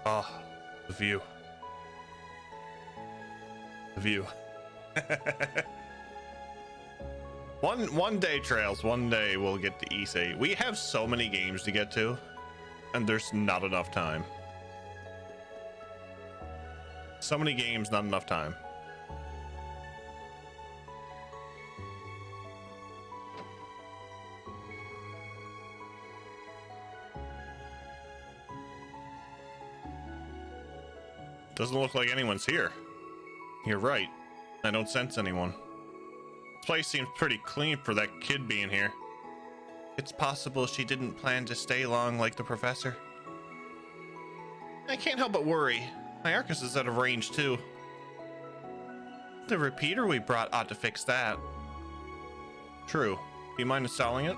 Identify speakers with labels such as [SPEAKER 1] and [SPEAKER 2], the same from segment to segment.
[SPEAKER 1] Oh, the view. The view. One day, Trails. One day we'll get to Issei. We have so many games to get to, and there's not enough time. So many games, not enough time. Doesn't look like anyone's here. You're right. I don't sense anyone. This place seems pretty clean for that kid being here. It's possible she didn't plan to stay long like the professor. I can't help but worry. My Arcus is out of range too. The repeater we brought ought to fix that. True. Do you mind installing it?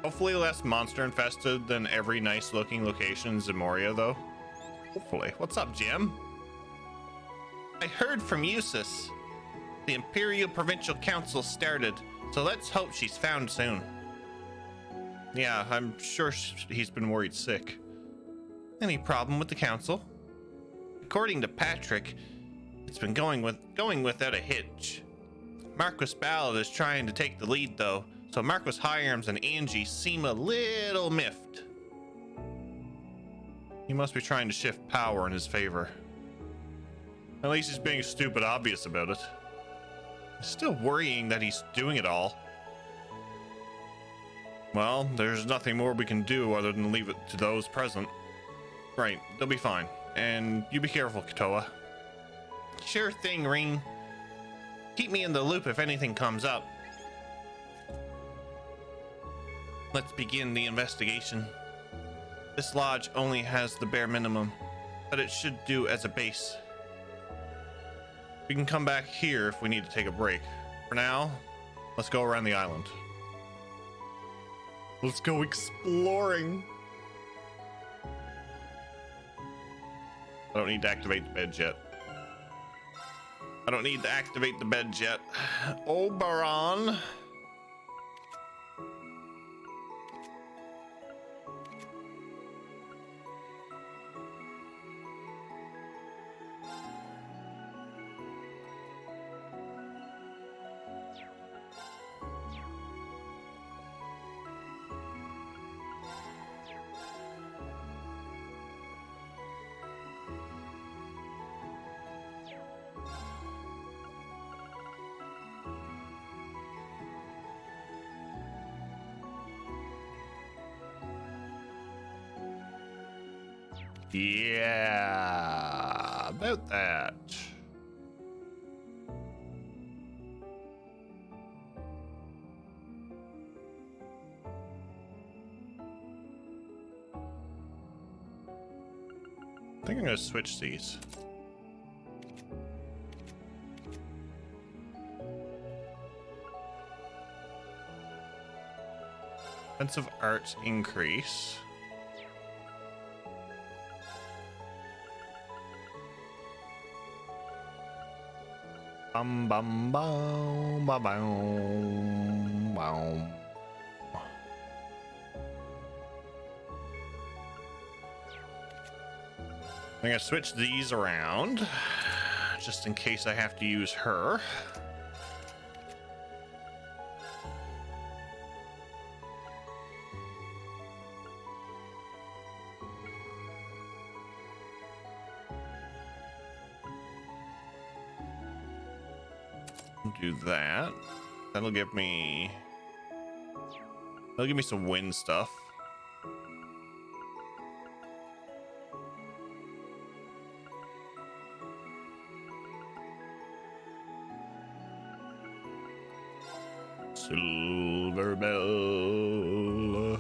[SPEAKER 1] Hopefully less monster infested than every nice looking location in Zamoria though. Hopefully. What's up, Jim? I heard from Eustace. The Imperial Provincial Council started, so let's hope she's found soon. Yeah, I'm sure he's been worried sick. Any problem with the council? According to Patrick, it's been going without a hitch. Marquis Ballard is trying to take the lead though, so Marquis Hyarms and Angie seem a little miffed. He must be trying to shift power in his favor. At least he's being stupid obvious about it. It's still worrying that he's doing it all. Well, there's nothing more we can do other than leave it to those present. Right, they'll be fine. And you be careful, Katoa. Sure thing, Ring. Keep me in the loop if anything comes up. Let's begin the investigation. This lodge only has the bare minimum, but it should do as a base. We can come back here if we need to take a break. For now, let's go around the island. Let's go exploring. I don't need to activate the beds yet. I don't need to activate the beds yet. Oberon. Yeah, about that. I think I'm gonna switch these. Offensive arts increase. Bum bum bum bum bum bum. I'm gonna switch these around just in case I have to use her. Do that. That'll give me some wind stuff. Silver bell.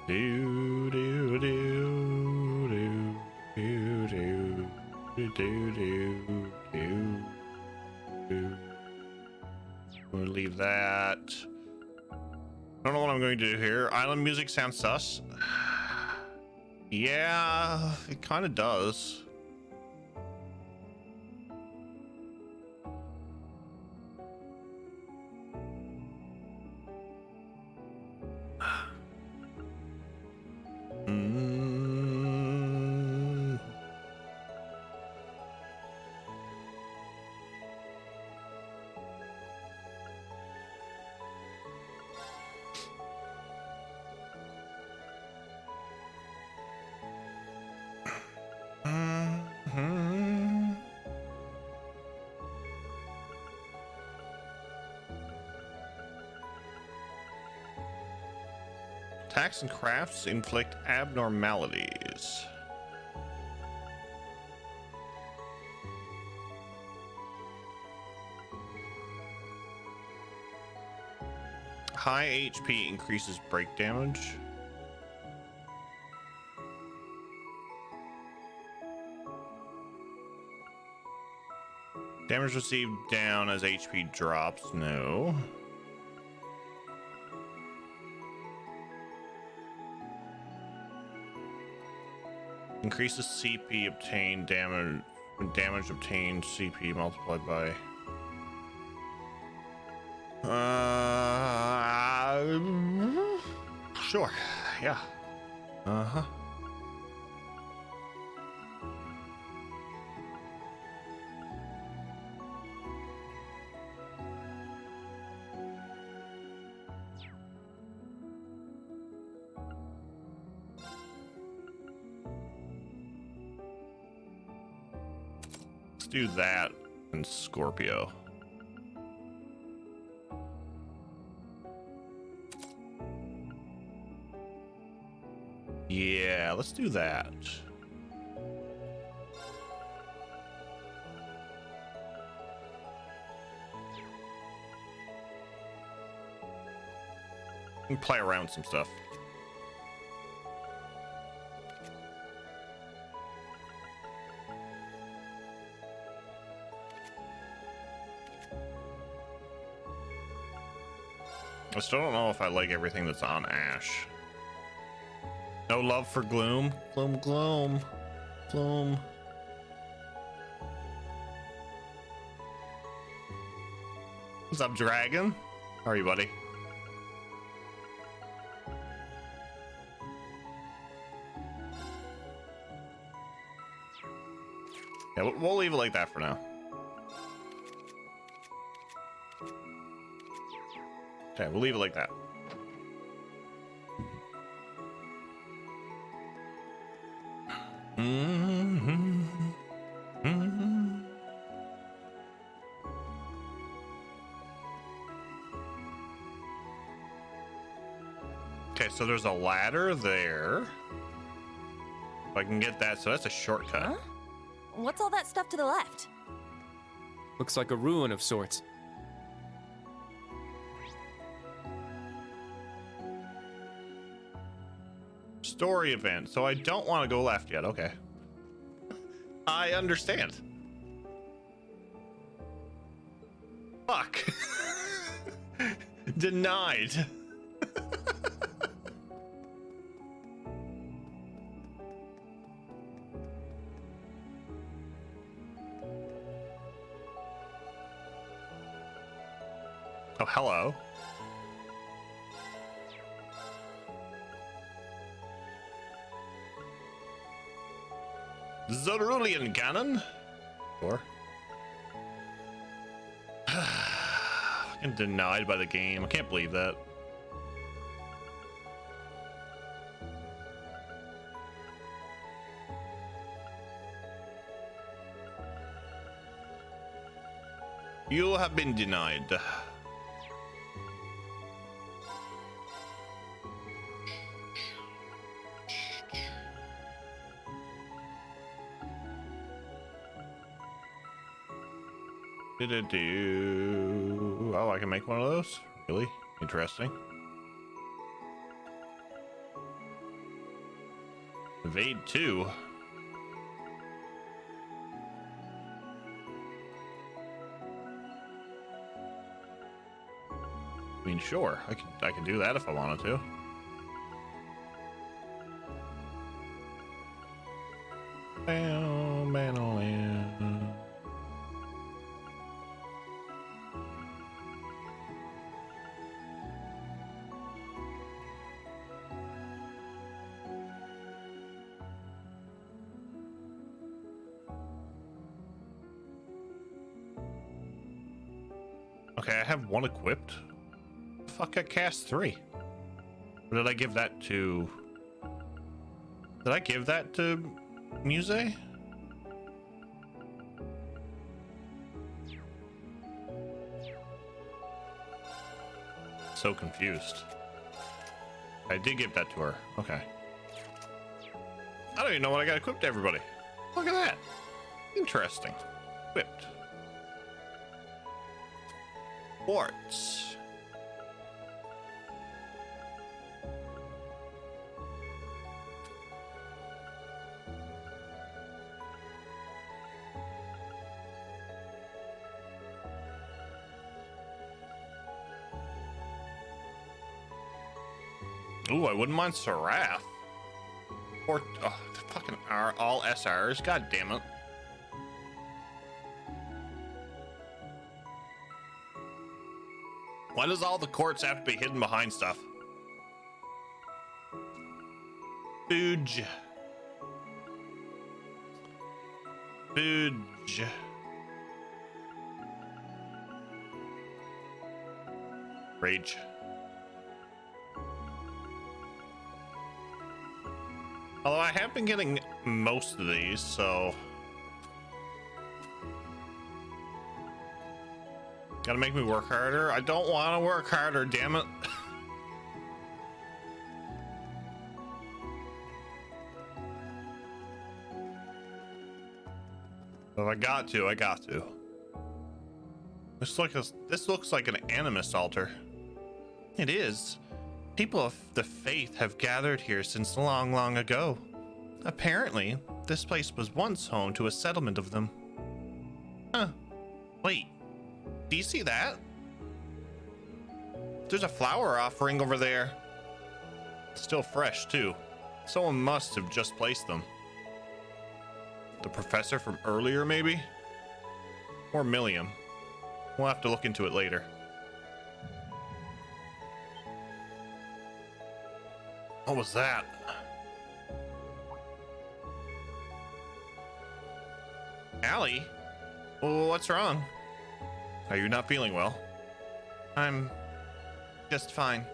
[SPEAKER 1] Do do do do do do do do do do. We'll leave that. I don't know what I'm going to do here. Island music sounds sus. Yeah, it kind of does. Mm. Mhm. Attacks and crafts inflict abnormalities. High HP increases break damage. Damage received down as HP drops. No. Increases CP obtained damage. Damage obtained CP multiplied by. Sure. Yeah. Uh-huh. Let's do that and Scorpio. Yeah, let's do that. We can play around with some stuff. I still don't know if I like everything that's on Ash. No love for Gloom. Gloom, Gloom, Gloom. What's up, Dragon? How are you, buddy? Yeah, we'll leave it like that for now. Okay, we'll leave it like that. Mm-hmm. Mm-hmm. Okay, so there's a ladder there. If I can get that, so that's a shortcut.
[SPEAKER 2] Huh? What's all that stuff to the left?
[SPEAKER 3] Looks like a ruin of sorts.
[SPEAKER 1] Story event. So I don't want to go left yet. Okay. I understand. Fuck. Denied. Oh, hello. Zerulean cannon. Sure. Fucking denied by the game. I can't believe that. You have been denied. Do oh, I can make one of those? Really? Interesting. Evade 2. I mean, sure, I could do that if I wanted to. Bam, bam, bam. Okay, I have one equipped. Fuck, I cast 3. Or did I give that to... Did I give that to Muse? So confused. I did give that to her. Okay. I don't even know what I got equipped to everybody. Look at that. Interesting. Equipped. Quartz. Ooh, I wouldn't mind Seraph. Or the fucking R, all SRs. God damn it. Why does all the quartz have to be hidden behind stuff? Booge. Booge. Rage. Although I have been getting most of these, so... Gotta make me work harder. I don't want to work harder, damn it. If I got to, I got to. This looks like an animist altar. It is. People of the faith have gathered here since long, long ago. Apparently, this place was once home to a settlement of them. Huh. Wait. Do you see that? There's a flower offering over there. Still fresh, too. Someone must have just placed them. The professor from earlier, maybe? Or Milliam. We'll have to look into it later. What was that? Allie? Well, what's wrong? Are you not feeling well? I'm just fine.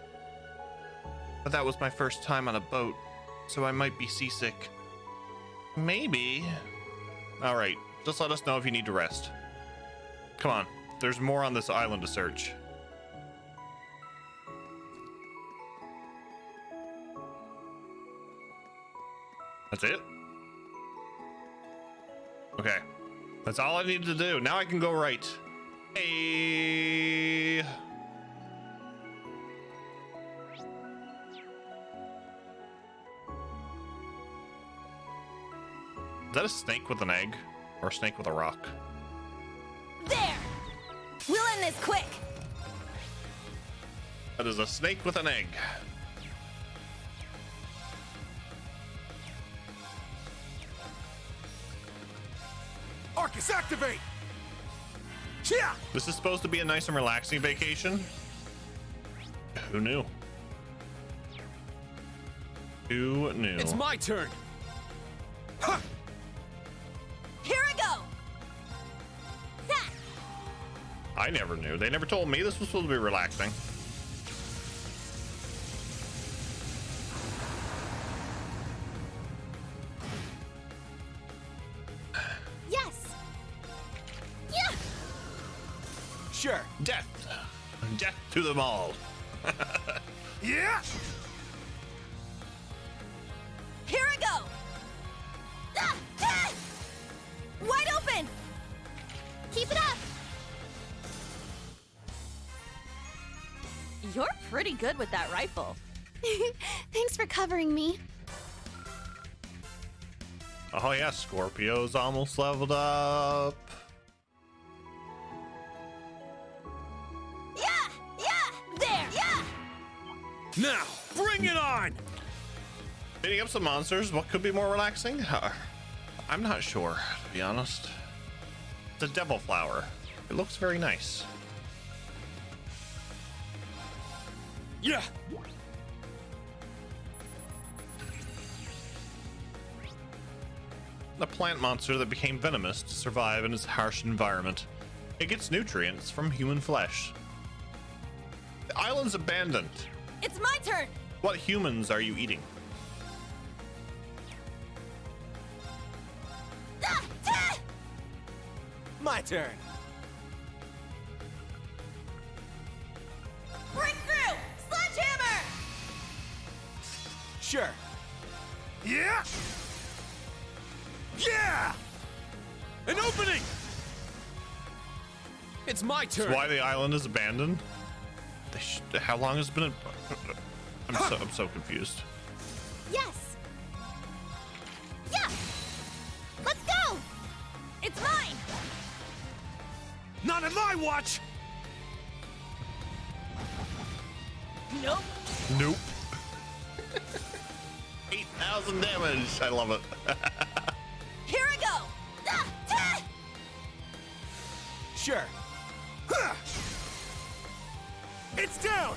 [SPEAKER 1] But that was my first time on a boat, so I might be seasick. Maybe. All right, just let us know if you need to rest. Come on, there's more on this island to search. That's it? Okay. That's all I needed to do. Now I can go right. Hey. Is that a snake with an egg? Or a snake with a rock?
[SPEAKER 2] There! We'll end this quick!
[SPEAKER 1] That is a snake with an egg.
[SPEAKER 4] Arcus, activate! Yeah!
[SPEAKER 1] This is supposed to be a nice and relaxing vacation? Who knew? Who knew?
[SPEAKER 3] It's my turn.
[SPEAKER 4] Huh.
[SPEAKER 2] Here I go! Ha!
[SPEAKER 1] I never knew. They never told me this was supposed to be relaxing.
[SPEAKER 2] Yes! Yeah!
[SPEAKER 4] Sure.
[SPEAKER 1] Death! Death to them all!
[SPEAKER 4] Yeah!
[SPEAKER 2] Here I go! Ah! Ah! Wide open! Keep it up! You're pretty good with that rifle.
[SPEAKER 5] Thanks for covering me.
[SPEAKER 1] Oh yeah, Scorpio's almost leveled up.
[SPEAKER 2] Yeah! Yeah! There! Yeah!
[SPEAKER 4] Now, bring it on!
[SPEAKER 1] Beating up some monsters, what could be more relaxing? I'm not sure, to be honest. It's a devil flower. It looks very nice.
[SPEAKER 4] Yeah!
[SPEAKER 1] A plant monster that became venomous to survive in its harsh environment. It gets nutrients from human flesh. island's abandoned.
[SPEAKER 2] It's my turn.
[SPEAKER 1] What humans are you eating?
[SPEAKER 2] Ah, ah!
[SPEAKER 4] My turn.
[SPEAKER 2] Breakthrough! Sledgehammer!
[SPEAKER 4] Sure. Yeah! Yeah! An opening!
[SPEAKER 3] It's my
[SPEAKER 1] That's
[SPEAKER 3] turn.
[SPEAKER 1] why the island is abandoned. How long has it been? I'm so confused.
[SPEAKER 5] Yes. Yeah. Let's go.
[SPEAKER 2] It's mine!
[SPEAKER 4] Not on my watch!
[SPEAKER 2] Nope.
[SPEAKER 1] Nope. 8,000 damage. I love it.
[SPEAKER 2] Here I go! Ah, ah!
[SPEAKER 4] Sure. Huh. It's down!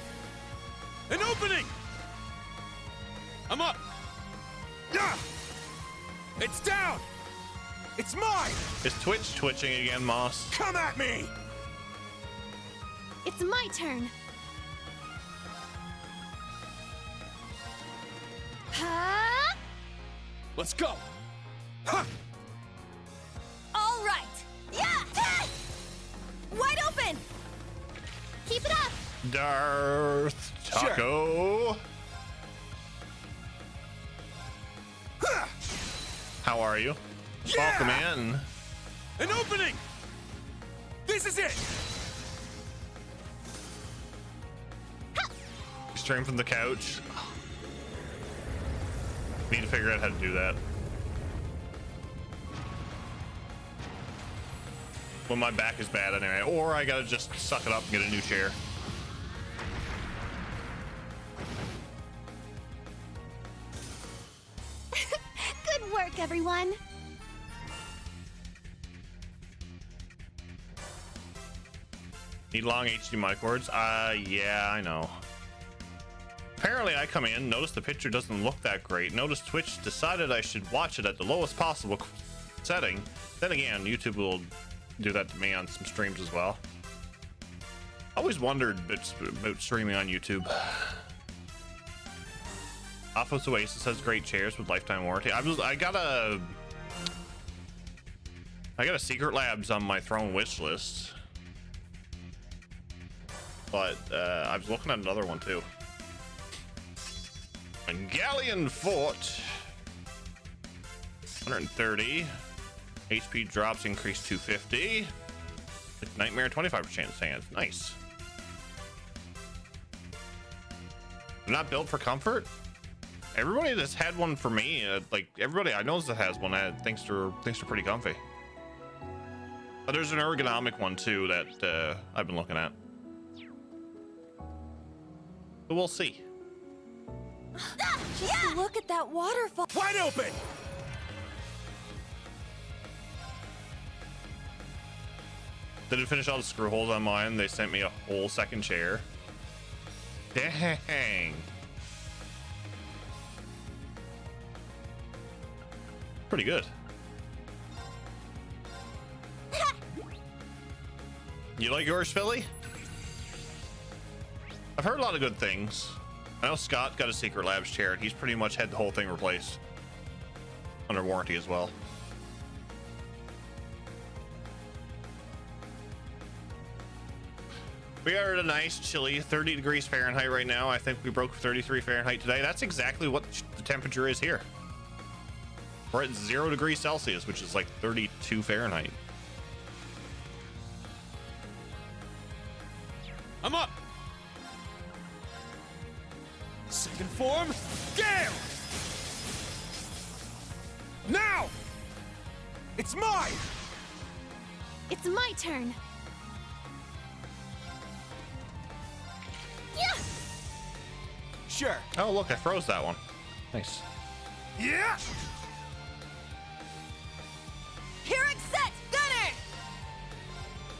[SPEAKER 4] An opening! I'm up! Ah! It's down! It's mine!
[SPEAKER 1] Is Twitch twitching again, Moss?
[SPEAKER 4] Come at me!
[SPEAKER 5] It's my turn. Huh?
[SPEAKER 4] Let's go! Huh.
[SPEAKER 2] All right! Yeah! Ah! Wide open!
[SPEAKER 5] Keep it up.
[SPEAKER 1] Darth Taco.
[SPEAKER 4] Huh.
[SPEAKER 1] How are you?
[SPEAKER 4] Yeah!
[SPEAKER 1] Welcome in.
[SPEAKER 4] An opening! This is it!
[SPEAKER 1] Stream from the couch. Need to figure out how to do that. When my back is bad anyway. Or I gotta just suck it up and get a new chair.
[SPEAKER 5] Good work, everyone.
[SPEAKER 1] Need long HDMI cords? Yeah, I know. Apparently I come in, notice the picture doesn't look that great. Notice Twitch decided I should watch it at the lowest possible setting. Then again, YouTube will do that to me on some streams as well. Always wondered about streaming on YouTube. Office Oasis has great chairs with lifetime warranty. I got a Secret Labs on my Throne wish list. But I was looking at another one too. A Galleon Fort. 130. HP drops increase 250. Nightmare 25% chance. Nice. They're not built for comfort. Everybody that's had one for me, like everybody I know that has one, thinks they're pretty comfy. But there's an ergonomic one too that I've been looking at. But we'll see.
[SPEAKER 2] Just look at that waterfall.
[SPEAKER 4] Wide open!
[SPEAKER 1] Didn't finish all the screw holes on mine. They sent me a whole second chair. Dang. Pretty good. You like yours, Philly? I've heard a lot of good things. I know Scott got a Secret Labs chair, and he's pretty much had the whole thing replaced. Under warranty as well. We are at a nice chilly 30 degrees Fahrenheit right now. I think we broke 33 Fahrenheit today. That's exactly what the temperature is here. We're at 0 degrees Celsius, which is like 32 Fahrenheit.
[SPEAKER 4] I'm up! Second form, Gale! Now! It's mine!
[SPEAKER 5] It's my turn. Yeah.
[SPEAKER 4] Sure.
[SPEAKER 1] Oh, look, I froze that one. Nice.
[SPEAKER 4] Yeah!
[SPEAKER 2] Here it's set! Gunner!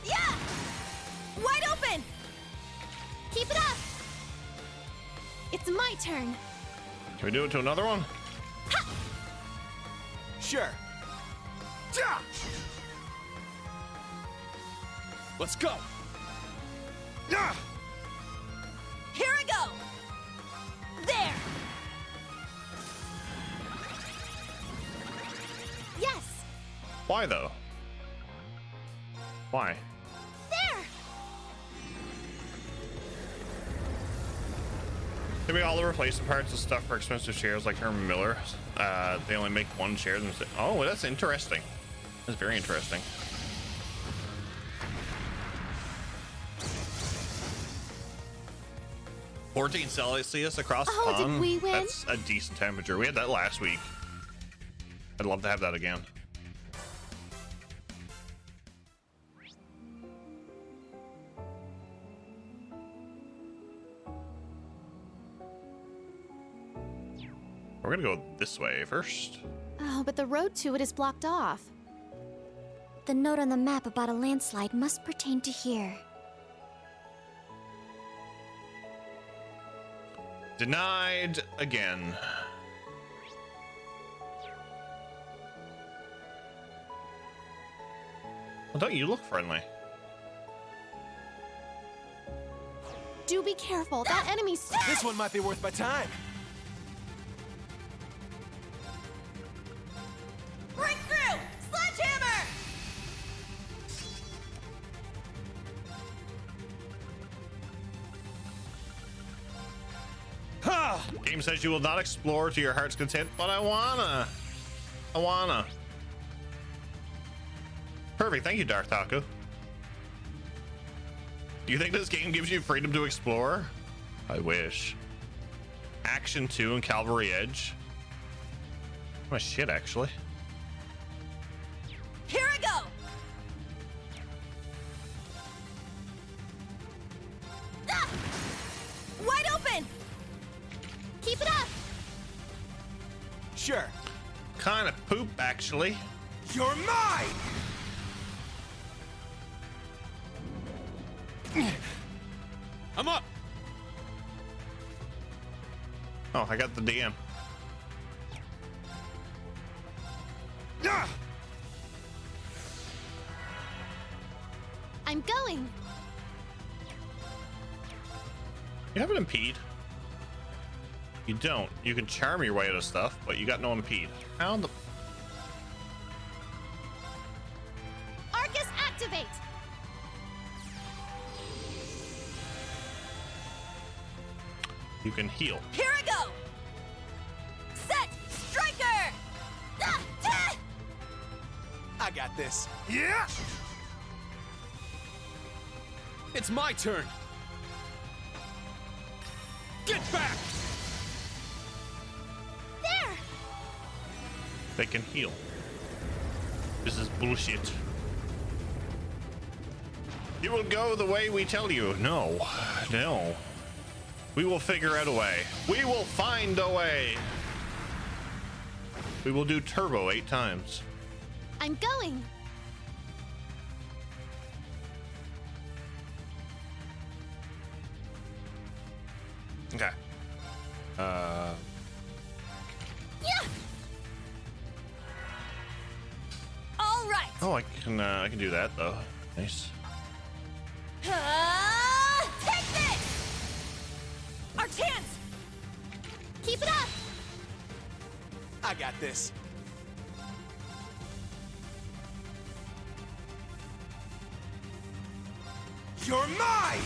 [SPEAKER 2] Yeah! Wide open!
[SPEAKER 5] Keep it up. It's my turn.
[SPEAKER 1] Can we do it to another one?
[SPEAKER 4] Sure. Ja! Let's go! Yeah!
[SPEAKER 2] Here I go! There!
[SPEAKER 5] Yes!
[SPEAKER 1] Why though? Why?
[SPEAKER 5] There!
[SPEAKER 1] Maybe all the replacement parts and stuff for expensive chairs like Herman Miller. They only make one chair themselves. Oh, well, that's interesting. That's very interesting. $14 Celsius across the
[SPEAKER 5] Oh, did
[SPEAKER 1] pond.
[SPEAKER 5] we win?
[SPEAKER 1] That's a decent temperature. We had that last week. I'd love to have that again. We're gonna go this way first.
[SPEAKER 5] Oh, but the road to it is blocked off.
[SPEAKER 6] The note on the map about a landslide must pertain to here.
[SPEAKER 1] Denied again. Well, don't you look friendly?
[SPEAKER 5] Do be careful. That enemy's...
[SPEAKER 4] This one might be worth my time.
[SPEAKER 2] Breakthrough! Sledgehammer!
[SPEAKER 4] Ha!
[SPEAKER 1] Game says you will not explore to your heart's content, but I wanna. Perfect, thank you, Dark Taco. Do you think this game gives you freedom to explore? I wish. Action 2 and Cavalry Edge. Oh shit, actually.
[SPEAKER 2] Here I go! Ah! Wide open!
[SPEAKER 5] Keep it up!
[SPEAKER 4] Sure.
[SPEAKER 1] Kind of poop, actually.
[SPEAKER 4] You're mine! I'm up!
[SPEAKER 1] Oh, I got the DM.
[SPEAKER 4] Ah!
[SPEAKER 5] I'm going!
[SPEAKER 1] You have an impede? You don't. You can charm your way out of stuff, but you got no impede. How the...
[SPEAKER 5] Arcus, activate!
[SPEAKER 1] You can heal.
[SPEAKER 2] Here I go! Set! Striker! Ah! Ah!
[SPEAKER 4] I got this. Yeah! It's my turn. Get back!
[SPEAKER 5] There!
[SPEAKER 1] They can heal. This is bullshit. You will go the way we tell you. No. No. We will figure out a way. We will find a way. We will do turbo 8 times.
[SPEAKER 5] I'm going!
[SPEAKER 1] Okay.
[SPEAKER 5] Yeah!
[SPEAKER 2] All right!
[SPEAKER 1] Oh, I can do that though. Nice.
[SPEAKER 2] Take this! Our chance!
[SPEAKER 5] Keep it up!
[SPEAKER 4] I got this. You're mine!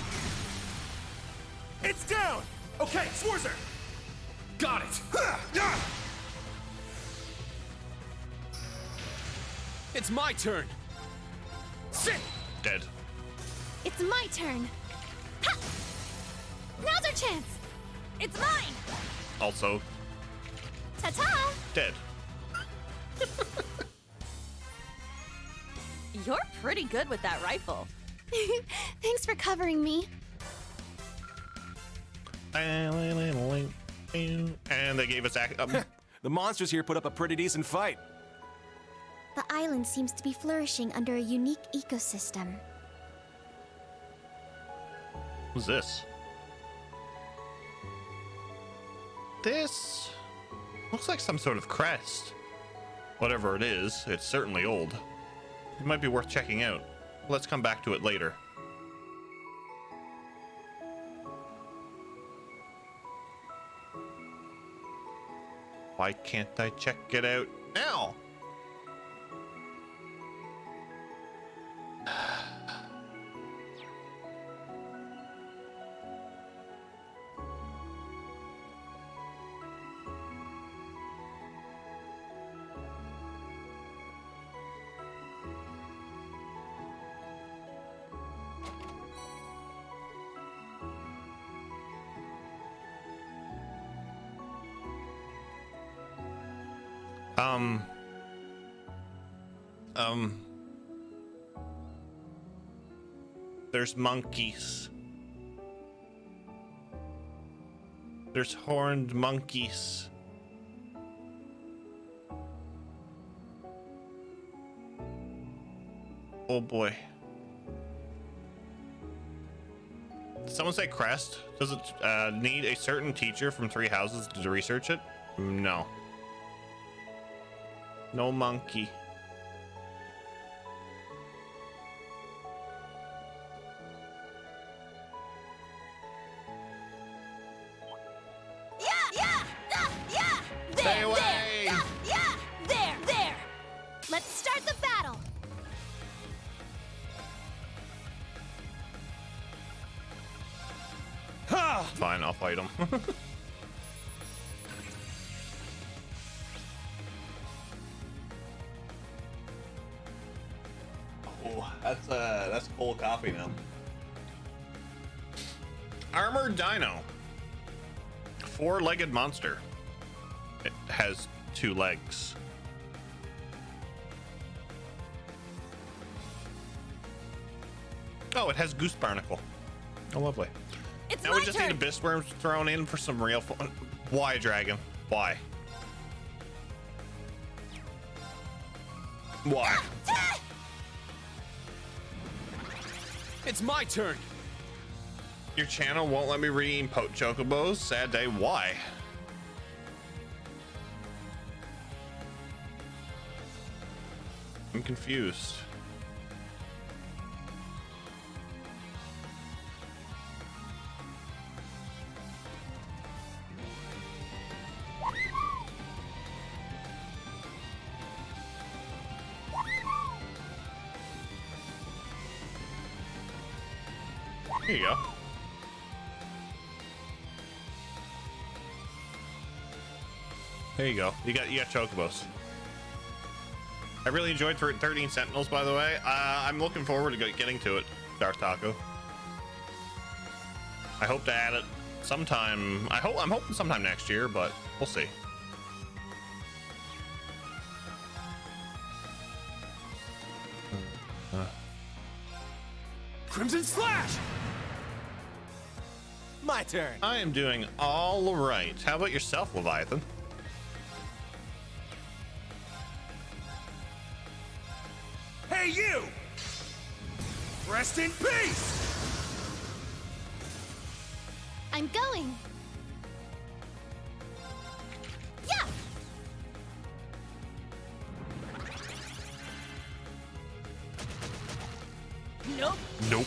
[SPEAKER 4] It's down! Okay, Sworzer! Got it! It's my turn! Sit!
[SPEAKER 1] Dead.
[SPEAKER 5] It's my turn! Ha! Now's our chance!
[SPEAKER 2] It's mine!
[SPEAKER 1] Also
[SPEAKER 5] Ta-ta!
[SPEAKER 1] dead.
[SPEAKER 2] You're pretty good with that rifle.
[SPEAKER 5] Thanks for covering me.
[SPEAKER 1] And they gave us
[SPEAKER 4] The monsters here put up a pretty decent fight.
[SPEAKER 6] The island seems to be flourishing under a unique ecosystem.
[SPEAKER 1] What's this? This looks like some sort of crest. Whatever it is, it's certainly old. It might be worth checking out. Let's come back to it later. Why can't I check it out now? There's monkeys. There's horned monkeys. Oh boy. Did someone say crest? Does it need a certain teacher from 3 houses to research it? No. No monkey.
[SPEAKER 2] Yeah!
[SPEAKER 1] Stay away!
[SPEAKER 2] There!
[SPEAKER 5] Let's start the battle.
[SPEAKER 4] Ha!
[SPEAKER 1] Fine, I'll fight him. Oh, that's cold coffee now. Armored Dino. 4-legged monster. It has 2 legs. Oh, it has goose barnacle. Oh, lovely.
[SPEAKER 2] It's
[SPEAKER 1] Now
[SPEAKER 2] my
[SPEAKER 1] we just
[SPEAKER 2] turn.
[SPEAKER 1] need abyss worms thrown in for some real fun. Why, dragon? Why? Why?
[SPEAKER 3] It's my turn.
[SPEAKER 1] Your channel won't let me redeem chocobos. Sad day. Why? I'm confused. Here you go. There you go. You got chocobos. I really enjoyed 13 Sentinels, by the way. I'm looking forward to getting to it, Dark Taco. I hope to add it sometime. I'm hoping sometime next year, but we'll see.
[SPEAKER 4] Crimson Slash! My turn.
[SPEAKER 1] I am doing all right. How about yourself, Leviathan?
[SPEAKER 4] Hey, you! Rest in peace!
[SPEAKER 5] I'm going. Yeah!
[SPEAKER 2] Nope.
[SPEAKER 1] Nope.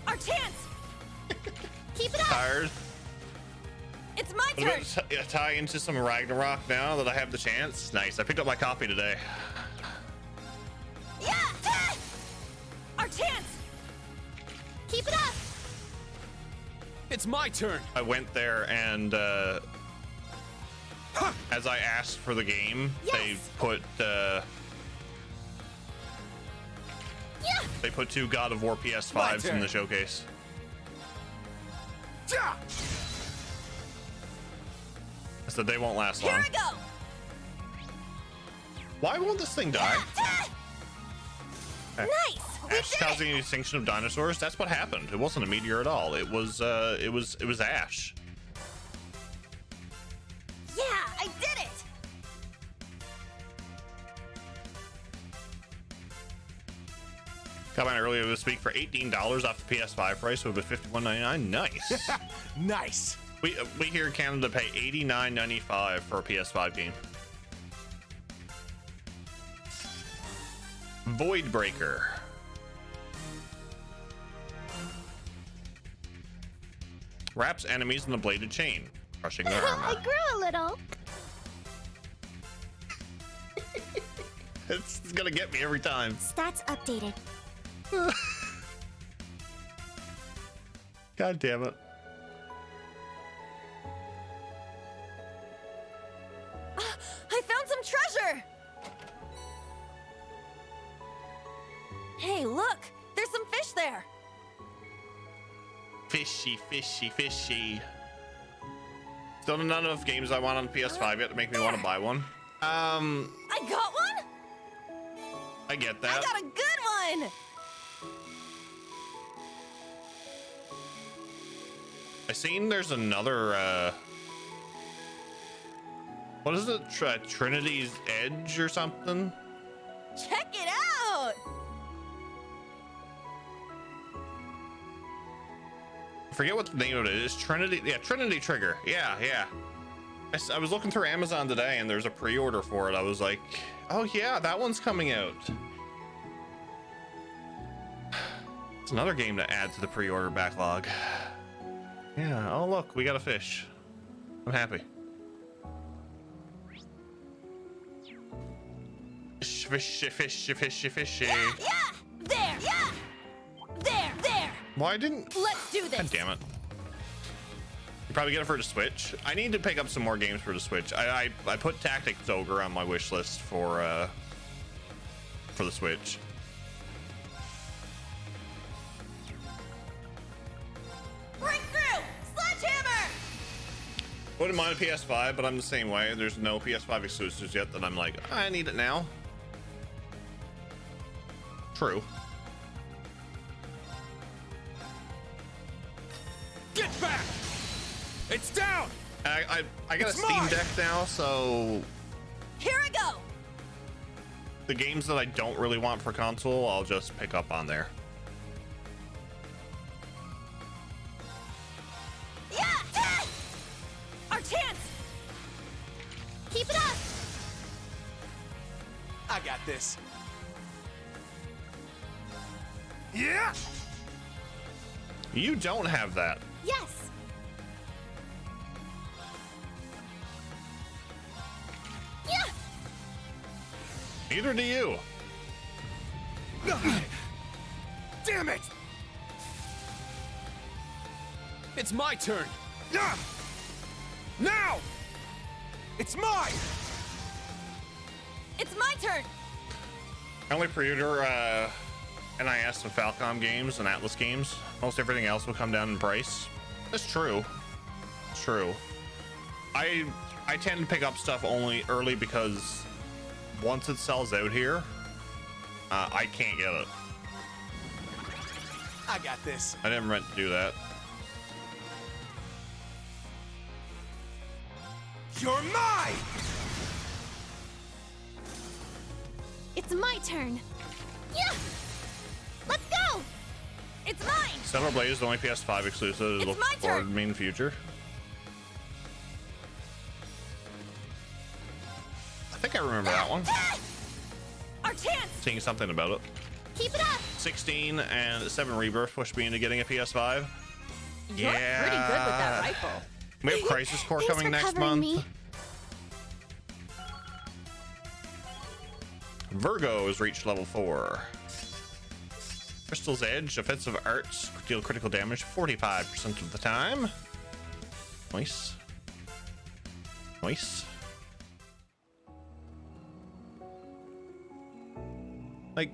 [SPEAKER 2] Our chance.
[SPEAKER 5] Keep it up!
[SPEAKER 1] Tired.
[SPEAKER 2] It's my
[SPEAKER 1] What
[SPEAKER 2] turn.
[SPEAKER 1] about tie into some Ragnarok now that I have the chance? Nice. I picked up my copy today.
[SPEAKER 2] Yeah! Our chance.
[SPEAKER 5] Keep it up!
[SPEAKER 3] It's my turn.
[SPEAKER 1] I went there and as I asked for the game, they
[SPEAKER 5] Yes.
[SPEAKER 1] put
[SPEAKER 5] Yeah!
[SPEAKER 1] they put 2 God of War PS5s in
[SPEAKER 3] turn.
[SPEAKER 1] the showcase.
[SPEAKER 4] Ja!
[SPEAKER 1] I said they won't last
[SPEAKER 2] Here
[SPEAKER 1] long.
[SPEAKER 2] I go.
[SPEAKER 1] Why won't this thing die?
[SPEAKER 2] Nice. We
[SPEAKER 1] Ash
[SPEAKER 2] did
[SPEAKER 1] causing
[SPEAKER 2] it.
[SPEAKER 1] the extinction of dinosaurs. That's what happened. It wasn't a meteor at all. It was ash.
[SPEAKER 2] Yeah, I did it.
[SPEAKER 1] Got mine earlier this week for $18 off the PS5 price, so it would be $51.99. Nice.
[SPEAKER 4] Nice.
[SPEAKER 1] we here in Canada pay $89.95 for a PS5 game. Void Breaker. Wraps enemies in the bladed chain, crushing their
[SPEAKER 5] I
[SPEAKER 1] armor.
[SPEAKER 5] grew a little.
[SPEAKER 1] It's gonna get me every time.
[SPEAKER 6] Stats updated.
[SPEAKER 1] God damn it.
[SPEAKER 2] I found some treasure! Hey, look! There's some fish there!
[SPEAKER 1] Fishy, fishy, fishy. Still not enough games I want on PS5 yet to make me want to buy one.
[SPEAKER 2] I got one?
[SPEAKER 1] I get
[SPEAKER 2] I
[SPEAKER 1] that.
[SPEAKER 2] got a good one!
[SPEAKER 1] I seen there's another, what is it? Trinity's Edge or something?
[SPEAKER 2] Check it out!
[SPEAKER 1] I forget what the name of it is. Trinity, yeah, Trinity Trigger. Yeah, yeah. I was looking through Amazon today and there's a pre-order for it. I was like, oh yeah, that one's coming out. It's another game to add to the pre-order backlog. Yeah, oh look, we got a fish. I'm happy. Fishy, fishy, fishy, fishy.
[SPEAKER 2] Yeah! There! Yeah! There!
[SPEAKER 1] Why didn't...
[SPEAKER 2] Let's do this!
[SPEAKER 1] God damn it. You probably get it for the Switch. I need to pick up some more games for the Switch. I put Tactics Ogre on my wish list for the Switch.
[SPEAKER 2] Break through! Sledgehammer!
[SPEAKER 1] Wouldn't mind a PS5, but I'm the same way. There's no PS5 exclusives yet that I'm like, I need it now. True.
[SPEAKER 4] Get back! It's down!
[SPEAKER 1] I got
[SPEAKER 4] It's
[SPEAKER 1] a Steam
[SPEAKER 4] mine!
[SPEAKER 1] Deck now, so
[SPEAKER 2] Here I go!
[SPEAKER 1] the games that I don't really want for console, I'll just pick up on there.
[SPEAKER 2] Yeah! Ah! Our chance!
[SPEAKER 5] Keep it up!
[SPEAKER 4] I got this. Yeah!
[SPEAKER 1] You don't have that.
[SPEAKER 5] Yes!
[SPEAKER 2] Yeah!
[SPEAKER 1] Neither do you.
[SPEAKER 4] Damn it!
[SPEAKER 3] It's my turn.
[SPEAKER 4] Yeah! Now! It's mine!
[SPEAKER 2] It's my turn!
[SPEAKER 1] I only pre-order NIS and Falcom games and Atlas games. Most everything else will come down in price. That's true. It's true. I tend to pick up stuff only early because once it sells out here, I can't get it.
[SPEAKER 4] I got this.
[SPEAKER 1] I never meant to do that.
[SPEAKER 4] You're mine!
[SPEAKER 5] It's my turn! Yeah! Let's go!
[SPEAKER 2] It's mine!
[SPEAKER 1] Stellar Blade is the only PS5 exclusive to
[SPEAKER 2] It's
[SPEAKER 1] look
[SPEAKER 2] my
[SPEAKER 1] forward
[SPEAKER 2] turn.
[SPEAKER 1] to me in the future. I think I remember that one.
[SPEAKER 2] Ah! Our chance!
[SPEAKER 1] Seeing something about it.
[SPEAKER 5] Keep it up!
[SPEAKER 1] 16 and 7 Rebirth pushed me into getting a PS5.
[SPEAKER 2] You're pretty good with that rifle.
[SPEAKER 1] We have Crisis Core
[SPEAKER 6] Thanks
[SPEAKER 1] coming
[SPEAKER 6] for
[SPEAKER 1] next
[SPEAKER 6] covering
[SPEAKER 1] month.
[SPEAKER 6] me.
[SPEAKER 1] Virgo has reached level 4. Crystal's Edge, offensive arts, deal critical damage 45% of the time. Nice. Nice. Like,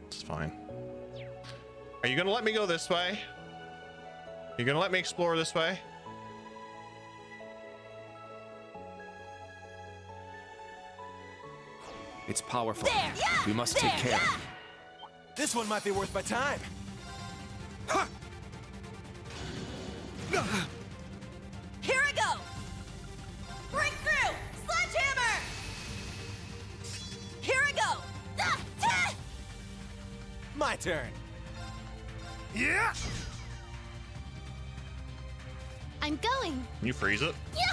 [SPEAKER 1] it's fine. Are you gonna let me go this way? You gonna let me explore this way?
[SPEAKER 3] It's powerful.
[SPEAKER 2] There! Yeah!
[SPEAKER 3] We must
[SPEAKER 2] There!
[SPEAKER 3] take care.
[SPEAKER 2] Yeah!
[SPEAKER 4] This one might be worth my time.
[SPEAKER 2] Here I go! Break through! Sledgehammer! Here I go! Ah! Ah!
[SPEAKER 4] My turn. Yeah!
[SPEAKER 5] I'm going!
[SPEAKER 1] Can you freeze it?
[SPEAKER 2] Yeah!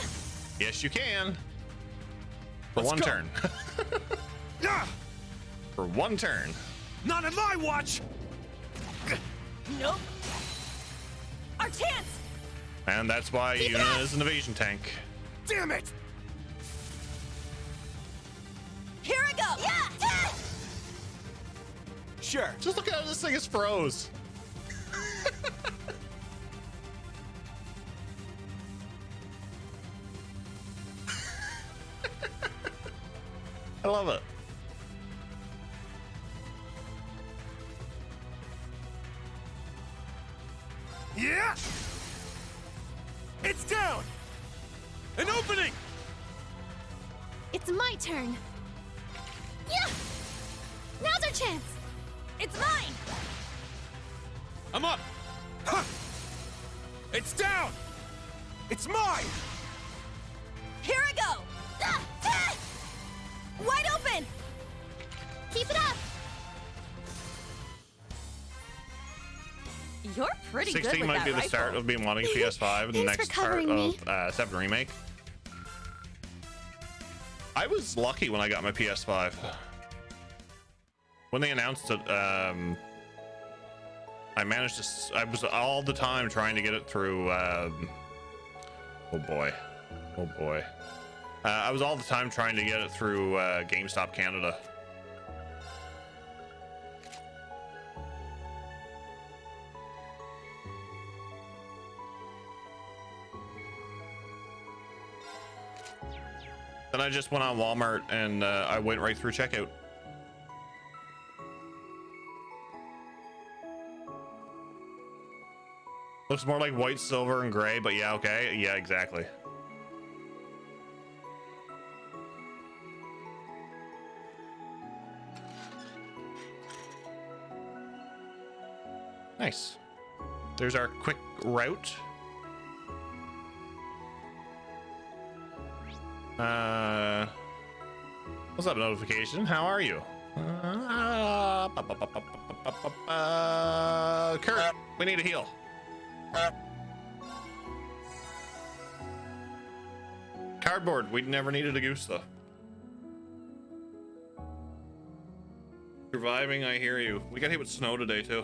[SPEAKER 1] Yes, you can. For
[SPEAKER 3] Let's
[SPEAKER 1] one
[SPEAKER 3] go.
[SPEAKER 1] turn.
[SPEAKER 4] Yeah!
[SPEAKER 1] For one turn.
[SPEAKER 4] Not on my watch!
[SPEAKER 2] Nope! Our chance!
[SPEAKER 1] And that's why
[SPEAKER 2] Keep it
[SPEAKER 1] Yuna
[SPEAKER 2] up.
[SPEAKER 1] is an evasion tank.
[SPEAKER 4] Damn it!
[SPEAKER 2] Here I go! Yeah! Ta!
[SPEAKER 4] Sure.
[SPEAKER 1] Just look at how this thing is froze. I love it.
[SPEAKER 4] Yeah! It's down! An opening!
[SPEAKER 5] It's my turn. Yeah! Now's our chance.
[SPEAKER 2] It's mine!
[SPEAKER 4] I'm up! Huh. It's down! It's mine!
[SPEAKER 2] Here I go! Ah! Ta! Wide open!
[SPEAKER 5] Keep it up.
[SPEAKER 2] You're pretty good
[SPEAKER 1] 16
[SPEAKER 2] with
[SPEAKER 1] might
[SPEAKER 2] that
[SPEAKER 1] be the
[SPEAKER 2] rifle.
[SPEAKER 1] start of me wanting a PS5 and the
[SPEAKER 5] Thanks for
[SPEAKER 1] next part
[SPEAKER 5] covering me.
[SPEAKER 1] of 7 Remake. I was lucky when I got my PS5. When they announced it, I managed to. I was all the time trying to get it through. Oh boy. I was all the time trying to get it through GameStop Canada. Then I just went on Walmart and I went right through checkout. Looks more like white, silver, and gray, but yeah, okay. Yeah, exactly. Nice. There's our quick route. What's up, notification? How are you? Kurt, we need a heal. Cardboard, we never needed a goose though. Surviving, I hear you. We got hit with snow today too.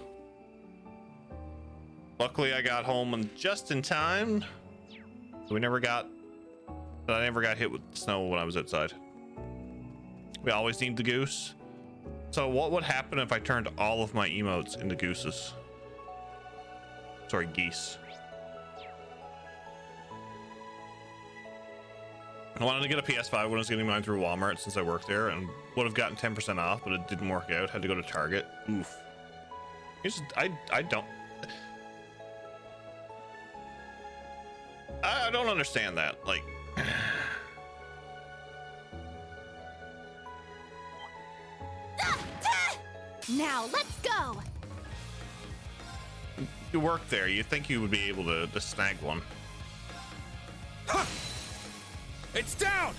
[SPEAKER 1] Luckily I got home just in time. So I never got hit with snow when I was outside. We always need the goose. So what would happen if I turned all of my emotes into gooses? Sorry, geese. I wanted to get a PS5 when I was getting mine through Walmart since I work there and would have gotten 10% off, but it didn't work out. Had to go to Target. Oof. I don't understand that. Like,
[SPEAKER 5] Now let's go.
[SPEAKER 1] you work there. You think you would be able to snag one.
[SPEAKER 4] Huh. It's down!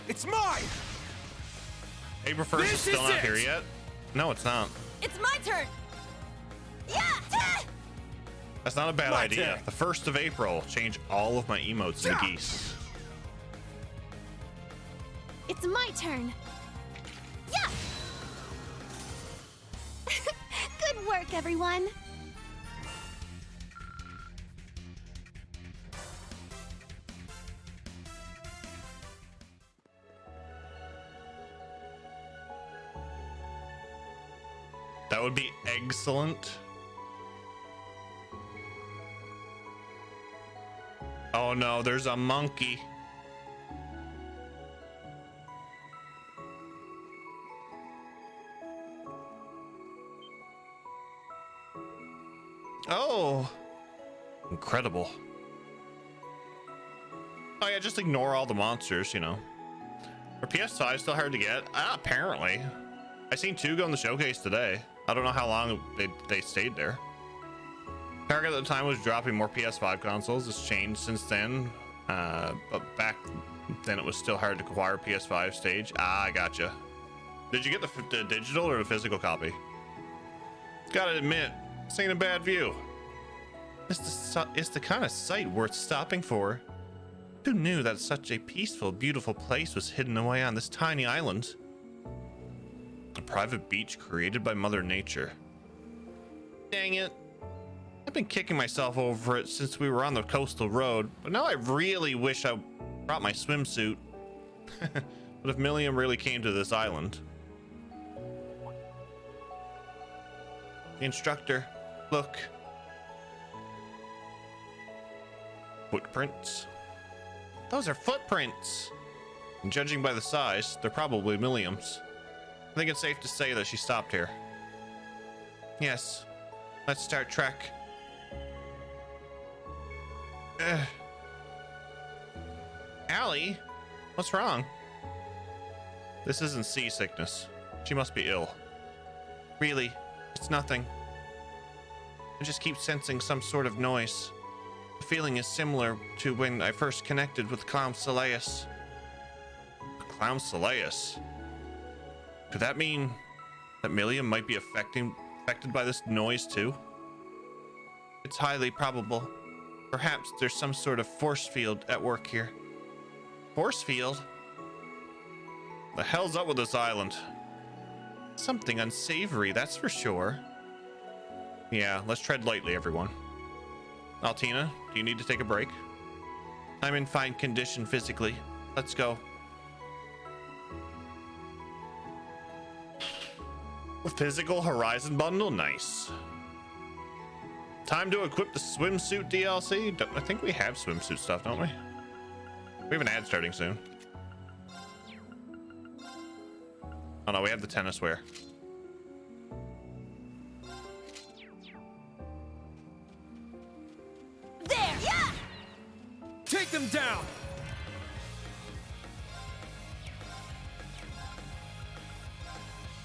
[SPEAKER 4] It's mine!
[SPEAKER 1] April 1st is
[SPEAKER 4] This
[SPEAKER 1] still
[SPEAKER 4] is
[SPEAKER 1] not
[SPEAKER 4] it!
[SPEAKER 1] here yet? No, it's not.
[SPEAKER 2] It's my turn! Yeah! Ta!
[SPEAKER 1] That's not a bad
[SPEAKER 4] My
[SPEAKER 1] idea.
[SPEAKER 4] turn.
[SPEAKER 1] The 1st of April, change all of my emotes into geese.
[SPEAKER 5] It's my turn.
[SPEAKER 2] Yeah!
[SPEAKER 5] Good work, everyone.
[SPEAKER 1] That would be excellent. Oh no, there's a monkey. Oh, incredible. Oh yeah, just ignore all the monsters, you know. Are PS5 still hard to get? Apparently. I seen 2 go in the showcase today. I don't know how long they stayed there. Target at the time was dropping more PS5 consoles. It's changed since then. But back then it was still hard to acquire PS5 stage. Ah, I gotcha. Did you get the digital or the physical copy? Gotta admit, this ain't a bad view. It's the kind of sight worth stopping for. Who knew that such a peaceful, beautiful place was hidden away on this tiny island? A private beach created by Mother Nature. Dang it. I've been kicking myself over it since we were on the coastal road, but now I really wish I brought my swimsuit. What if Milliam really came to this island? The instructor, look. Footprints? Those are footprints! And judging by the size, they're probably Milliam's. I think it's safe to say that she stopped here. Yes, let's start trek. Allie, what's wrong? This isn't seasickness. She must be ill. Really, it's nothing. I just keep sensing some sort of noise. The feeling is similar to when I first connected with Clown Saleus. Clown Saleus? Could that mean that Milliam might be affected by this noise too? It's highly probable. Perhaps there's some sort of force field at work here. Force field? The hell's up with this island? Something unsavory, that's for sure. Yeah, let's tread lightly, everyone. Altina, do you need to take a break? I'm in fine condition physically. Let's go. A physical horizon bundle? Nice. Time to equip the swimsuit DLC? I think we have swimsuit stuff, don't we? We have an ad starting soon. Oh no, we have the tennis wear.
[SPEAKER 2] There! Yeah!
[SPEAKER 4] Take them down!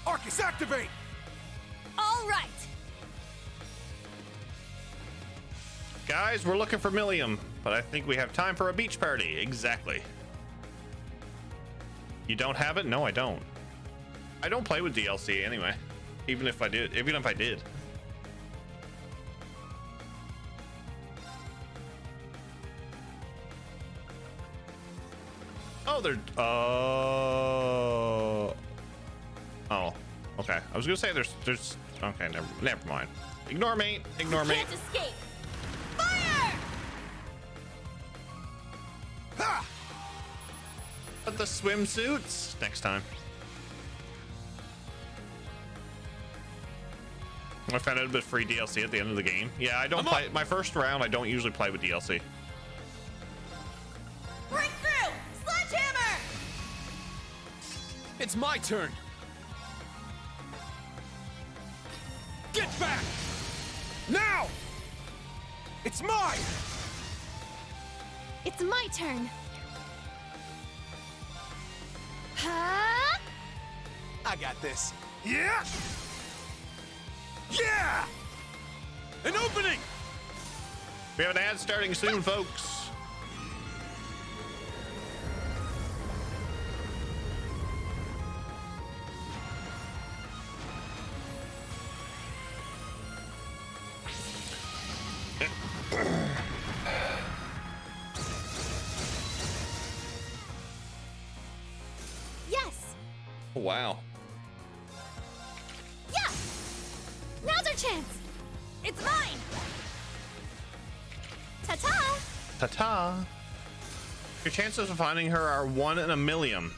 [SPEAKER 4] Arcus, activate!
[SPEAKER 2] All right!
[SPEAKER 1] Guys, we're looking for Milliam, but I think we have time for a beach party. Exactly. You don't have it? No, I don't. I don't play with DLC anyway. Even if I did. Oh, they're oh, okay. I was gonna say there's okay, never mind. Ignore me. Ignore me.
[SPEAKER 2] Can't escape! Fire!
[SPEAKER 4] Ha!
[SPEAKER 1] But the swimsuits next time. I found out a bit free DLC at the end of the game. Yeah, I don't play my first round. I don't usually play with DLC.
[SPEAKER 2] Break through! Sledgehammer!
[SPEAKER 3] It's my turn.
[SPEAKER 4] Get back! Now! It's mine!
[SPEAKER 5] It's my turn. Huh?
[SPEAKER 4] I got this. Yeah! Yeah! An opening!
[SPEAKER 1] We have an ad starting soon, folks.
[SPEAKER 5] Yes.
[SPEAKER 1] Oh, wow.
[SPEAKER 5] Yeah. Now's our chance.
[SPEAKER 2] It's mine!
[SPEAKER 5] Ta-ta.
[SPEAKER 1] Ta-ta. Your chances of finding her are 1 in a million.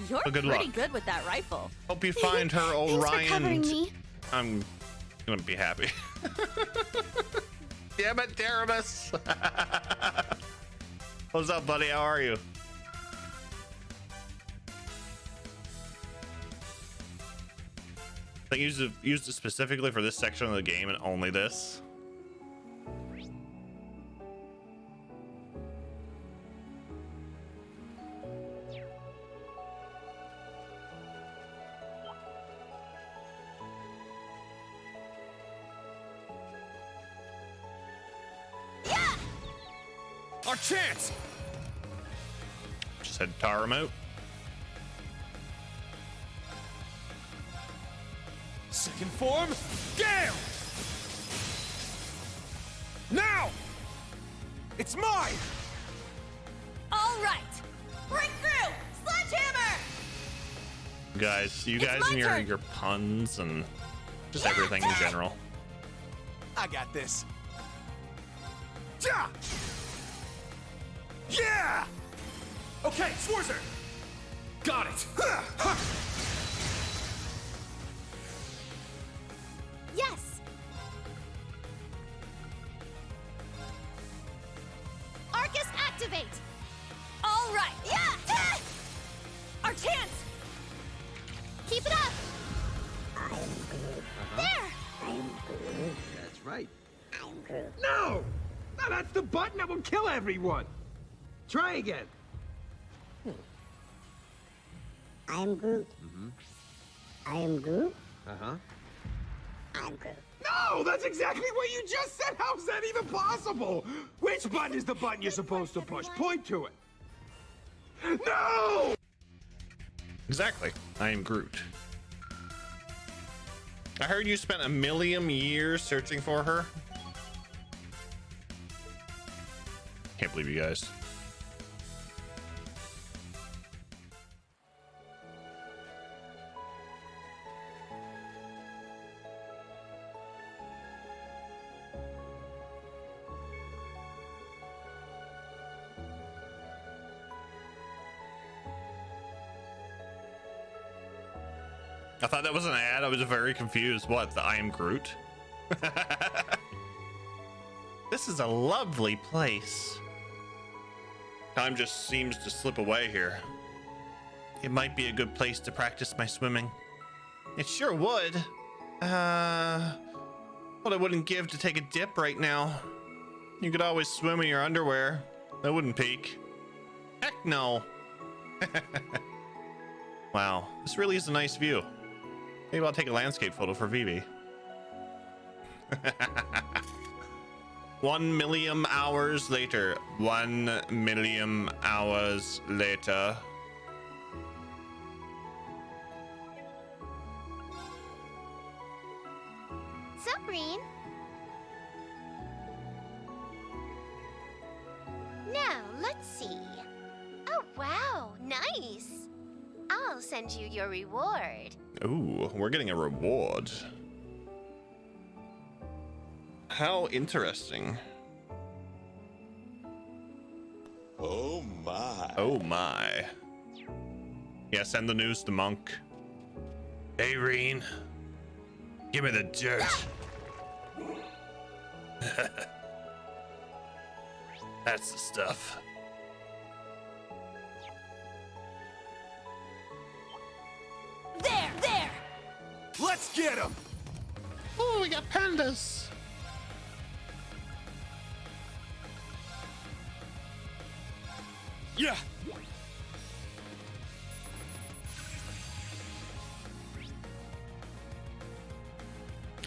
[SPEAKER 2] You're
[SPEAKER 1] Well, good
[SPEAKER 2] pretty
[SPEAKER 1] luck.
[SPEAKER 2] good with that rifle.
[SPEAKER 1] Hope you find her,
[SPEAKER 5] Thanks
[SPEAKER 1] Orion.
[SPEAKER 5] for covering me.
[SPEAKER 1] I'm gonna be happy. Damn it, Teramus. What's up, buddy? How are you? I think used it specifically for this section of the game and only this.
[SPEAKER 2] Yeah!
[SPEAKER 4] Our chance!
[SPEAKER 1] Just had tar remote.
[SPEAKER 4] Second form, Gale! Now! It's mine!
[SPEAKER 2] All right! Break through! Sledgehammer!
[SPEAKER 1] Guys, you
[SPEAKER 2] It's
[SPEAKER 1] guys
[SPEAKER 2] my
[SPEAKER 1] and
[SPEAKER 2] turn.
[SPEAKER 1] your puns and just
[SPEAKER 2] Yeah,
[SPEAKER 1] everything in
[SPEAKER 2] yeah.
[SPEAKER 1] general.
[SPEAKER 4] I got this. Ja! Yeah! Okay, Schwarzer! Got it!
[SPEAKER 5] Yes! Arcus, activate!
[SPEAKER 2] All right. Yeah. Our chance.
[SPEAKER 5] Keep it up! There!
[SPEAKER 7] That's right. No! No, that's the button that will kill everyone! Try again.
[SPEAKER 8] I am Groot. I am Groot.
[SPEAKER 7] Uh-huh.
[SPEAKER 8] I'm Groot.
[SPEAKER 7] No! That's exactly what you just said! How's that even possible? Which button is the button you're supposed to push? Point to it. No!
[SPEAKER 1] Exactly. I am Groot. I heard you spent 1,000,000 years searching for her. Can't believe you guys. I thought that was an ad. I was very confused. What? The I am Groot? This is a lovely place. Time just seems to slip away here. It might be a good place to practice my swimming. It sure would. What I wouldn't give to take a dip right now. You could always swim in your underwear. That wouldn't peak. Heck no. Wow, this really is a nice view. Maybe I'll take a landscape photo for Vivi. 1,000,000 hours later. 1,000,000 hours later.
[SPEAKER 6] So, Green? Now, let's see. Oh, wow, nice. I'll send you your reward.
[SPEAKER 1] Ooh, we're getting a reward. How interesting.
[SPEAKER 9] Oh my.
[SPEAKER 1] Oh my. Yeah, send the news to Monk. Hey, Reen. Give me the dirt. That's the stuff.
[SPEAKER 2] There.
[SPEAKER 4] Let's get him!
[SPEAKER 1] Oh, we got pandas.
[SPEAKER 4] Yeah!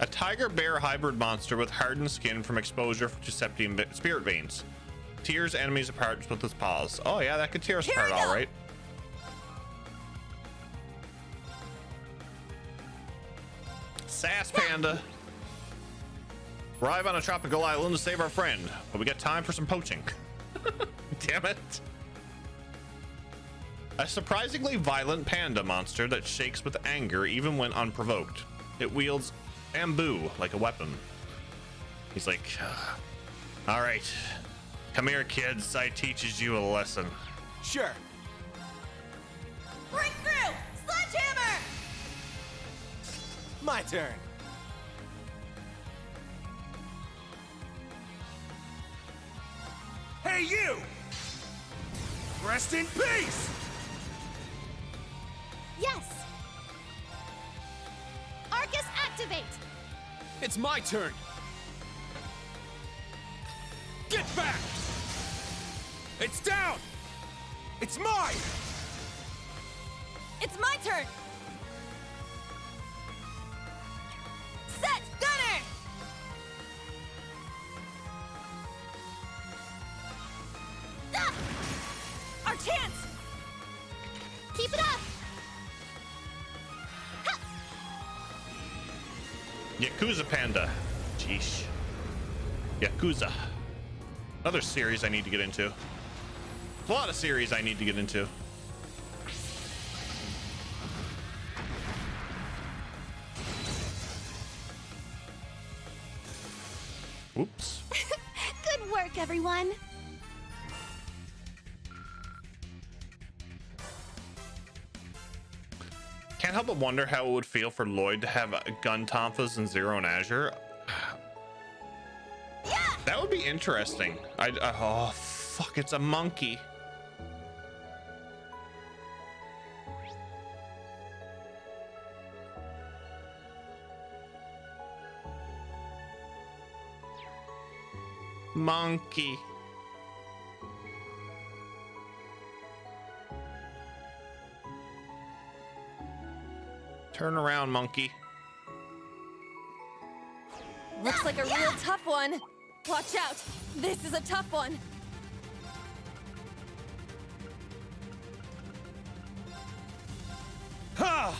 [SPEAKER 1] A tiger bear hybrid monster with hardened skin from exposure to septium spirit veins. Tears enemies apart with its paws. Oh yeah, that could tear us
[SPEAKER 2] Here
[SPEAKER 1] apart,
[SPEAKER 2] we go.
[SPEAKER 1] all right. Sass Panda. Arrive on a tropical island to save our friend, but we got time for some poaching. Damn it. A surprisingly violent panda monster that shakes with anger even when unprovoked. It wields bamboo like a weapon. He's like, all right, come here, kids. I teaches you a lesson.
[SPEAKER 4] Sure.
[SPEAKER 2] Break through. Sledgehammer.
[SPEAKER 4] My turn. Hey, you! Rest in peace!
[SPEAKER 5] Yes! Arcus, activate!
[SPEAKER 3] It's my turn.
[SPEAKER 4] Get back! It's down! It's mine!
[SPEAKER 2] It's my turn. Set. Gunner. Ah! Our chance.
[SPEAKER 5] Keep it up!
[SPEAKER 1] Yakuza Panda. Jeesh. Yakuza. Another series I need to get into. There's a lot of series I need to get into. Oops.
[SPEAKER 5] Good work, everyone!
[SPEAKER 1] Can't help but wonder how it would feel for Lloyd to have gun tonfas and Zero and Azure. That would be interesting. Oh fuck! It's a monkey. Monkey. Turn around, monkey.
[SPEAKER 2] Looks like a real tough one. Watch out. This is a tough one.
[SPEAKER 4] Ha!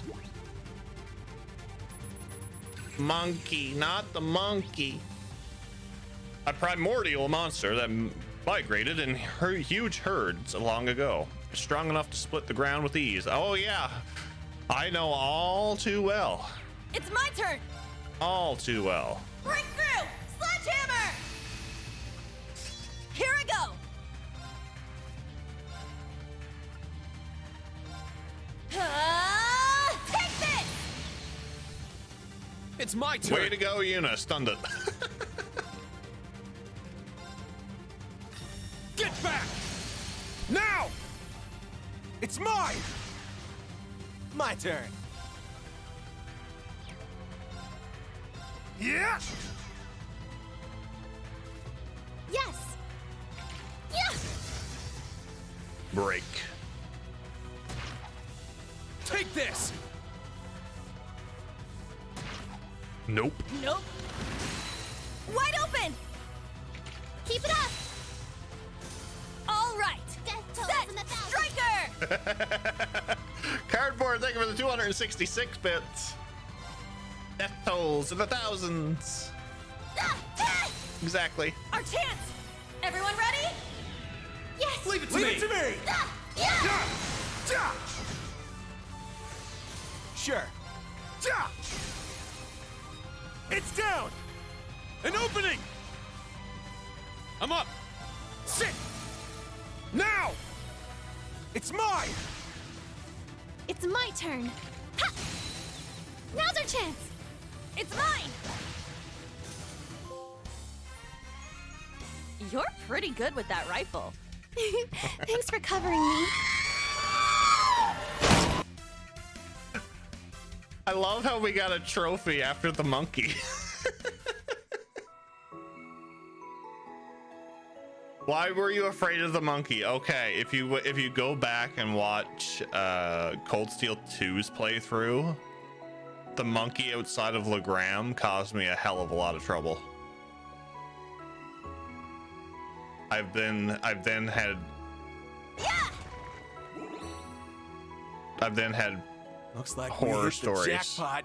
[SPEAKER 1] Monkey, not the monkey. A primordial monster that migrated in huge herds long ago. Strong enough to split the ground with ease. Oh yeah, I know all too well.
[SPEAKER 2] It's my turn.
[SPEAKER 1] All too well.
[SPEAKER 2] Breakthrough! Sledgehammer! Here I go! Take this!
[SPEAKER 3] It's my turn.
[SPEAKER 1] Way to go, Yuna. Stunned it.
[SPEAKER 4] Get back! Now! It's mine!
[SPEAKER 3] My turn.
[SPEAKER 4] Yeah!
[SPEAKER 5] Yes! Yeah!
[SPEAKER 1] Break.
[SPEAKER 3] Take this.
[SPEAKER 1] Nope.
[SPEAKER 2] Nope. Wide open!
[SPEAKER 5] Keep it up!
[SPEAKER 2] All right.
[SPEAKER 5] Death tolls
[SPEAKER 2] Set!
[SPEAKER 5] in the thousand.
[SPEAKER 2] Striker!
[SPEAKER 1] Cardboard, thank you for the 266 bits. Death tolls in the thousands. Exactly.
[SPEAKER 2] Our chance! Everyone ready?
[SPEAKER 5] Yes!
[SPEAKER 3] Leave it to
[SPEAKER 4] Leave
[SPEAKER 3] me.
[SPEAKER 4] it to me!
[SPEAKER 5] Yeah!
[SPEAKER 4] Ja! Ja!
[SPEAKER 3] Sure.
[SPEAKER 4] Ja! It's down! An opening! I'm up! Sit! Now! It's mine!
[SPEAKER 5] It's my turn. Ha! Now's our chance.
[SPEAKER 2] It's mine! You're pretty good with that rifle.
[SPEAKER 5] Thanks for covering me.
[SPEAKER 1] I love how we got a trophy after the monkey. Why were you afraid of the monkey? Okay, if you go back and watch Cold Steel 2's playthrough, the monkey outside of Legram caused me a hell of a lot of trouble. I've then had
[SPEAKER 4] Looks like
[SPEAKER 1] horror
[SPEAKER 4] we hit the
[SPEAKER 1] stories
[SPEAKER 4] jackpot.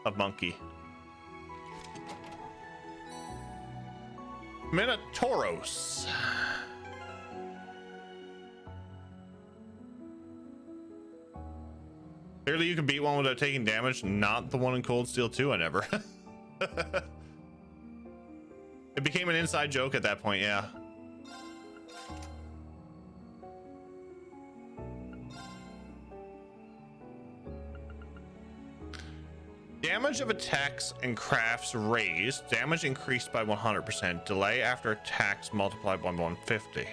[SPEAKER 1] of monkey. Minotauros. Clearly you can beat one without taking damage, not the one in Cold Steel 2, I never. It became an inside joke at that point, yeah. Damage of attacks and crafts raised. Damage increased by 100%. Delay after attacks multiplied by 150.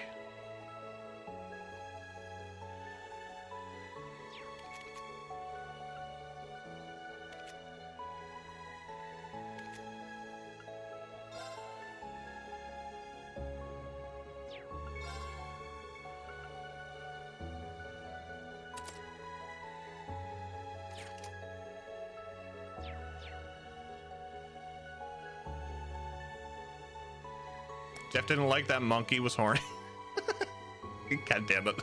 [SPEAKER 1] Jeff didn't like that monkey was horny. God damn it.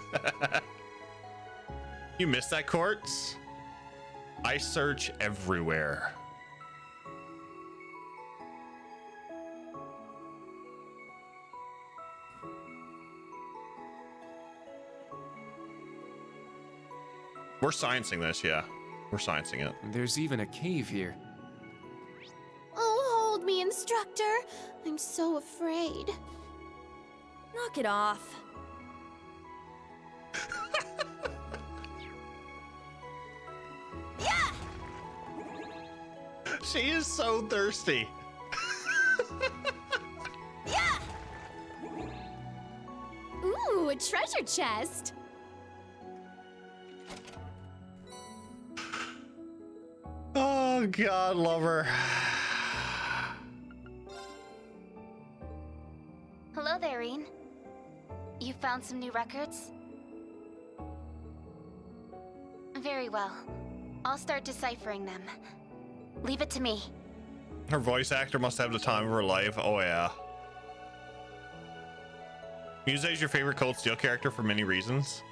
[SPEAKER 1] You missed that, Quartz? I search everywhere. We're sciencing this, yeah. We're sciencing it.
[SPEAKER 3] There's even a cave here.
[SPEAKER 5] Oh, hold me, instructor. I'm so afraid.
[SPEAKER 2] Knock it off. Yeah!
[SPEAKER 1] She is so thirsty.
[SPEAKER 6] Yeah!
[SPEAKER 5] Ooh, a treasure chest.
[SPEAKER 1] Oh God, love her.
[SPEAKER 6] Hello there, Reen. You found some new records? Very well. I'll start deciphering them. Leave it to me.
[SPEAKER 1] Her voice actor must have the time of her life. Oh yeah. Muse is your favorite Cold Steel character for many reasons.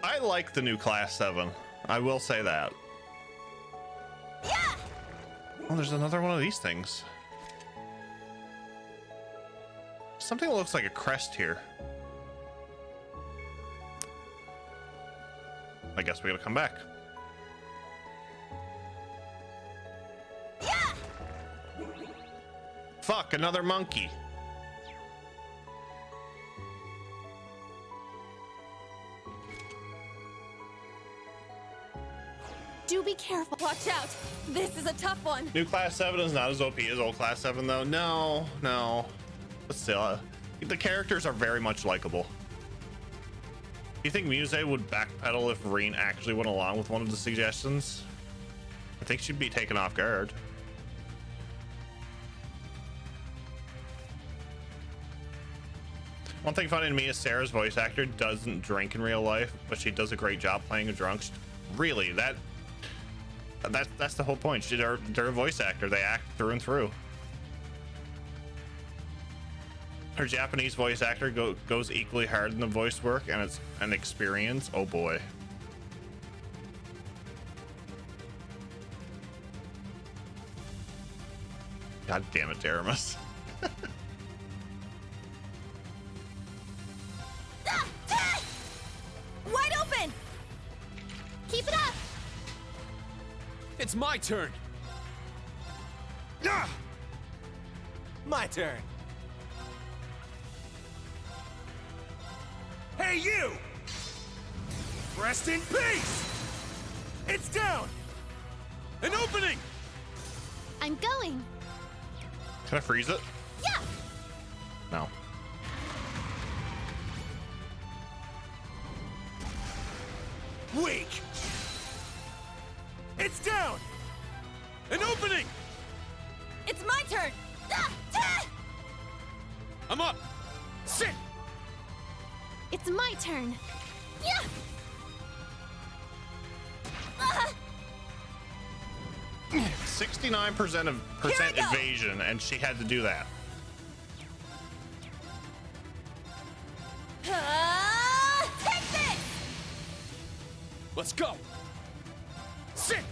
[SPEAKER 1] I like the new Class 7. I will say that.
[SPEAKER 6] Yeah!
[SPEAKER 1] Oh, there's another one of these things. Something that looks like a crest here. I guess we gotta come back.
[SPEAKER 6] Yeah!
[SPEAKER 1] Fuck, another monkey.
[SPEAKER 5] Do be careful.
[SPEAKER 2] Watch out! This is a tough one.
[SPEAKER 1] New Class 7 is not as OP as old Class 7 though. No. But still, the characters are very much likable. Do you think Muse would backpedal if Reen actually went along with one of the suggestions? I think she'd be taken off guard. One thing funny to me is Sarah's voice actor doesn't drink in real life, but she does a great job playing a drunk. Really, that's the whole point. They're a voice actor. They act through and through. Her Japanese voice actor goes equally hard in the voice work, and it's an experience. Oh boy. God damn it, Daramus.
[SPEAKER 2] Wide open!
[SPEAKER 5] Keep it up.
[SPEAKER 3] It's my turn.
[SPEAKER 4] Ah!
[SPEAKER 3] My turn.
[SPEAKER 4] Hey, you! Rest in peace! It's down! An opening!
[SPEAKER 5] I'm going.
[SPEAKER 1] Can I freeze it?
[SPEAKER 5] Yeah.
[SPEAKER 1] No.
[SPEAKER 4] Weak! It's down! An opening!
[SPEAKER 2] It's my turn!
[SPEAKER 4] I'm up! Sit!
[SPEAKER 5] It's my turn.
[SPEAKER 2] Yeah!
[SPEAKER 1] 69% of
[SPEAKER 2] Here we go.
[SPEAKER 1] evasion, and she had to do that.
[SPEAKER 2] Take this!
[SPEAKER 3] Let's go.
[SPEAKER 4] Sit!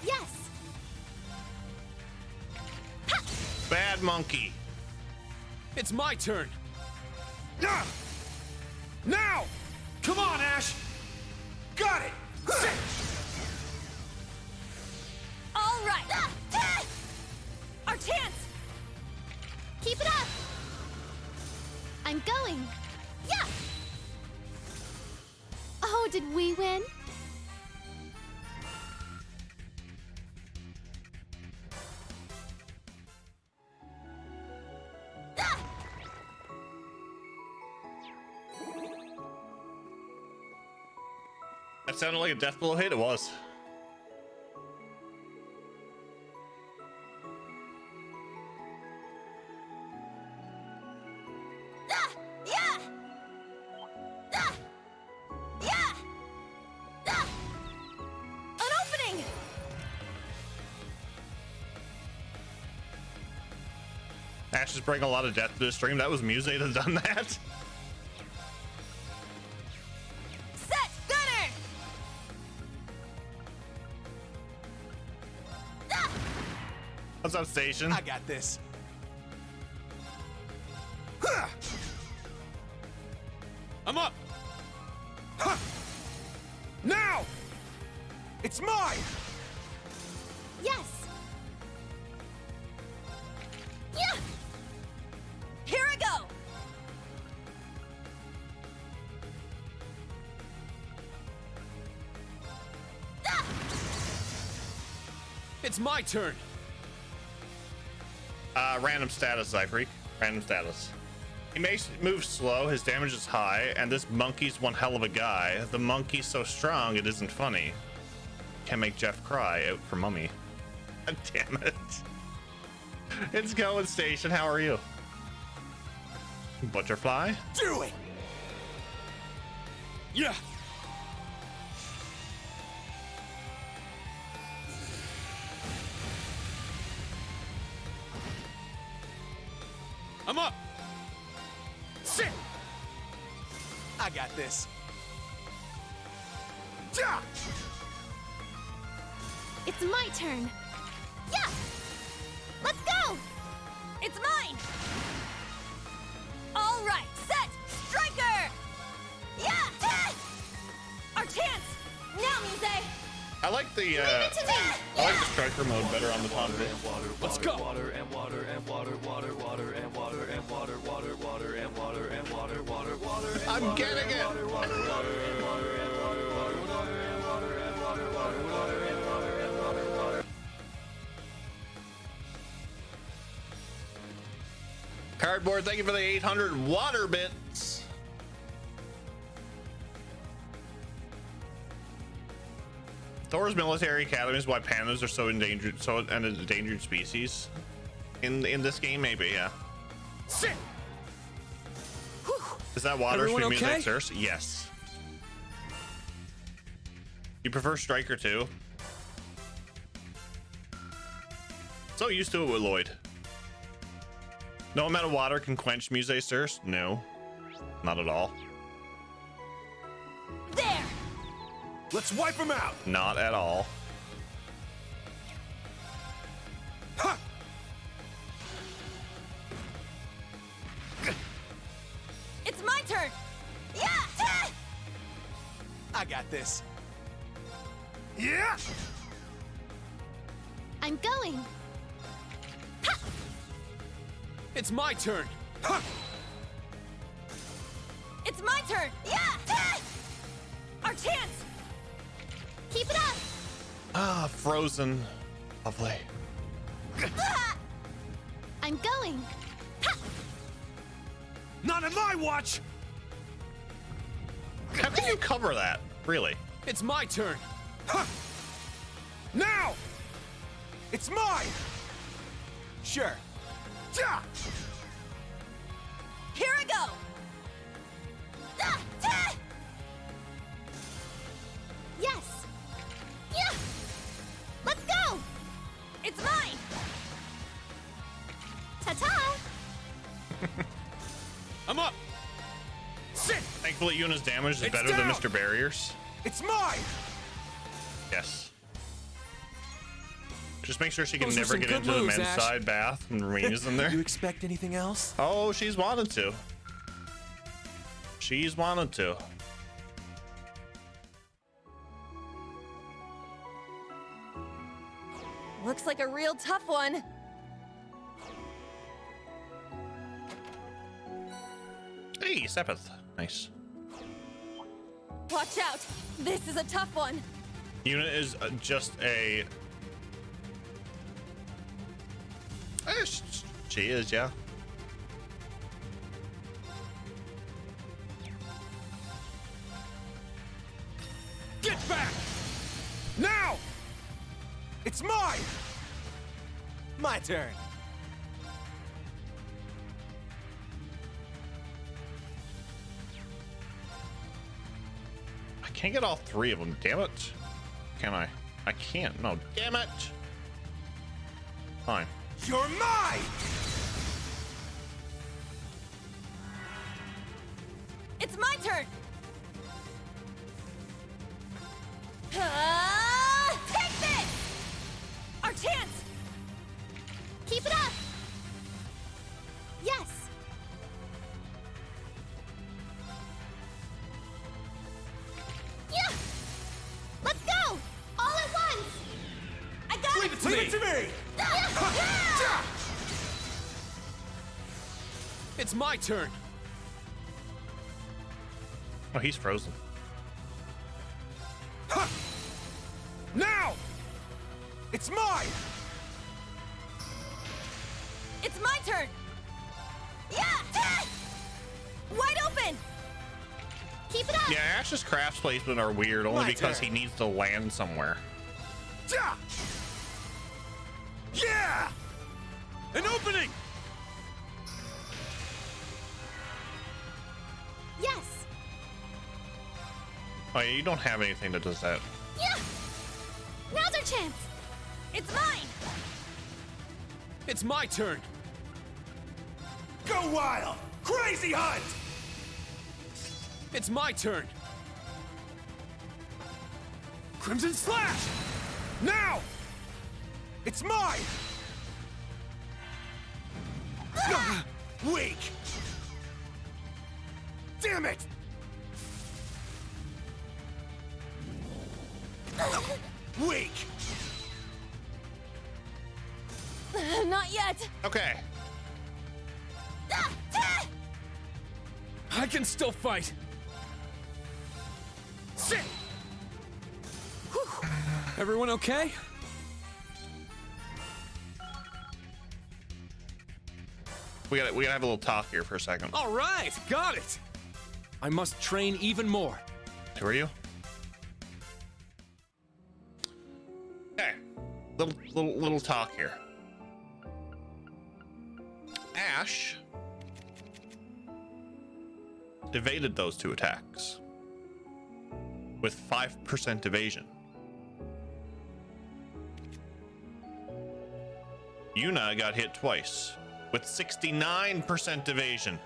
[SPEAKER 5] Yes.
[SPEAKER 1] Bad monkey.
[SPEAKER 3] It's my turn.
[SPEAKER 4] Ah! Now! Come on, Ash! Got it! Sit!
[SPEAKER 2] All right! Our chance!
[SPEAKER 5] Keep it up. I'm going. Yeah. Oh, did we win?
[SPEAKER 1] That sounded like a death blow hit. It was.
[SPEAKER 2] Yeah! Yeah! An opening!
[SPEAKER 1] Ash is bringing a lot of death to the stream. That was Muse that done that.
[SPEAKER 2] Set! Gunner!
[SPEAKER 1] What's up, Station?
[SPEAKER 3] I got this.
[SPEAKER 4] Huh! I'm up! Huh! Now! It's mine!
[SPEAKER 5] Yes.
[SPEAKER 2] Yeah! Here I go! Ah!
[SPEAKER 3] It's my turn.
[SPEAKER 1] Random status, Zyfreak. Random status. He makes move slow, his damage is high, and this monkey's one hell of a guy. The monkey's so strong it isn't funny. Can make Jeff cry. Out for mummy. God damn it. It's going station. How are you? Butterfly?
[SPEAKER 3] Do it. Yeah. I'm up. Sit. I got this. Yeah.
[SPEAKER 5] It's my turn. Yeah! Let's go!
[SPEAKER 2] It's mine! All right, set! Striker! Yeah! Our chance! Now, Muse!
[SPEAKER 1] I like the I like the striker mode better on the pond.
[SPEAKER 3] Let's go.
[SPEAKER 1] I'm getting it. Cardboard, thank you for the 800 water bits. Thor's military academy is why pandas are so endangered, so an endangered species in this game. Maybe, yeah.
[SPEAKER 3] Sit.
[SPEAKER 1] Is that water
[SPEAKER 3] Everyone
[SPEAKER 1] stream music,
[SPEAKER 3] okay?
[SPEAKER 1] sirs? Yes. You prefer striker too? So used to it with Lloyd. No amount of water can quench Muse thirst? No, not at all.
[SPEAKER 2] There!
[SPEAKER 4] Let's wipe him out.
[SPEAKER 1] Not at all.
[SPEAKER 4] Ha!
[SPEAKER 2] It's my turn! Yeah!
[SPEAKER 3] I got this.
[SPEAKER 4] Yeah.
[SPEAKER 5] I'm going.
[SPEAKER 3] It's my turn.
[SPEAKER 4] Ha!
[SPEAKER 2] It's my turn! Yeah! Our chance!
[SPEAKER 5] Keep it up!
[SPEAKER 1] Ah, frozen. Lovely.
[SPEAKER 5] I'm going.
[SPEAKER 4] Not on my watch.
[SPEAKER 1] How can you cover that? Really?
[SPEAKER 3] It's my turn.
[SPEAKER 4] Ha! Now. It's mine.
[SPEAKER 3] Sure.
[SPEAKER 4] Yeah.
[SPEAKER 2] Here I go!
[SPEAKER 5] Yes! Yeah! Let's go!
[SPEAKER 2] It's mine!
[SPEAKER 5] Ta-ta!
[SPEAKER 3] I'm up.
[SPEAKER 4] Sit.
[SPEAKER 1] Thankfully, Yuna's damage is
[SPEAKER 4] It's
[SPEAKER 1] better than
[SPEAKER 4] down.
[SPEAKER 1] Mr. Barrier's.
[SPEAKER 4] It's mine.
[SPEAKER 1] Yes. Just make sure she can
[SPEAKER 3] Those are
[SPEAKER 1] never
[SPEAKER 3] some
[SPEAKER 1] get
[SPEAKER 3] good
[SPEAKER 1] into the
[SPEAKER 3] moves,
[SPEAKER 1] men's
[SPEAKER 3] Ash.
[SPEAKER 1] side bath when Marina's in there.
[SPEAKER 3] You expect anything else?
[SPEAKER 1] Oh, she's wanted to. She's wanted to.
[SPEAKER 2] Looks like a real tough one.
[SPEAKER 1] Hey, Sepith. Nice.
[SPEAKER 2] Watch out! This is a tough one!
[SPEAKER 1] Yuna is just a... She is, yeah.
[SPEAKER 4] Get back. Now. It's mine.
[SPEAKER 3] My turn.
[SPEAKER 1] I can't get all three of them. Damn it. Can I? I can't. No. Damn it. Fine.
[SPEAKER 4] You're mine.
[SPEAKER 2] It's my turn! Take this! Our chance!
[SPEAKER 5] Keep it up! Yes! Yeah! Let's go! All at once!
[SPEAKER 2] I got
[SPEAKER 3] Leave
[SPEAKER 2] it!
[SPEAKER 3] it to
[SPEAKER 4] Leave
[SPEAKER 3] me.
[SPEAKER 4] it to me.
[SPEAKER 2] Yeah!
[SPEAKER 3] It's my turn.
[SPEAKER 1] Oh, he's frozen.
[SPEAKER 4] Now. It's mine.
[SPEAKER 5] Keep it up!
[SPEAKER 1] Yeah, Ash's crafts placement are weird only
[SPEAKER 3] My
[SPEAKER 1] because
[SPEAKER 3] turn.
[SPEAKER 1] he needs to land somewhere.
[SPEAKER 4] Ja! Yeah! An opening!
[SPEAKER 5] Yes!
[SPEAKER 1] Oh yeah, you don't have anything that does that.
[SPEAKER 5] Yeah! Now's our chance!
[SPEAKER 2] It's mine!
[SPEAKER 3] It's my turn.
[SPEAKER 4] Go wild! Crazy hunt!
[SPEAKER 3] It's my turn.
[SPEAKER 4] Crimson Slash! Now! It's mine! Ah! Weak! Damn it! Weak!
[SPEAKER 2] Not yet!
[SPEAKER 1] Okay.
[SPEAKER 3] I can still fight.
[SPEAKER 4] Sit!
[SPEAKER 3] Everyone okay?
[SPEAKER 1] We gotta have a little talk here for a second.
[SPEAKER 3] All right, got it. I must train even more.
[SPEAKER 1] Who are you? Okay. Little talk here. Ash evaded those two attacks with 5% evasion. Yuna got hit twice with 69% evasion.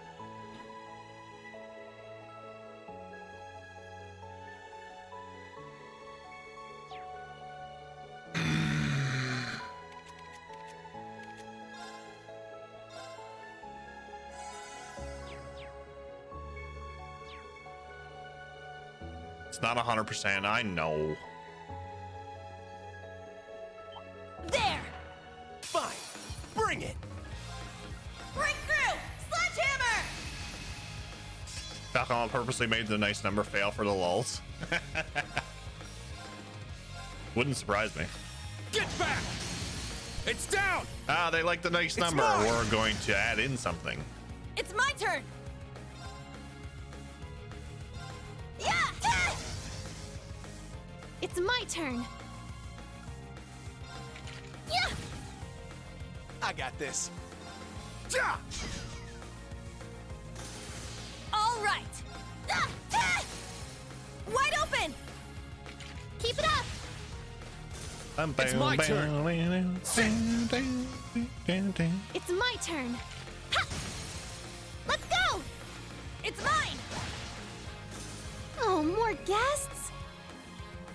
[SPEAKER 1] It's not 100%, I know.
[SPEAKER 2] There!
[SPEAKER 4] Fine! Bring it!
[SPEAKER 2] Break through! Sledgehammer!
[SPEAKER 1] Falcon purposely made the nice number fail for the lulls. Wouldn't surprise me.
[SPEAKER 4] Get back! It's down!
[SPEAKER 1] Ah, they like the nice
[SPEAKER 4] It's
[SPEAKER 1] number.
[SPEAKER 4] mine!
[SPEAKER 1] We're going to add in something.
[SPEAKER 2] It's my turn! Yeah!
[SPEAKER 5] It's my turn. Yeah!
[SPEAKER 3] I got this.
[SPEAKER 4] Ja!
[SPEAKER 2] All right! Wide open!
[SPEAKER 5] Keep it up!
[SPEAKER 3] It's my turn.
[SPEAKER 5] It's my turn. Ha! Let's go!
[SPEAKER 2] It's mine!
[SPEAKER 5] Oh, more guests?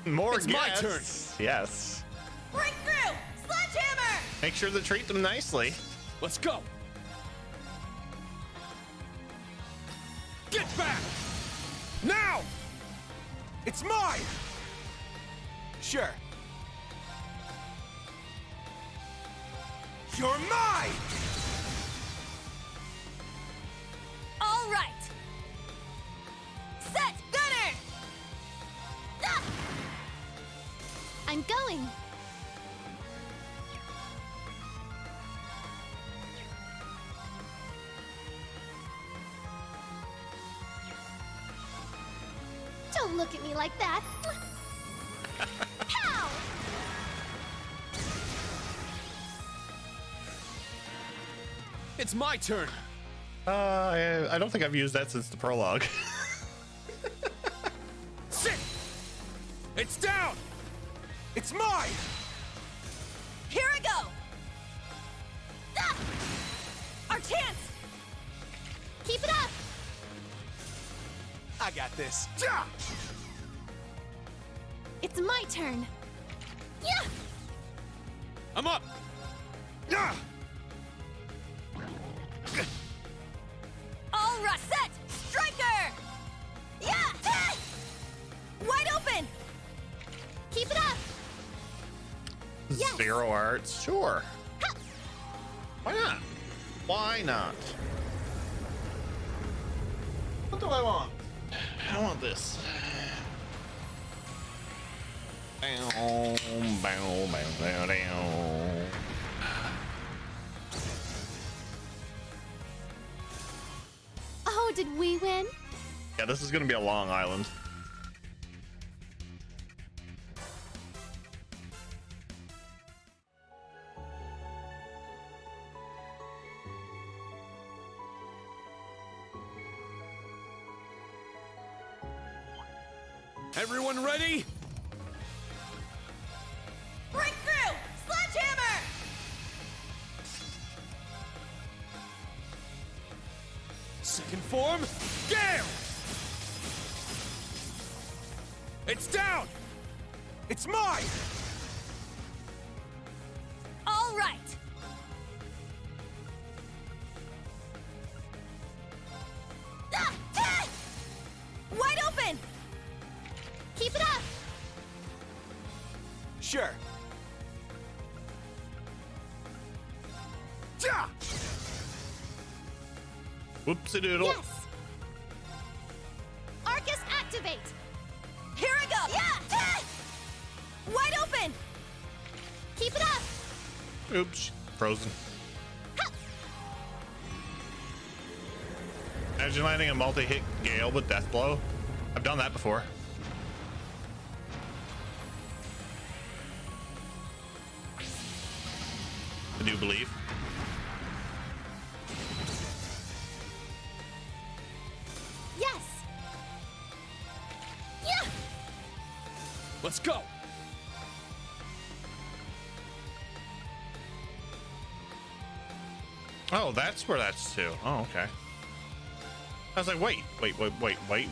[SPEAKER 1] More
[SPEAKER 3] It's my
[SPEAKER 1] guests. Yes.
[SPEAKER 2] Break through! Sledgehammer!
[SPEAKER 1] Make sure to treat them nicely.
[SPEAKER 3] Let's go.
[SPEAKER 4] Get back! Now! It's mine!
[SPEAKER 3] Sure.
[SPEAKER 4] You're mine!
[SPEAKER 2] All right! Set gunner!
[SPEAKER 5] Ah! I'm going. Don't look at me like that. Pow!
[SPEAKER 3] It's my turn.
[SPEAKER 1] I don't think I've used that since the prologue.
[SPEAKER 4] Sit! It's down! It's mine!
[SPEAKER 2] Here I go! Ah! Our chance!
[SPEAKER 5] Keep it up!
[SPEAKER 3] I got this.
[SPEAKER 4] Ja!
[SPEAKER 5] It's my turn. Yeah!
[SPEAKER 3] I'm up.
[SPEAKER 4] Ja!
[SPEAKER 2] All right, set! Striker! Yeah! Ah! Wide open!
[SPEAKER 5] Keep it up! Yes.
[SPEAKER 1] Zero arts. Sure.
[SPEAKER 5] Ha!
[SPEAKER 1] Why not? Why not? What do I want? I want this. Bow, bow, bow, bow, bow.
[SPEAKER 5] Oh, did we win?
[SPEAKER 1] Yeah, this is gonna be a long island.
[SPEAKER 4] Everyone ready?
[SPEAKER 2] Breakthrough! Sledgehammer!
[SPEAKER 4] Second form, Gale! It's down! It's mine!
[SPEAKER 2] All right. Ah! Ah! Wide open!
[SPEAKER 5] Keep it up!
[SPEAKER 4] Sure. Ja!
[SPEAKER 1] Whoopsie doodle.
[SPEAKER 5] Yes! Arcus, activate!
[SPEAKER 2] Here I go! Yeah! Ah! Wide open!
[SPEAKER 5] Keep it up!
[SPEAKER 1] Oops, frozen. Imagine landing a multi-hit Gale with Death Blow. I've done that before. I do believe.
[SPEAKER 5] Yes! Yeah!
[SPEAKER 4] Let's go!
[SPEAKER 1] Oh, that's where that's to. Oh, okay. I was like, wait,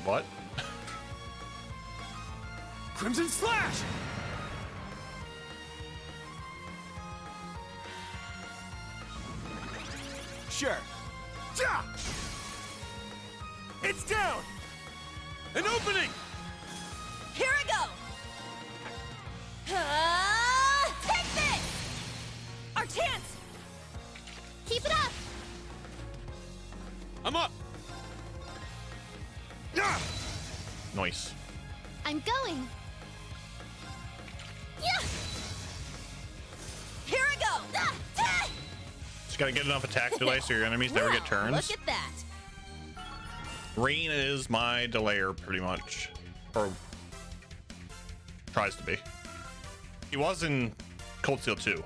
[SPEAKER 1] what?
[SPEAKER 4] Crimson Slash! Sure. Ja! It's down! An opening!
[SPEAKER 2] Here I go! Take this! Our chance!
[SPEAKER 5] Keep it up!
[SPEAKER 4] I'm up! Yeah!
[SPEAKER 1] Nice.
[SPEAKER 5] I'm going!
[SPEAKER 2] Yeah! Here I go! Ah! Ah!
[SPEAKER 1] Just gotta get enough attack delay so your enemies never get
[SPEAKER 2] Wow,
[SPEAKER 1] turns.
[SPEAKER 2] Look at that!
[SPEAKER 1] Rain is my delayer, pretty much. Or tries to be. He was in Cold Steel 2.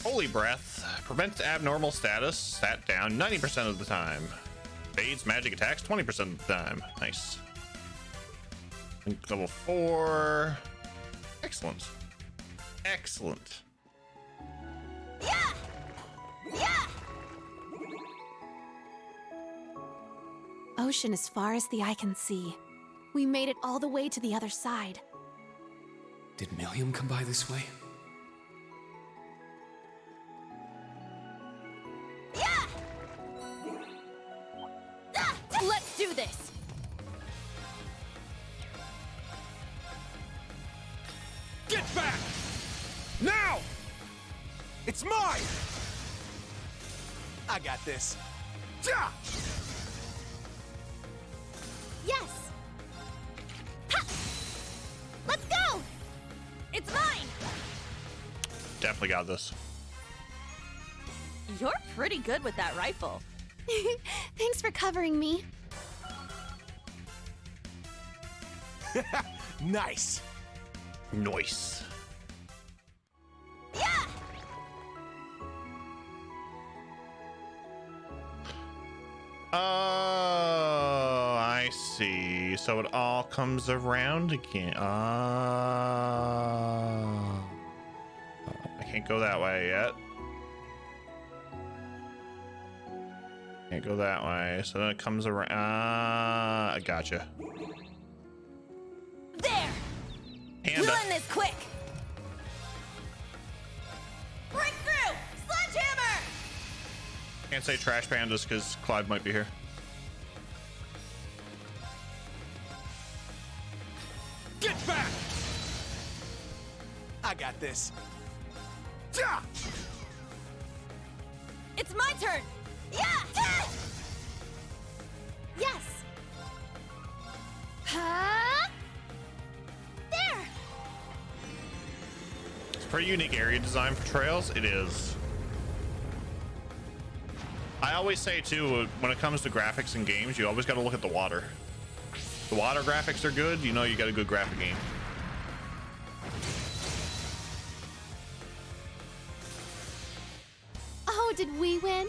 [SPEAKER 1] Holy Breath prevents abnormal status, stat down 90% of the time. Fades magic attacks 20% of the time. Nice. And level 4. Excellent. Excellent.
[SPEAKER 2] Yeah! Yeah!
[SPEAKER 5] Ocean as far as the eye can see. We made it all the way to the other side.
[SPEAKER 3] Did Millium come by this way?
[SPEAKER 2] Yeah! Ah! Let's do this!
[SPEAKER 4] Get back! Now! It's mine! I got this. Ja!
[SPEAKER 5] Yes! Ha! Let's go!
[SPEAKER 2] It's mine!
[SPEAKER 1] Definitely got this.
[SPEAKER 2] You're pretty good with that rifle.
[SPEAKER 5] Thanks for covering me.
[SPEAKER 4] Nice.
[SPEAKER 1] Nice.
[SPEAKER 2] Yeah!
[SPEAKER 1] Oh, I see. So it all comes around again. I can't go that way yet. Can't go that way. So then it comes around. I gotcha.
[SPEAKER 2] There!
[SPEAKER 1] Panda.
[SPEAKER 2] We'll end this quick! Breakthrough! Sledgehammer!
[SPEAKER 1] Can't say trash pandas because Clive might be here.
[SPEAKER 4] Get back! I got this. Ja!
[SPEAKER 2] It's my turn! Yeah! Ah!
[SPEAKER 5] Yes! Huh? There!
[SPEAKER 1] It's a pretty unique area design for trails. It is. I always say too, when it comes to graphics in games, you always got to look at the water. The water graphics are good, you know you got a good graphic game.
[SPEAKER 5] Oh, did we win?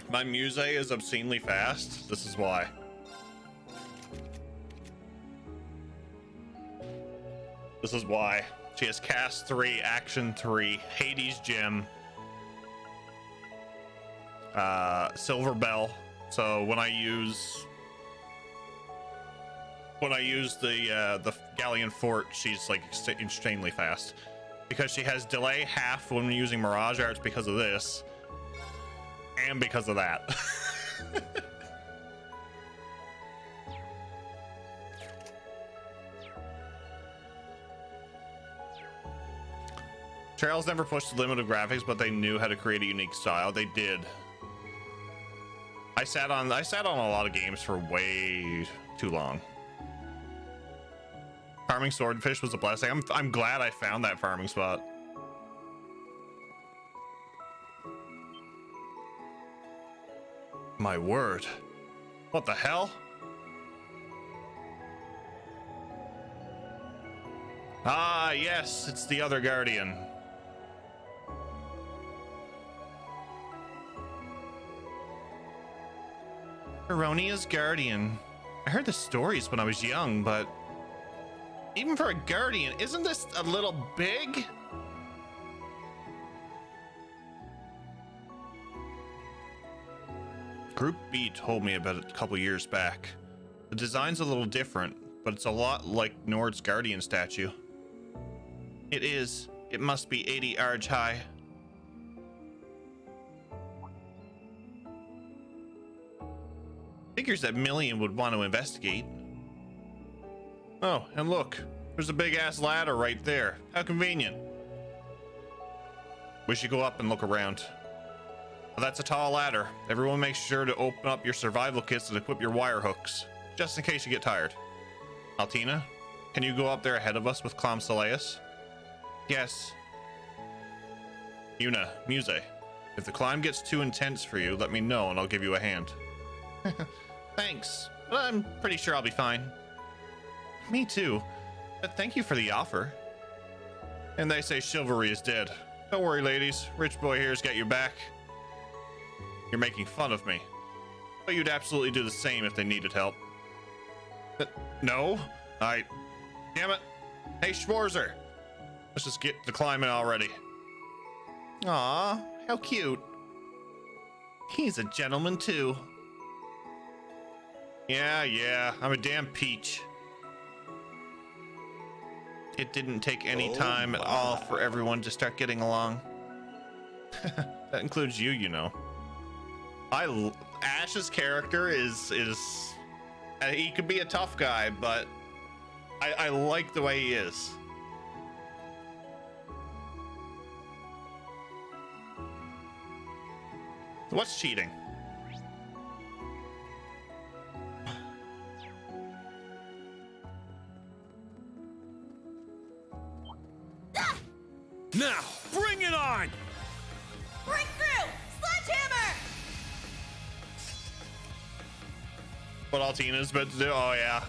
[SPEAKER 1] My muse is obscenely fast. This is why. This is why. She has cast 3, action 3, Hades gem, silver bell. So when I use the galleon fort, she's like insanely fast because she has delay half when using mirage arts because of this. And because of that. Trails never pushed the limit of graphics, but they knew how to create a unique style. They did. I sat on a lot of games for way too long. Farming swordfish was a blessing. I'm glad I found that farming spot. My word. What the hell? Ah, yes, it's the other guardian. Bryonia's guardian. I heard the stories when I was young, but even for a guardian, isn't this a little big? Group B told me about it a couple years back. The design's a little different, but it's a lot like Nord's Guardian statue. It is. It must be 80 arch high. Figures that Million would want to investigate. Oh, and look, there's a big ass ladder right there. How convenient. We should go up and look around. Well, that's a tall ladder. Everyone make sure to open up your survival kits and equip your wire hooks, just in case you get tired. Altina, can you go up there ahead of us with Clam Soleus? Yes. Yuna, Muse, if the climb gets too intense for you, let me know and I'll give you a hand. Thanks, but I'm pretty sure I'll be fine. Me too, but thank you for the offer. And they say chivalry is dead. Don't worry, ladies. Rich boy here's got your back. You're making fun of me, but you'd absolutely do the same if they needed help. No? Damn it. Hey, Schwarzer. Let's just get to climbing already. Aw, how cute. He's a gentleman too. Yeah, I'm a damn peach. It didn't take any time at all for everyone to start getting along. That includes you, you know. Ash's character is he could be a tough guy, but I like the way he is. What's cheating?
[SPEAKER 4] Now, bring it on!
[SPEAKER 2] Break through! Sledgehammer!
[SPEAKER 1] What Altina's about to do? Oh yeah.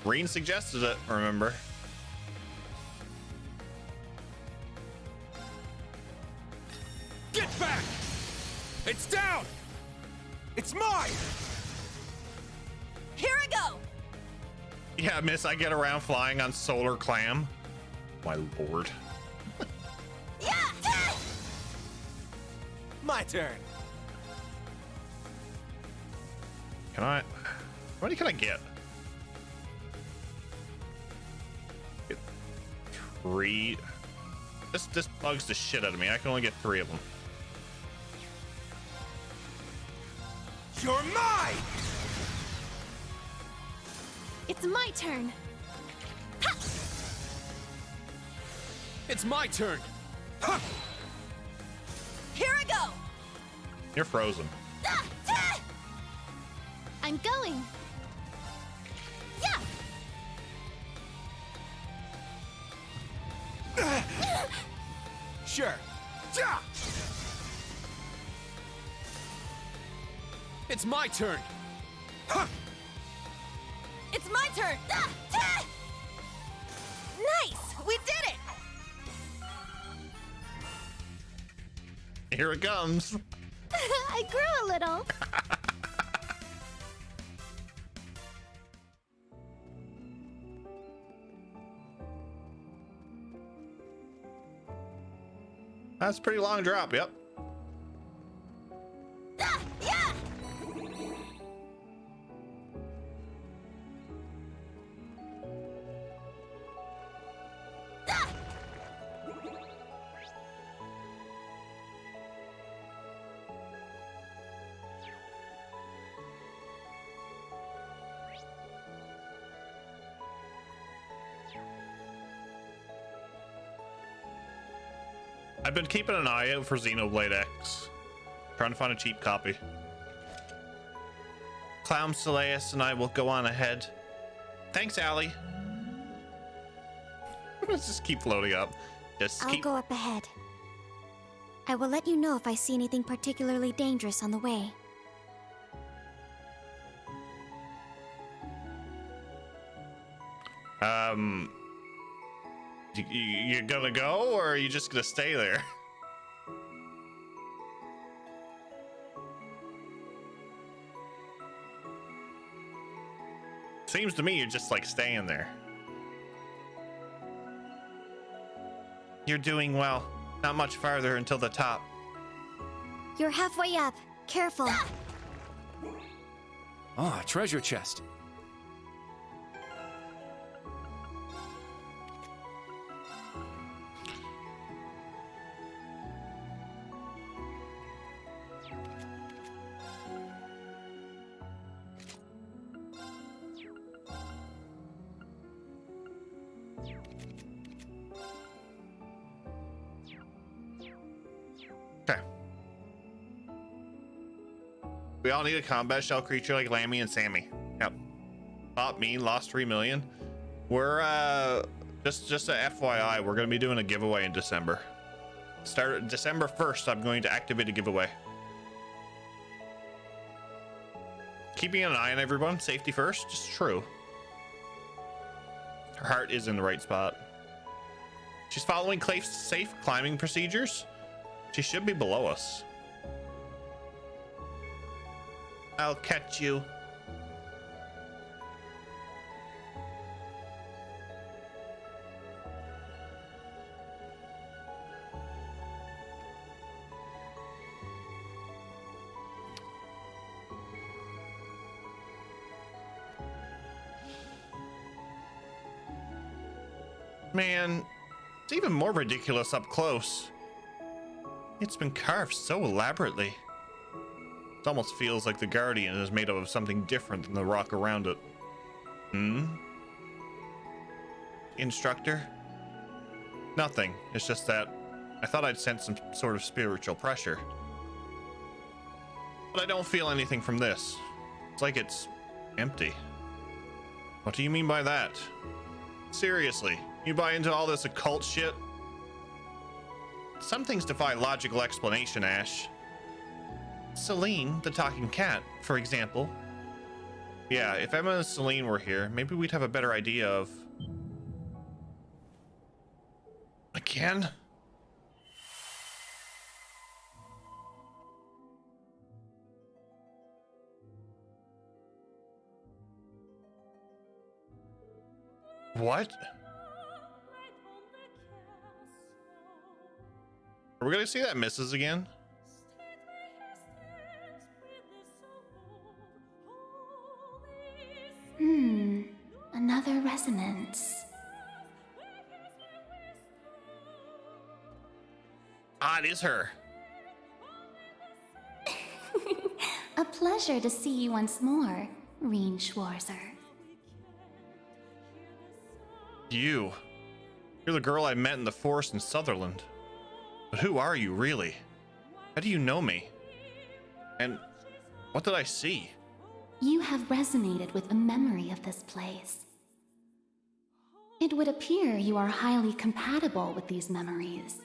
[SPEAKER 1] Reen suggested it, remember?
[SPEAKER 4] Get back! It's down! It's mine!
[SPEAKER 2] Here I go!
[SPEAKER 1] Yeah, miss, I get around flying on Solar Clam. My lord.
[SPEAKER 2] Yeah!
[SPEAKER 4] My turn.
[SPEAKER 1] Can I? How many can I get? Get 3. This bugs the shit out of me. I can only get 3 of them.
[SPEAKER 4] You're mine!
[SPEAKER 5] It's my turn. Ha!
[SPEAKER 3] It's my turn.
[SPEAKER 4] Huh.
[SPEAKER 2] Here I go!
[SPEAKER 1] You're frozen.
[SPEAKER 5] I'm going.
[SPEAKER 2] Yeah!
[SPEAKER 4] Sure. Ja!
[SPEAKER 3] It's my turn.
[SPEAKER 2] It's my turn! Nice! We did it!
[SPEAKER 1] Here it comes.
[SPEAKER 5] I grew a little.
[SPEAKER 1] That's a pretty long drop. Yep.
[SPEAKER 2] Yeah!
[SPEAKER 1] I've been keeping an eye out for Xenoblade X. Trying to find a cheap copy. Clown Seleus and I will go on ahead. Thanks, Allie. Let's just keep floating up.
[SPEAKER 5] I'll go up ahead. I will let you know if I see anything particularly dangerous on the way.
[SPEAKER 1] You gonna go, or are you just gonna stay there? Seems to me you're just like staying there. You're doing well. Not much farther until the top.
[SPEAKER 5] You're halfway up. Careful.
[SPEAKER 3] Ah, treasure chest.
[SPEAKER 1] Okay. We all need a combat shell creature like Lammy and Sammy. Yep. Not me, lost 3 million. We're just a FYI, we're gonna be doing a giveaway in December. Start December 1st, I'm going to activate a giveaway. Keeping an eye on everyone, safety first, just true. Her heart is in the right spot. She's following safe climbing procedures. She should be below us. I'll catch you. Man, it's even more ridiculous up close. It's been carved so elaborately. It almost feels like the Guardian is made of something different than the rock around it. Instructor? Nothing. It's just that I thought I'd sense some sort of spiritual pressure. But I don't feel anything from this. It's like it's empty. What do you mean by that? Seriously, you buy into all this occult shit? Some things defy logical explanation, Ash. Celine, the talking cat, for example. Yeah, if Emma and Celine were here, maybe we'd have a better idea of... Again? What? Are we gonna see that misses again?
[SPEAKER 5] Another resonance.
[SPEAKER 1] Ah, it is her.
[SPEAKER 5] A pleasure to see you once more, Reen Schwarzer.
[SPEAKER 1] You're the girl I met in the forest in Sutherland. But who are you, really? How do you know me? And what did I see?
[SPEAKER 10] You have resonated with a memory of this place. It would appear you are highly compatible with these memories.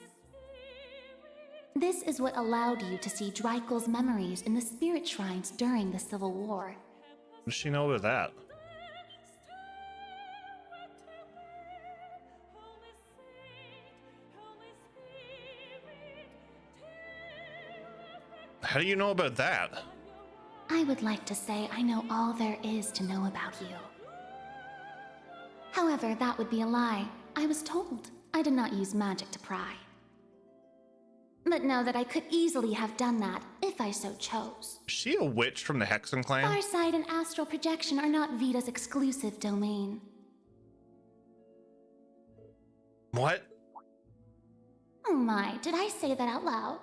[SPEAKER 10] This is what allowed you to see Dreikel's memories in the spirit shrines during the Civil War.
[SPEAKER 1] What does she know about that? How do you know about that?
[SPEAKER 10] I would like to say I know all there is to know about you. However, that would be a lie. I was told. I did not use magic to pry. But know that I could easily have done that if I so chose.
[SPEAKER 1] Is she a witch from the Hexen clan?
[SPEAKER 10] Farsight and astral projection are not Vita's exclusive domain.
[SPEAKER 1] What?
[SPEAKER 10] Oh my, did I say that out loud?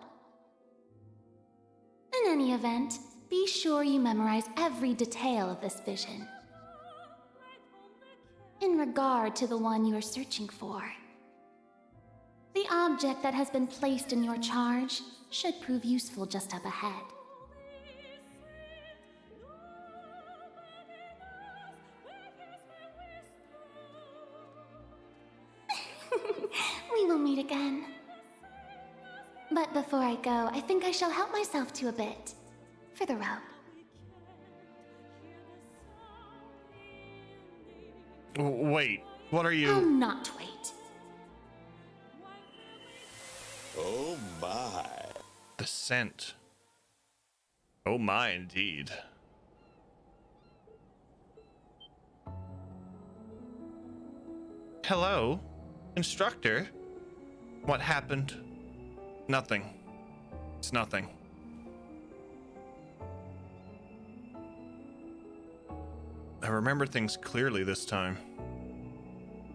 [SPEAKER 10] In any event, be sure you memorize every detail of this vision. In regard to the one you are searching for, the object that has been placed in your charge should prove useful just up ahead. We will meet again. But before I go, I think I shall help myself to a bit. For the rope.
[SPEAKER 1] Wait, what are you?
[SPEAKER 10] I'll not wait.
[SPEAKER 9] Oh my.
[SPEAKER 1] The scent. Oh my, indeed. Hello, instructor. What happened? Nothing. It's nothing. I remember things clearly this time.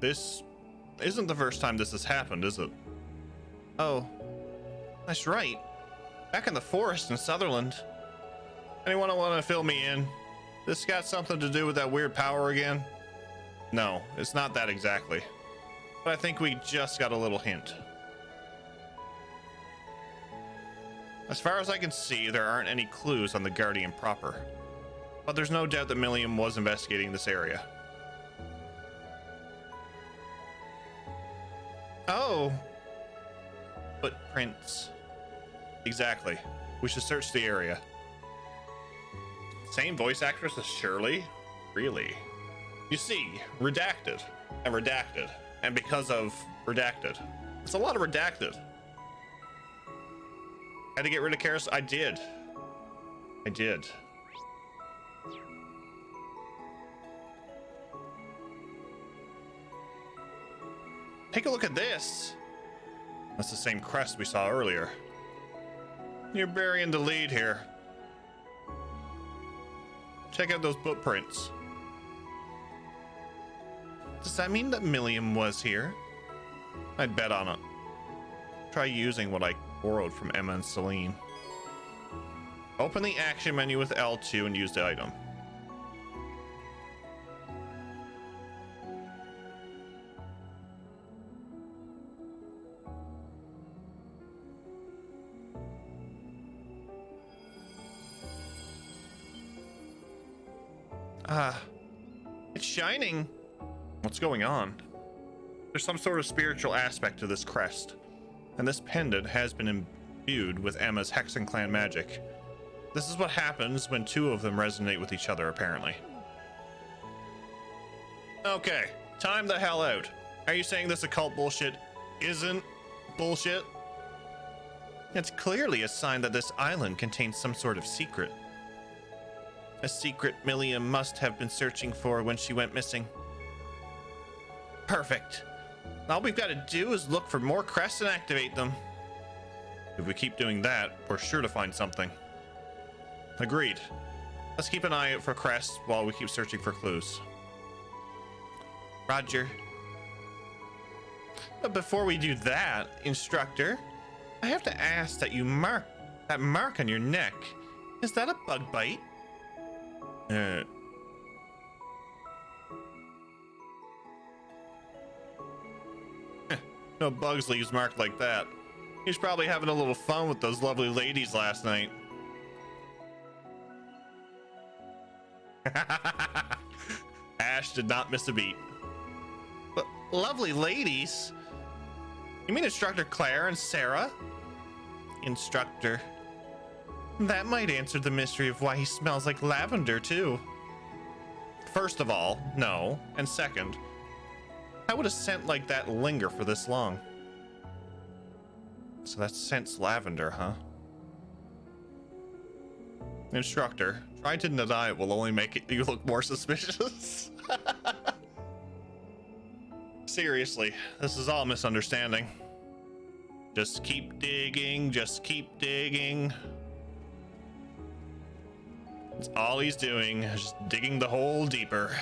[SPEAKER 1] This isn't the first time this has happened, is it? Oh, that's right. Back in the forest in Sutherland. Anyone want to fill me in? This got something to do with that weird power again? No, it's not that exactly. But I think we just got a little hint. As far as I can see, there aren't any clues on the Guardian proper. But there's no doubt that Milliam was investigating this area. Oh! Footprints. Exactly. We should search the area. Same voice actress as Shirley? Really? You see, redacted, and redacted, and because of redacted. It's a lot of redacted. Had to get rid of Karis? I did. I did. Take a look at this. That's the same crest we saw earlier. You're burying the lead here. Check out those footprints. Does that mean that Milliam was here? I'd bet on it. Try using what I borrowed from Emma and Celine. Open the action menu with L2 and use the item. It's shining. What's going on? There's some sort of spiritual aspect to this crest, and this pendant has been imbued with Emma's Hexen clan magic. This is what happens when two of them resonate with each other, apparently. Okay, time the hell out. Are you saying this occult bullshit isn't bullshit? It's clearly a sign that this island contains some sort of secret. A secret Milliam must have been searching for when she went missing. Perfect. All we've got to do is look for more crests and activate them. If we keep doing that, we're sure to find something. Agreed. Let's keep an eye out for crests while we keep searching for clues. Roger. But before we do that, instructor, I have to ask that you mark that mark on your neck. Is that a bug bite? No bugs leaves marked like that. He's probably having a little fun with those lovely ladies last night. Ash did not miss a beat. But lovely ladies. You mean Instructor Claire and Sarah? Instructor. That might answer the mystery of why he smells like lavender, too. First of all, no. And second, how would a scent like that linger for this long? So that scent's lavender, huh? Instructor, trying to deny it will only make you look more suspicious. Seriously, this is all misunderstanding. Just keep digging, just keep digging. That's all he's doing, just digging the hole deeper.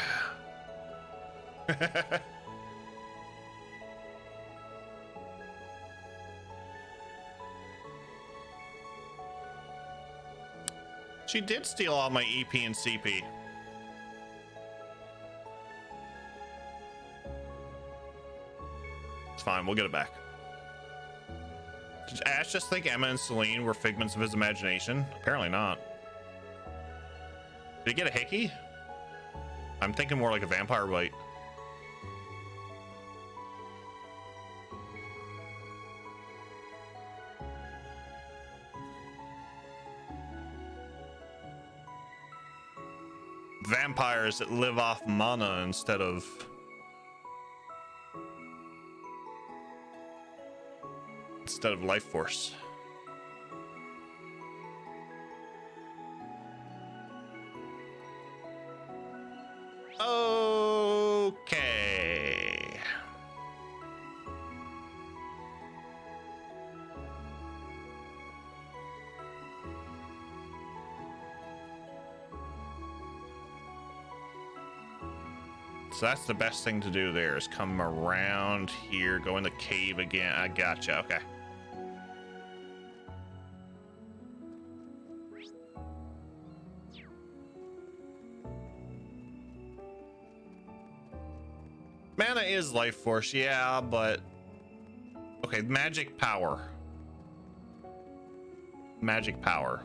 [SPEAKER 1] She did steal all my EP and CP. It's fine, we'll get it back. Did Ash just think Emma and Celine were figments of his imagination? Apparently not. Did he get a hickey? I'm thinking more like a vampire bite. Vampires that live off mana instead of life force. Okay. So that's the best thing to do there is come around here, go in the cave again. I gotcha. Okay. Mana is life force, yeah, but okay, magic power. Magic power.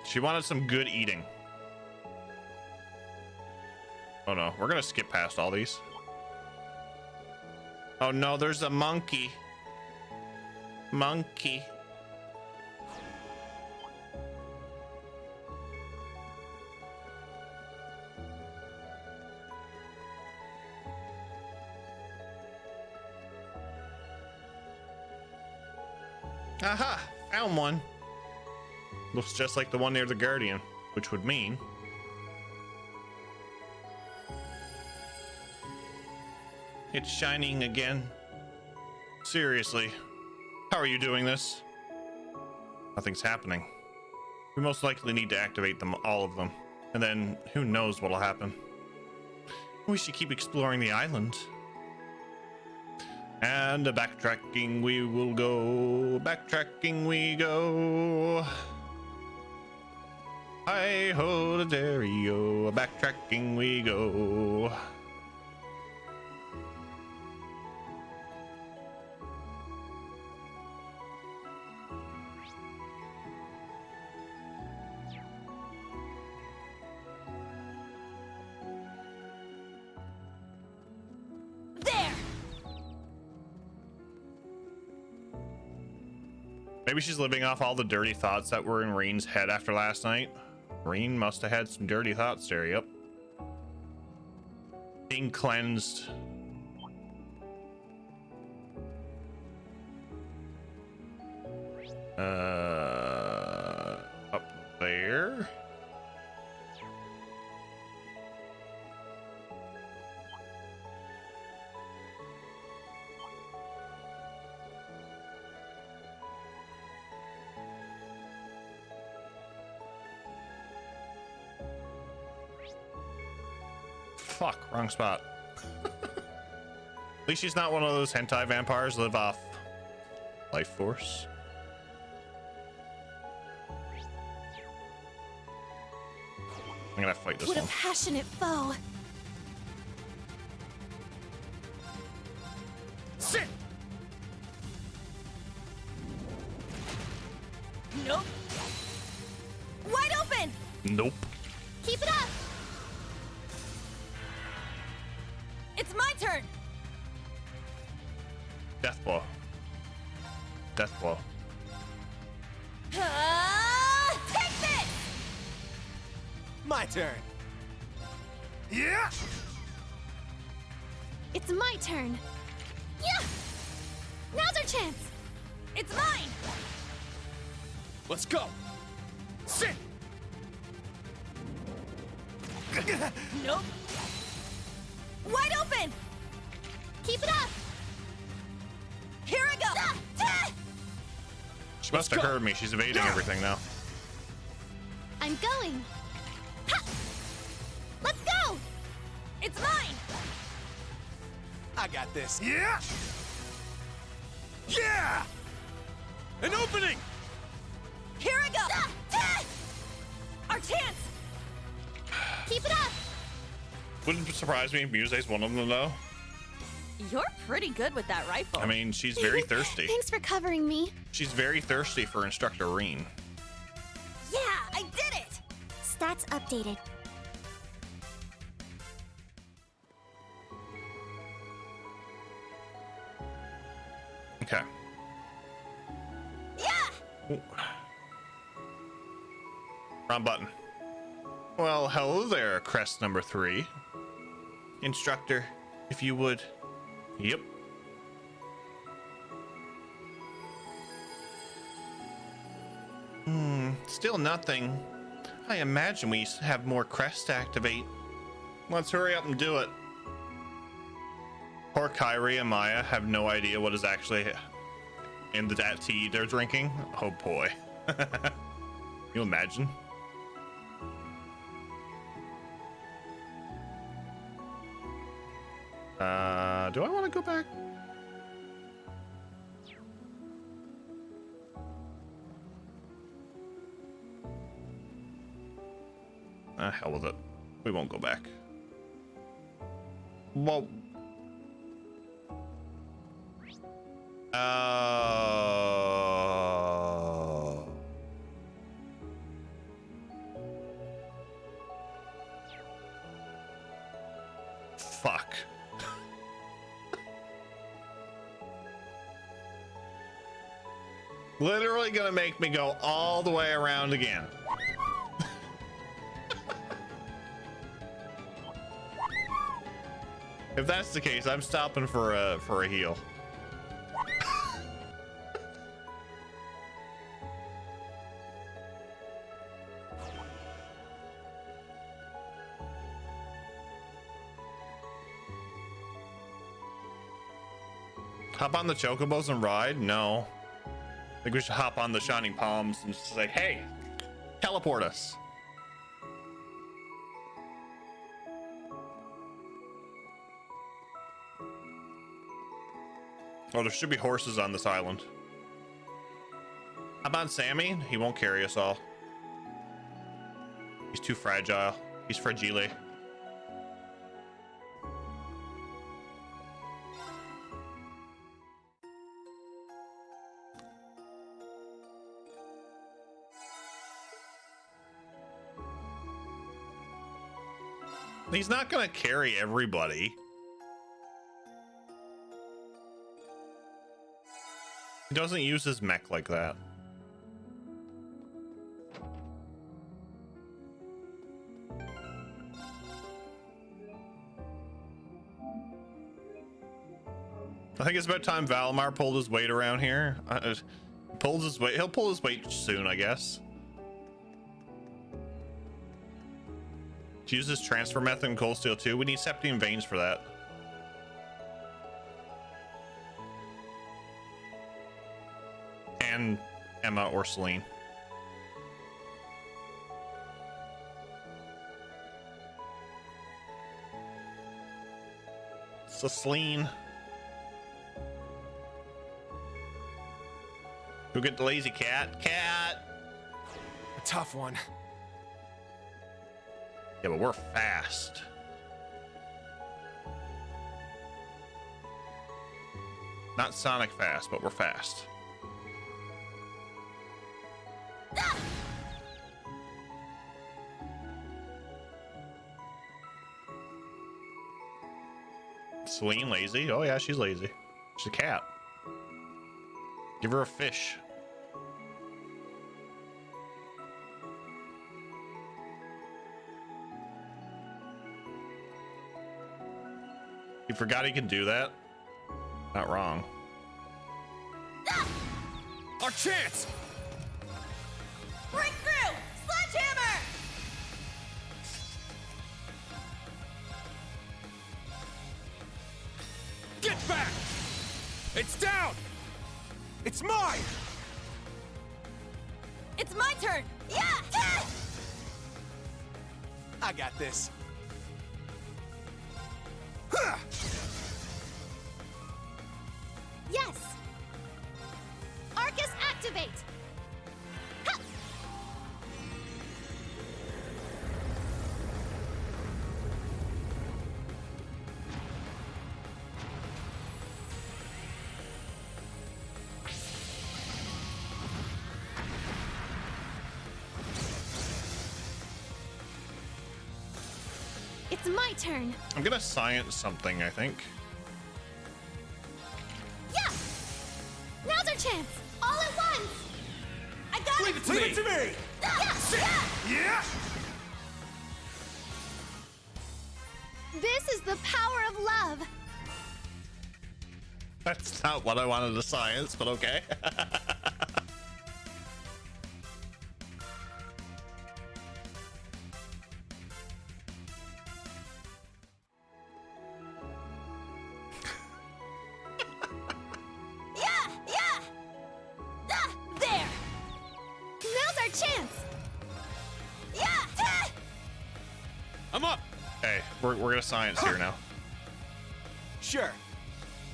[SPEAKER 1] She wanted some good eating. Oh no, we're gonna skip past all these. Oh no, there's a monkey. Monkey. Aha! Found one. Looks just like the one near the Guardian, which would mean it's shining again. Seriously, how are you doing this? Nothing's happening. We most likely need to activate them, all of them, and then who knows what'll happen. We should keep exploring the island. And backtracking we will go. Backtracking we go. Hi ho to Dario, backtracking we go.
[SPEAKER 2] There.
[SPEAKER 1] Maybe she's living off all the dirty thoughts that were in Reen's head after last night. Reen must have had some dirty thoughts there, yep. Being cleansed. Up there. Fuck, wrong spot. At least she's not one of those hentai vampires live off life force. I'm gonna fight this
[SPEAKER 2] What
[SPEAKER 1] one.
[SPEAKER 2] a passionate foe.
[SPEAKER 4] Sit!
[SPEAKER 2] Nope. Wide open!
[SPEAKER 1] Nope.
[SPEAKER 2] Keep it up! It's my turn!
[SPEAKER 1] Death blow. Death blow.
[SPEAKER 2] Take this!
[SPEAKER 4] My turn. Yeah!
[SPEAKER 5] It's my turn. Yeah! Now's our chance!
[SPEAKER 2] It's mine!
[SPEAKER 4] Let's go! Sit!
[SPEAKER 2] Nope. Wide open! Keep it up! Here I go!
[SPEAKER 1] She must have heard me. She's evading everything now.
[SPEAKER 5] I'm going.
[SPEAKER 2] Ha! Let's go! It's mine!
[SPEAKER 4] I got this. Yeah! Yeah! An opening!
[SPEAKER 2] Here I go! Our chance! Keep it up!
[SPEAKER 1] Wouldn't surprise me if Muse's one of them, though.
[SPEAKER 2] You're pretty good with that rifle.
[SPEAKER 1] I mean, she's very thirsty.
[SPEAKER 5] Thanks for covering me.
[SPEAKER 1] She's very thirsty for Instructor Reen.
[SPEAKER 2] Yeah, I did it!
[SPEAKER 5] Stats updated.
[SPEAKER 1] Okay.
[SPEAKER 2] Yeah!
[SPEAKER 1] Ooh. Wrong button. Well, hello there, crest number 3. Instructor, if you would. Yep. Still nothing. I imagine we have more crests to activate. Let's hurry up and do it. Poor Kyrie and Maya have no idea what is actually in that tea they're drinking. Oh boy. You imagine? Do I want to go back? Hell with it. We won't go back. Well. Fuck. Literally gonna make me go all the way around again. If that's the case, I'm stopping for a heal. Hop on the chocobos and ride? No. I think we should hop on the shining palms and just say, hey, teleport us. Oh, there should be horses on this island. How about Sammy? He won't carry us all. He's too fragile. He's fragile. He's not gonna carry everybody. He doesn't use his mech like that. I think it's about time Valimar pulled his weight around here. Pulls his weight. He'll pull his weight soon, I guess. To use this transfer method in Cold Steel 2, we need Septium Veins for that. And Emma or Celine. So Celine. Go get the lazy cat. Cat!
[SPEAKER 4] A tough one.
[SPEAKER 1] Yeah, but we're fast. Not Sonic fast, but we're fast. Celine lazy? Oh yeah, she's lazy. She's a cat. Give her a fish. You forgot he can do that? Not wrong.
[SPEAKER 4] Our chance!
[SPEAKER 2] Break through! Sledgehammer!
[SPEAKER 4] Get back! It's down! It's mine!
[SPEAKER 2] It's my turn! Yeah!
[SPEAKER 4] I got this. Huh.
[SPEAKER 6] Yes! Arcus activate! Ha!
[SPEAKER 2] It's my turn!
[SPEAKER 1] I'm gonna science something, I think.
[SPEAKER 2] Yeah! Now's our chance! All at once! I got
[SPEAKER 4] Leave
[SPEAKER 2] it!
[SPEAKER 4] it to me! Leave it to me! Yeah!
[SPEAKER 2] This is the power of love!
[SPEAKER 1] That's not what I wanted to science, but okay.
[SPEAKER 2] Yeah! Yeah! There! Now's our chance! Yeah!
[SPEAKER 4] I'm up!
[SPEAKER 1] Okay, we're gonna science here now.
[SPEAKER 4] Sure.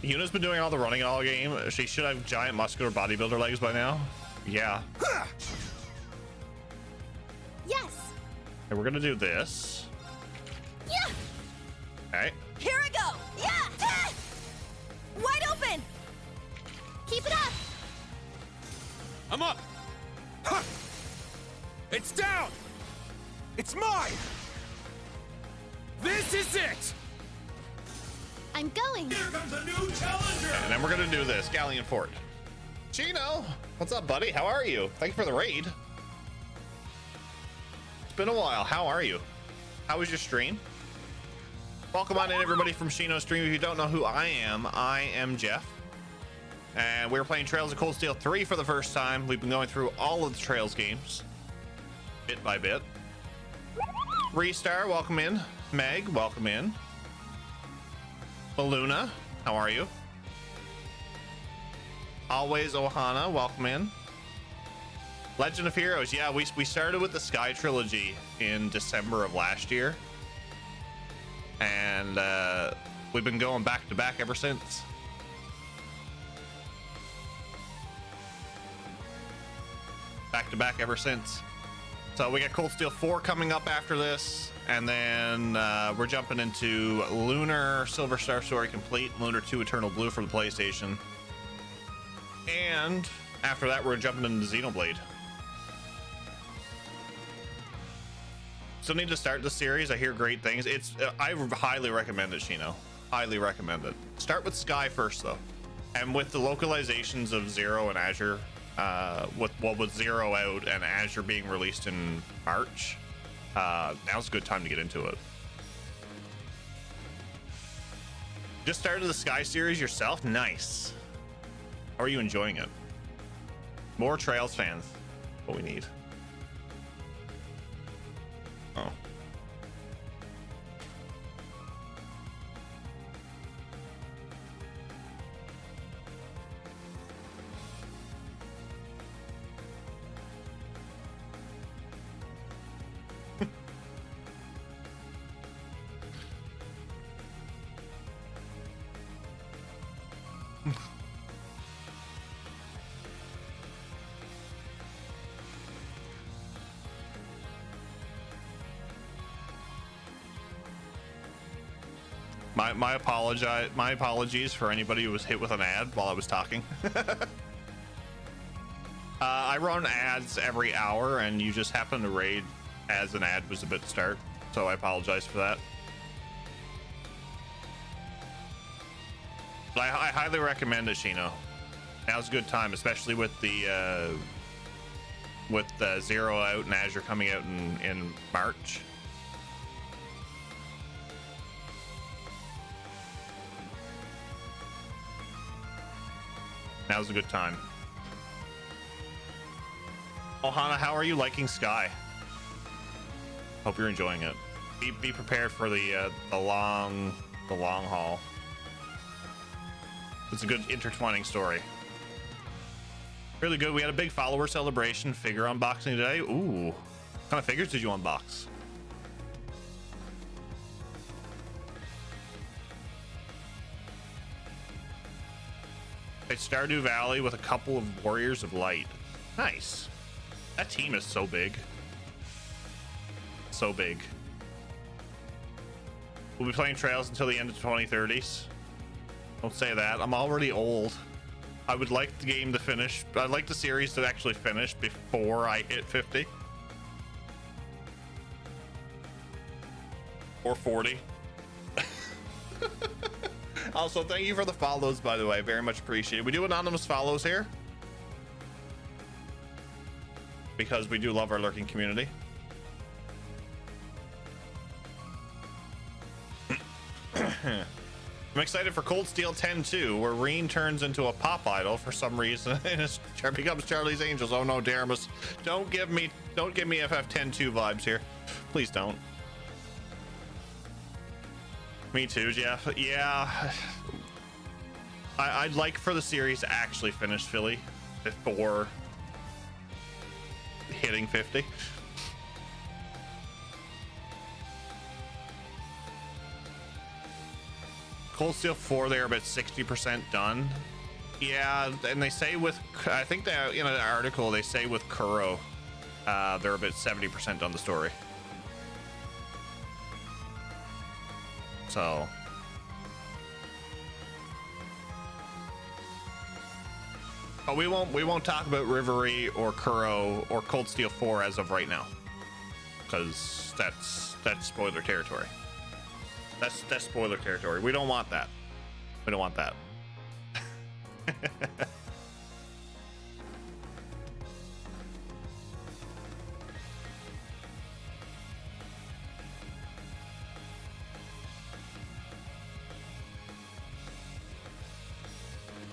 [SPEAKER 1] Yuna's been doing all the running all game. She should have giant muscular bodybuilder legs by now. Yeah.
[SPEAKER 2] Yes!
[SPEAKER 1] And we're gonna do this.
[SPEAKER 2] Yeah!
[SPEAKER 1] Okay.
[SPEAKER 2] Here I go! Yeah! Wide open! Keep it up!
[SPEAKER 4] I'm up! Huh. It's down! It's mine! This is it!
[SPEAKER 2] I'm going!
[SPEAKER 1] And then we're gonna do this. Galleon Fort. Chino! What's up, buddy? How are you? Thank you for the raid. It's been a while. How are you? How was your stream? Welcome on in, everybody, from Shino's stream. If you don't know who I am Jeff. And we're playing Trails of Cold Steel 3 for the first time. We've been going through all of the Trails games, bit by bit. Restar, welcome in. Meg, welcome in. Baluna, how are you? Always Ohana, welcome in. Legend of Heroes, yeah, we started with the Sky Trilogy in December of last year. And we've been going back to back ever since. Back to back ever since. So we got Cold Steel 4 coming up after this, and then we're jumping into Lunar Silver Star Story Complete, Lunar 2 Eternal Blue for the PlayStation. And after that, we're jumping into Xenoblade. Still need to start the series. I hear great things. I highly recommend it, Shino. Highly recommend it. Start with Sky first, though. And with the localizations of Zero and Azure, with Zero out and Azure being released in March, now's a good time to get into it. Just started the Sky series yourself? Nice. How are you enjoying it? More Trails fans. What we need. Oh. My apologies for anybody who was hit with an ad while I was talking. I run ads every hour, and you just happen to raid as an ad was about to start, so I apologize for that. But I highly recommend it, Shino. Now's a good time, especially with the Zero out and Azure coming out in March. Now's a good time. Ohana, how are you liking Sky? Hope you're enjoying it. Be prepared for the long haul. It's a good intertwining story. Really good. We had a big follower celebration figure unboxing today. Ooh, what kind of figures did you unbox? It's Stardew Valley with a couple of Warriors of Light. Nice. That team is so big. So big. We'll be playing Trails until the end of the 2030s. Don't say that. I'm already old. I would like the game to finish. I'd like the series to actually finish before I hit 50. Or 40. Also, thank you for the follows, by the way. Very much appreciated. We do anonymous follows here, because we do love our lurking community. I'm excited for Cold Steel 10-2, where Reen turns into a pop idol for some reason and becomes Charlie's Angels. Oh no, Daramus, don't give me FF10-2 vibes here. Please don't. Me too, Jeff. Yeah. I'd like for the series to actually finish, Philly, before hitting 50. Cold Steel 4, they're about 60% done. Yeah, and they say with, I think that in an article, they say with Kuro, they're about 70% done the story. So but we won't talk about Rivery or Kuro or Cold Steel 4 as of right now, because that's spoiler territory. That's spoiler territory. We don't want that. We don't want that.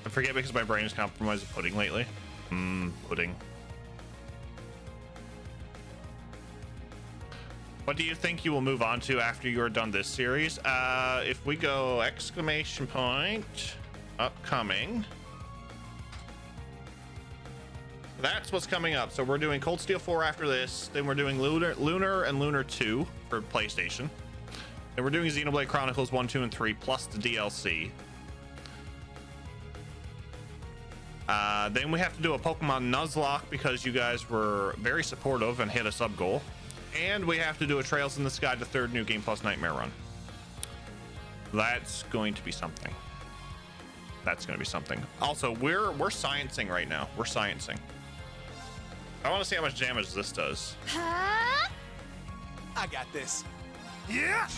[SPEAKER 1] I forget because my brain is compromised with pudding lately. Pudding. What do you think you will move on to after you are done this series? If we go exclamation point, upcoming. That's what's coming up. So we're doing Cold Steel 4 after this. Then we're doing Lunar and Lunar 2 for PlayStation. Then we're doing Xenoblade Chronicles 1, 2, and 3 plus the DLC. Then we have to do a Pokemon Nuzlocke because you guys were very supportive and hit a sub goal. And we have to do a Trails in the Sky, the third New Game Plus Nightmare run. That's going to be something. That's going to be something. Also, we're sciencing right now. We're sciencing. I want to see how much damage this does.
[SPEAKER 2] Huh?
[SPEAKER 4] I got this. Yeah.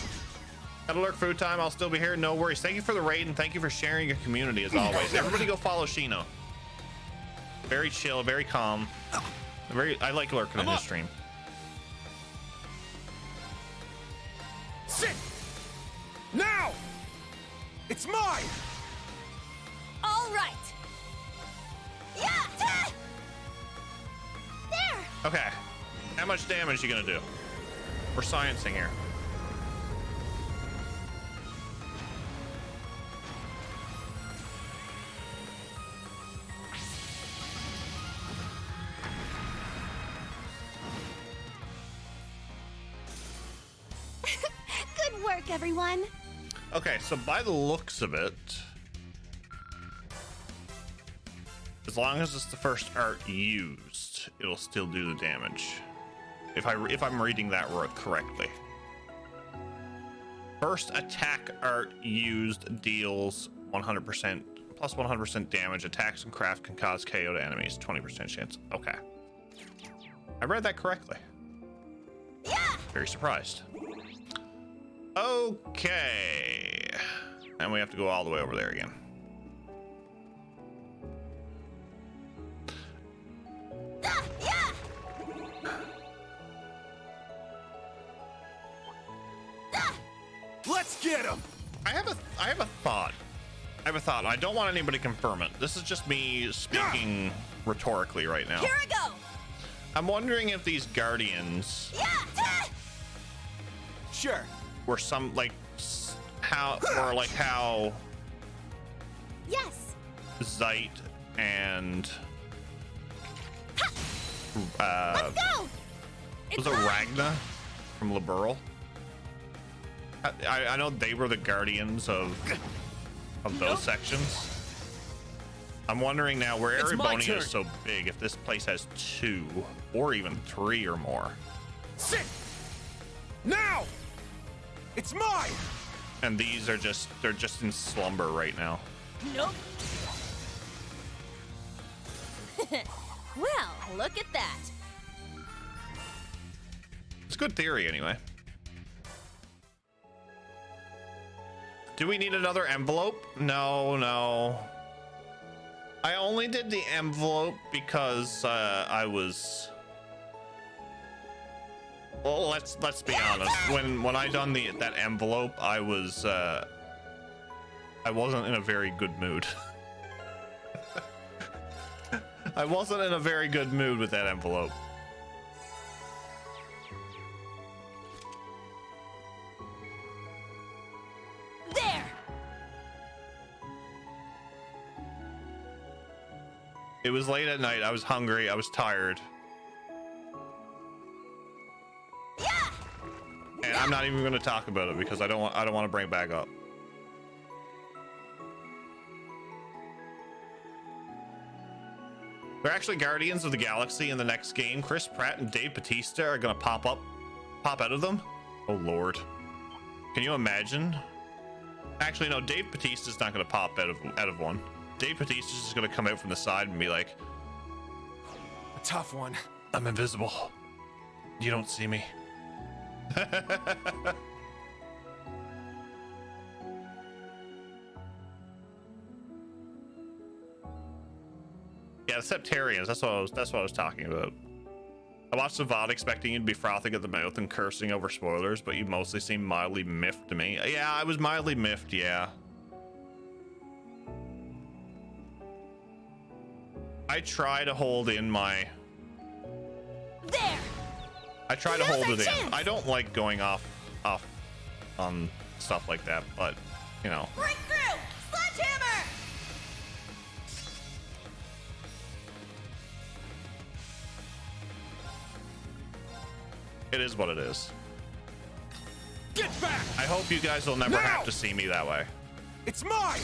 [SPEAKER 1] Got to lurk food time. I'll still be here. No worries. Thank you for the raid and thank you for sharing your community as always. Everybody go follow Shino. Very chill, very calm. I like lurking in his stream.
[SPEAKER 4] Sit! Now! It's mine!
[SPEAKER 2] All right. Yeah. There.
[SPEAKER 1] Okay. How much damage are you gonna do? We're sciencing here.
[SPEAKER 2] Good work, everyone.
[SPEAKER 1] Okay, so by the looks of it, as long as it's the first art used, it'll still do the damage. If I'm reading that word correctly. First attack art used deals 100% plus 100% damage. Attacks and craft can cause KO to enemies. 20% chance. Okay. I read that correctly.
[SPEAKER 2] Yeah.
[SPEAKER 1] Very surprised. Okay. And we have to go all the way over there again.
[SPEAKER 2] Yeah.
[SPEAKER 4] Let's get him.
[SPEAKER 1] I have a thought. I have a thought. I don't want anybody to confirm it. This is just me speaking rhetorically right now.
[SPEAKER 2] Here I go.
[SPEAKER 1] I'm wondering if these guardians
[SPEAKER 4] Sure.
[SPEAKER 1] were some like how
[SPEAKER 2] Yes.
[SPEAKER 1] Zeit and
[SPEAKER 2] Let's go.
[SPEAKER 1] was it Ragna from Liberl? I know they were the guardians of those sections. I'm wondering now where
[SPEAKER 4] It's my
[SPEAKER 1] Bryonia
[SPEAKER 4] turn.
[SPEAKER 1] is so big, if this place has 2 or even 3 or more.
[SPEAKER 4] Sit. Now. It's mine.
[SPEAKER 1] And these are they're just in slumber right now.
[SPEAKER 2] Nope. Well, look at that.
[SPEAKER 1] It's a good theory anyway. Do we need another envelope? No. I only did the envelope because I was. Well, let's be honest. When I done that envelope, I wasn't in a very good mood. I wasn't in a very good mood with that envelope.
[SPEAKER 2] There.
[SPEAKER 1] It was late at night. I was hungry. I was tired.
[SPEAKER 2] Yeah.
[SPEAKER 1] And I'm not even going to talk about it because I don't want to bring it back up. They're actually Guardians of the Galaxy in the next game. Chris Pratt and Dave Bautista are going to pop out of them. Oh Lord. Can you imagine? Actually, no, Dave Bautista's not going to pop out of one. Dave Bautista's just going to come out from the side and be like,
[SPEAKER 4] A tough one.
[SPEAKER 1] I'm invisible. You don't see me. Yeah, the Septarians. That's what I was talking about. I watched the VOD expecting you to be frothing at the mouth and cursing over spoilers, but you mostly seem mildly miffed to me. Yeah, I was mildly miffed, yeah. I try to hold in my...
[SPEAKER 2] There.
[SPEAKER 1] I try to
[SPEAKER 2] Now's
[SPEAKER 1] hold
[SPEAKER 2] our
[SPEAKER 1] it in.
[SPEAKER 2] chance.
[SPEAKER 1] I don't like going off on stuff like that, but, you know.
[SPEAKER 2] Break through. Sledgehammer.
[SPEAKER 1] It is what it is.
[SPEAKER 4] Get back.
[SPEAKER 1] I hope you guys will never
[SPEAKER 4] Now!
[SPEAKER 1] have to see me that way.
[SPEAKER 4] It's mine.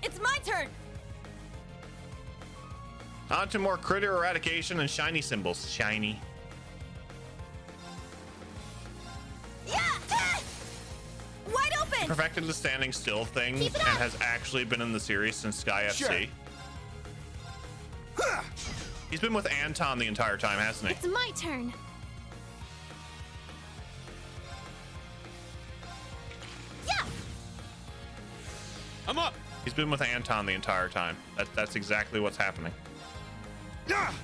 [SPEAKER 2] It's my turn.
[SPEAKER 1] On to more critter eradication and shiny symbols. Shiny.
[SPEAKER 2] Yeah. Wide open.
[SPEAKER 1] Perfected the standing still thing
[SPEAKER 2] Keep
[SPEAKER 1] and
[SPEAKER 2] it up.
[SPEAKER 1] has actually been in the series since Sky FC.
[SPEAKER 4] Sure.
[SPEAKER 1] He's been with Anton the entire time, hasn't he?
[SPEAKER 5] It's my turn.
[SPEAKER 2] Yeah.
[SPEAKER 4] I'm up.
[SPEAKER 1] He's been with Anton the entire time. That's exactly what's happening.
[SPEAKER 4] Ah!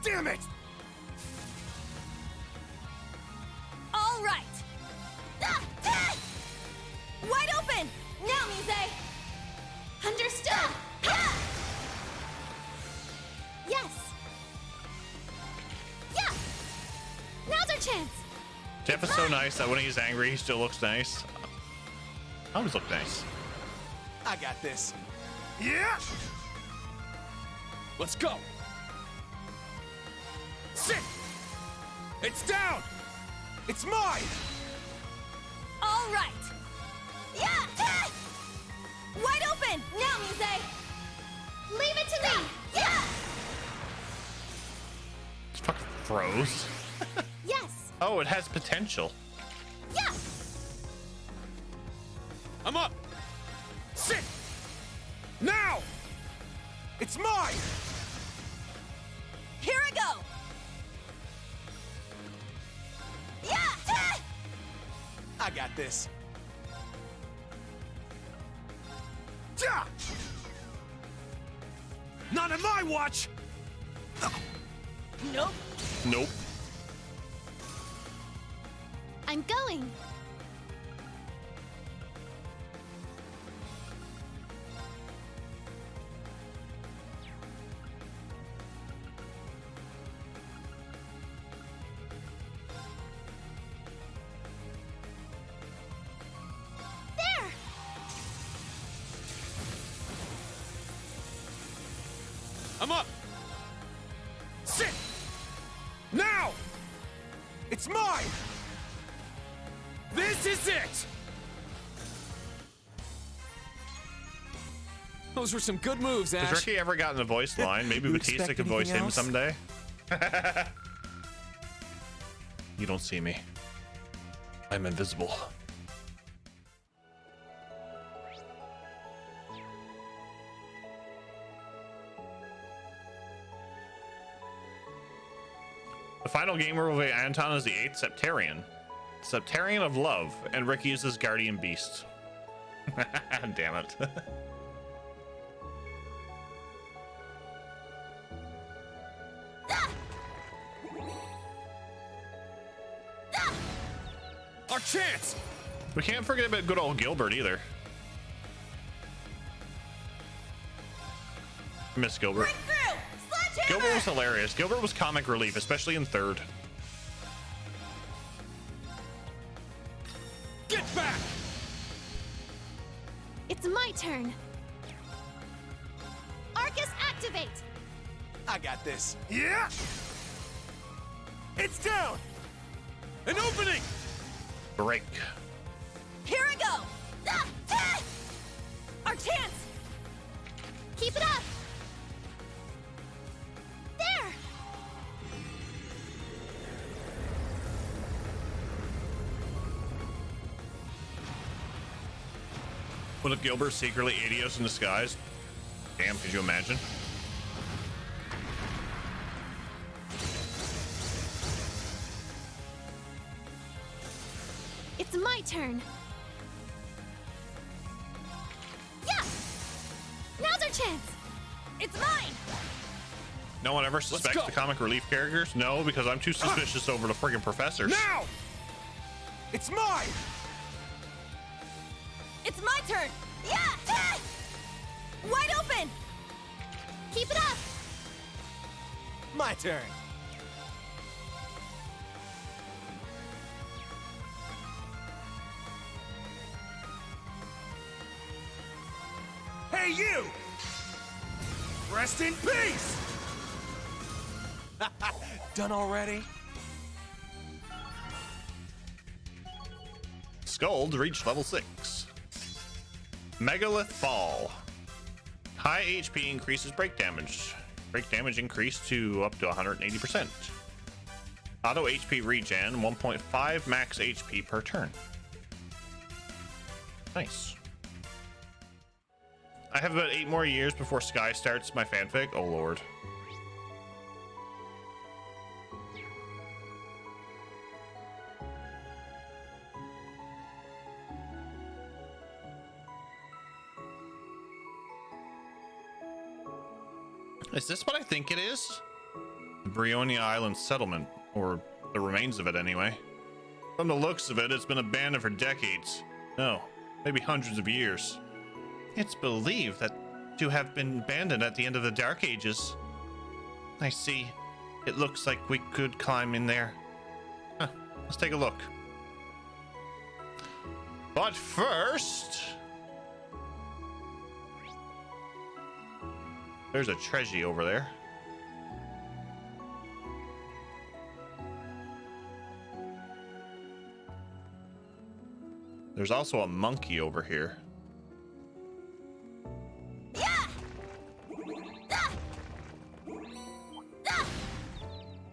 [SPEAKER 4] Damn it!
[SPEAKER 2] All right. Wide open. Now, Mise.
[SPEAKER 10] Understood!
[SPEAKER 2] Yes. Yeah. Now's our chance.
[SPEAKER 1] Jeff is so nice that when he's angry, he still looks nice. I always look nice.
[SPEAKER 4] I got this. Yeah! Let's go! Sit! It's down! It's mine!
[SPEAKER 2] All right. Yeah. Wide open. Now, Mise.
[SPEAKER 10] Leave it to me!
[SPEAKER 2] Yeah.
[SPEAKER 1] froze.
[SPEAKER 2] Yes!
[SPEAKER 1] Oh, it has potential.
[SPEAKER 2] Yeah!
[SPEAKER 4] I'm up! Sit! Now! It's mine!
[SPEAKER 2] Here I go! Yeah! Ah!
[SPEAKER 4] I got this. Ja! Not on my watch!
[SPEAKER 2] Nope.
[SPEAKER 1] Nope.
[SPEAKER 10] I'm going.
[SPEAKER 2] There!
[SPEAKER 4] I'm up! Sit! Now! It's mine! This is it! Those were some good moves, Ash.
[SPEAKER 1] Has Ricky ever gotten a voice line? Maybe
[SPEAKER 4] You
[SPEAKER 1] Batista
[SPEAKER 4] expect
[SPEAKER 1] could voice
[SPEAKER 4] anything
[SPEAKER 1] him
[SPEAKER 4] else?
[SPEAKER 1] someday. You don't see me. I'm invisible. The final gamer will be Anton as the 8th Septarian. Septarian of Love, and Ricky is his guardian beast. Damn it.
[SPEAKER 4] Our chance!
[SPEAKER 1] We can't forget about good old Gilbert either. Miss Gilbert.
[SPEAKER 2] Breakthrough! Sledgehammer!
[SPEAKER 1] Gilbert was hilarious. Gilbert was comic relief, especially in third.
[SPEAKER 4] Get back!
[SPEAKER 10] It's my turn.
[SPEAKER 2] Arcus, activate!
[SPEAKER 4] I got this. Yeah! It's down! An opening!
[SPEAKER 1] Break.
[SPEAKER 2] Here I go! Ah! Ah! Our chance!
[SPEAKER 10] Keep it up.
[SPEAKER 2] There!
[SPEAKER 1] What if Gilbert secretly Adios in disguise? Damn, could you imagine?
[SPEAKER 10] It's my turn.
[SPEAKER 2] Yeah! Now's our chance! It's mine!
[SPEAKER 1] No one ever suspects
[SPEAKER 4] go.
[SPEAKER 1] the comic relief characters? No, because I'm too suspicious over the friggin' professors.
[SPEAKER 4] Now! It's mine!
[SPEAKER 2] It's my turn! Yeah! Ah! Wide open!
[SPEAKER 10] Keep it up.
[SPEAKER 4] My turn. Hey, you! Rest in peace! Done already?
[SPEAKER 1] Scold reached level 6. Megalith Fall. High HP increases break damage. Break damage increased to up to 180%. Auto HP regen, 1.5 max HP per turn. Nice. I have about 8 more years before Sky starts my fanfic. Oh lord. Is this what I think it is? The Bryonia Island settlement, or the remains of it anyway. From the looks of it, it's been abandoned for decades. No, maybe hundreds of years. It's believed that to have been abandoned at the end of the Dark Ages. I see. It looks like we could climb in there. Huh, let's take a look. But first... there's a treasure over there. There's also a monkey over here.
[SPEAKER 2] Yeah! Ah! Ah!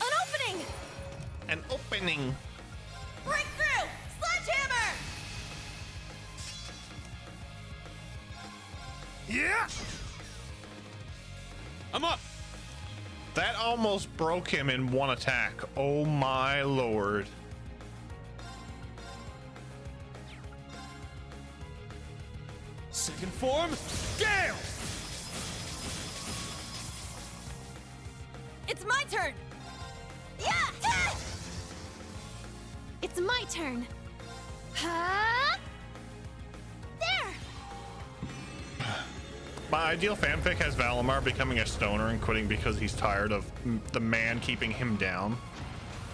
[SPEAKER 2] An opening!
[SPEAKER 1] happening?
[SPEAKER 2] Breakthrough! Sledgehammer!
[SPEAKER 4] Yeah! I'm up!
[SPEAKER 1] That almost broke him in one attack. Oh my lord.
[SPEAKER 4] Second form, Gale!
[SPEAKER 2] It's my turn! Yeah!
[SPEAKER 5] It's my turn. Huh? There!
[SPEAKER 1] My ideal fanfic has Valimar becoming a stoner and quitting because he's tired of the man keeping him down.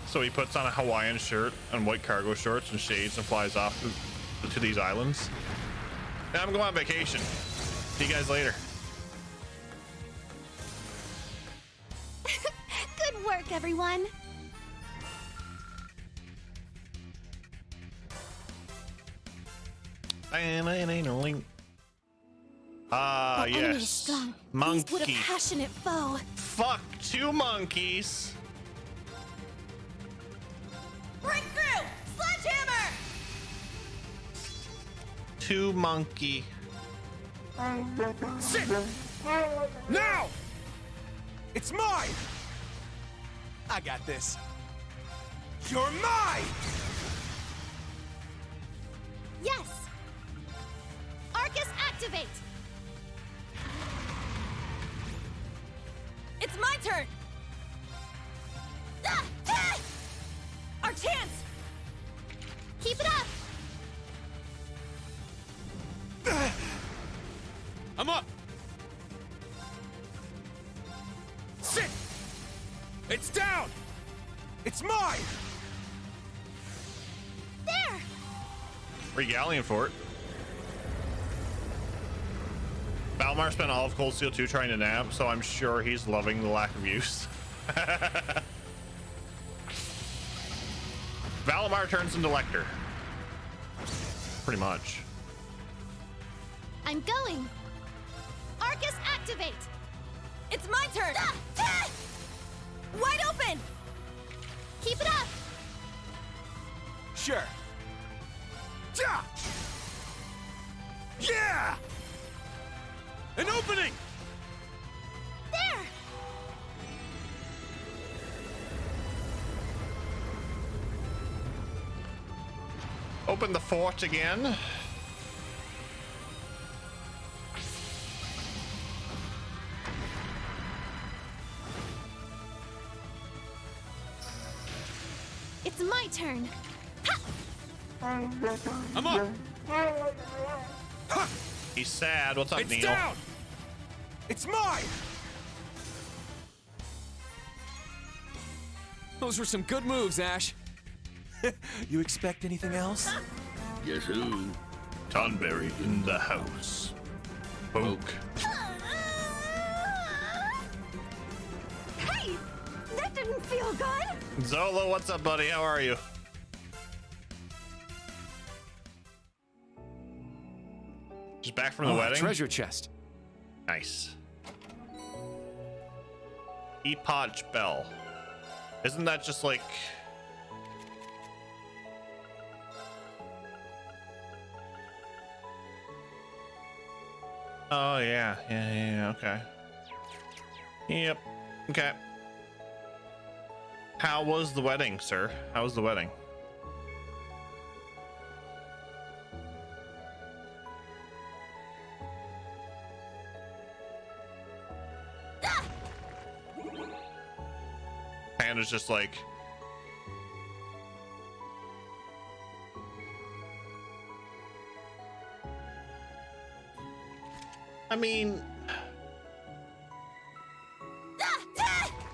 [SPEAKER 1] So he puts on a Hawaiian shirt and white cargo shorts and shades and flies off to these islands. Now I'm going on vacation. See you guys later.
[SPEAKER 5] Good work, everyone.
[SPEAKER 1] Ah,
[SPEAKER 5] That enemy is
[SPEAKER 1] yes.
[SPEAKER 5] strong.
[SPEAKER 1] Monkey.
[SPEAKER 5] Please put a passionate foe.
[SPEAKER 1] Fuck 2 monkeys.
[SPEAKER 2] Breakthrough! Sledgehammer!
[SPEAKER 1] 2 monkey.
[SPEAKER 4] Sit! Now! It's mine! I got this. You're mine!
[SPEAKER 5] Yes! Arcus, activate!
[SPEAKER 2] It's my turn! Our chance!
[SPEAKER 5] Keep it up!
[SPEAKER 4] I'm up! Sit! It's down! It's mine!
[SPEAKER 5] There!
[SPEAKER 1] Regalian for it. Valimar spent all of Cold Steel 2 trying to nap, so I'm sure he's loving the lack of use. Valimar turns into Lecter. Pretty much.
[SPEAKER 5] I'm going! Arcus, activate!
[SPEAKER 2] It's my turn! Wide open!
[SPEAKER 5] Keep it up!
[SPEAKER 4] Sure. Ja! Yeah! An opening!
[SPEAKER 5] There!
[SPEAKER 1] Open the fort again.
[SPEAKER 5] It's my turn.
[SPEAKER 4] I'm up! Ha!
[SPEAKER 1] He's sad. What's up,
[SPEAKER 4] It's
[SPEAKER 1] Neil?
[SPEAKER 4] down! It's mine! Those were some good moves, Ash. You expect anything else?
[SPEAKER 9] Guess who?
[SPEAKER 1] Tonberry in the house. Poke.
[SPEAKER 2] Hey! That didn't feel good!
[SPEAKER 1] Zolo, what's up, buddy? How are you? Just back from the wedding?
[SPEAKER 3] Treasure chest.
[SPEAKER 1] Nice. Epoch Bell. Isn't that just like... Oh, yeah, okay. Yep, okay. How was the wedding, sir? How was the wedding? Panda's just like... I mean...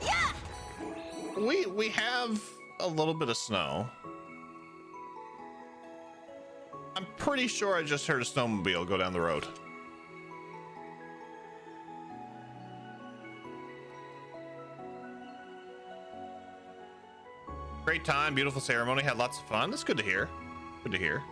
[SPEAKER 2] Yeah!
[SPEAKER 1] We have a little bit of snow. I'm pretty sure I just heard a snowmobile go down the road. Great time, beautiful ceremony, had lots of fun. That's good to hear. Good to hear.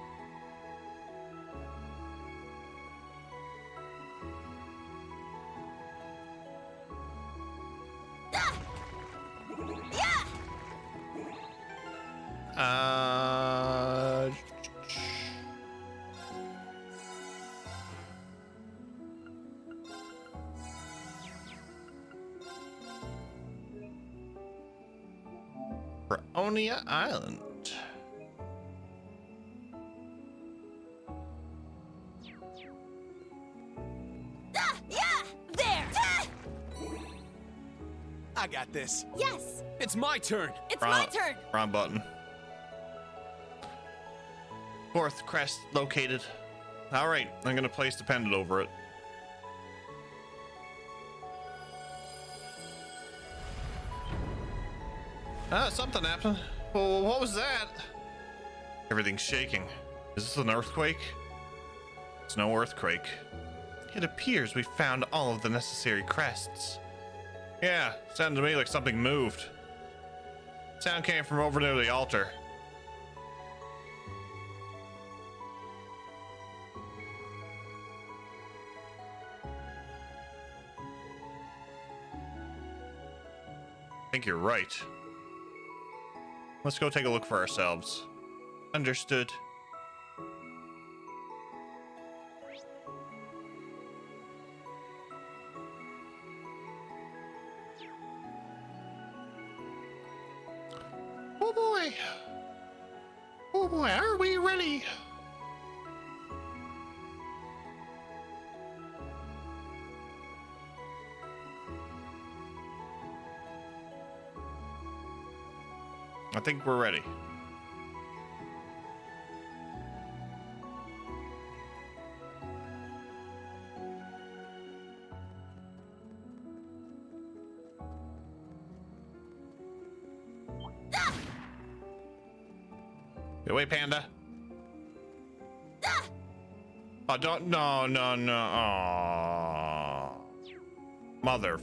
[SPEAKER 1] Bryonia Island.
[SPEAKER 2] Yeah! There!
[SPEAKER 4] I got this.
[SPEAKER 2] Yes!
[SPEAKER 3] It's my turn.
[SPEAKER 2] It's my turn!
[SPEAKER 1] Wrong button. Fourth crest located. All right, I'm gonna place the pendant over it. Ah, something happened. Well, what was that? Everything's shaking. Is this an earthquake? It's no earthquake. It appears we found all of the necessary crests. Yeah, sounded to me like something moved. Sound came from over near the altar. I think you're right. Let's go take a look for ourselves. Understood. Oh boy. Oh boy, are we ready? I think we're ready. Get away, Panda. Oh, don't. No. Aww. Mother.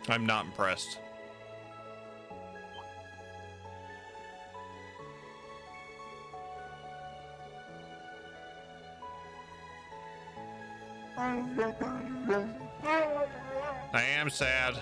[SPEAKER 1] I'm not impressed. I am sad.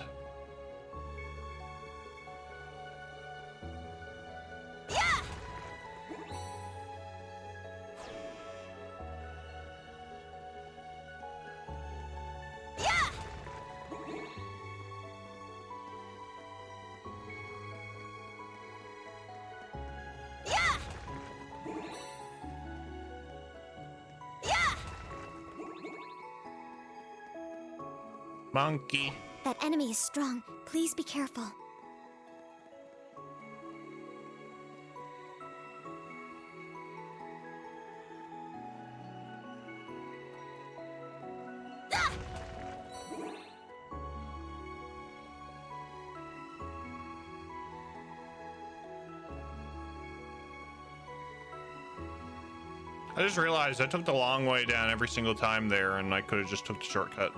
[SPEAKER 1] Monkey.
[SPEAKER 5] That enemy is strong. Please be careful.
[SPEAKER 1] I just realized I took the long way down every single time there, and I could have just took the shortcut.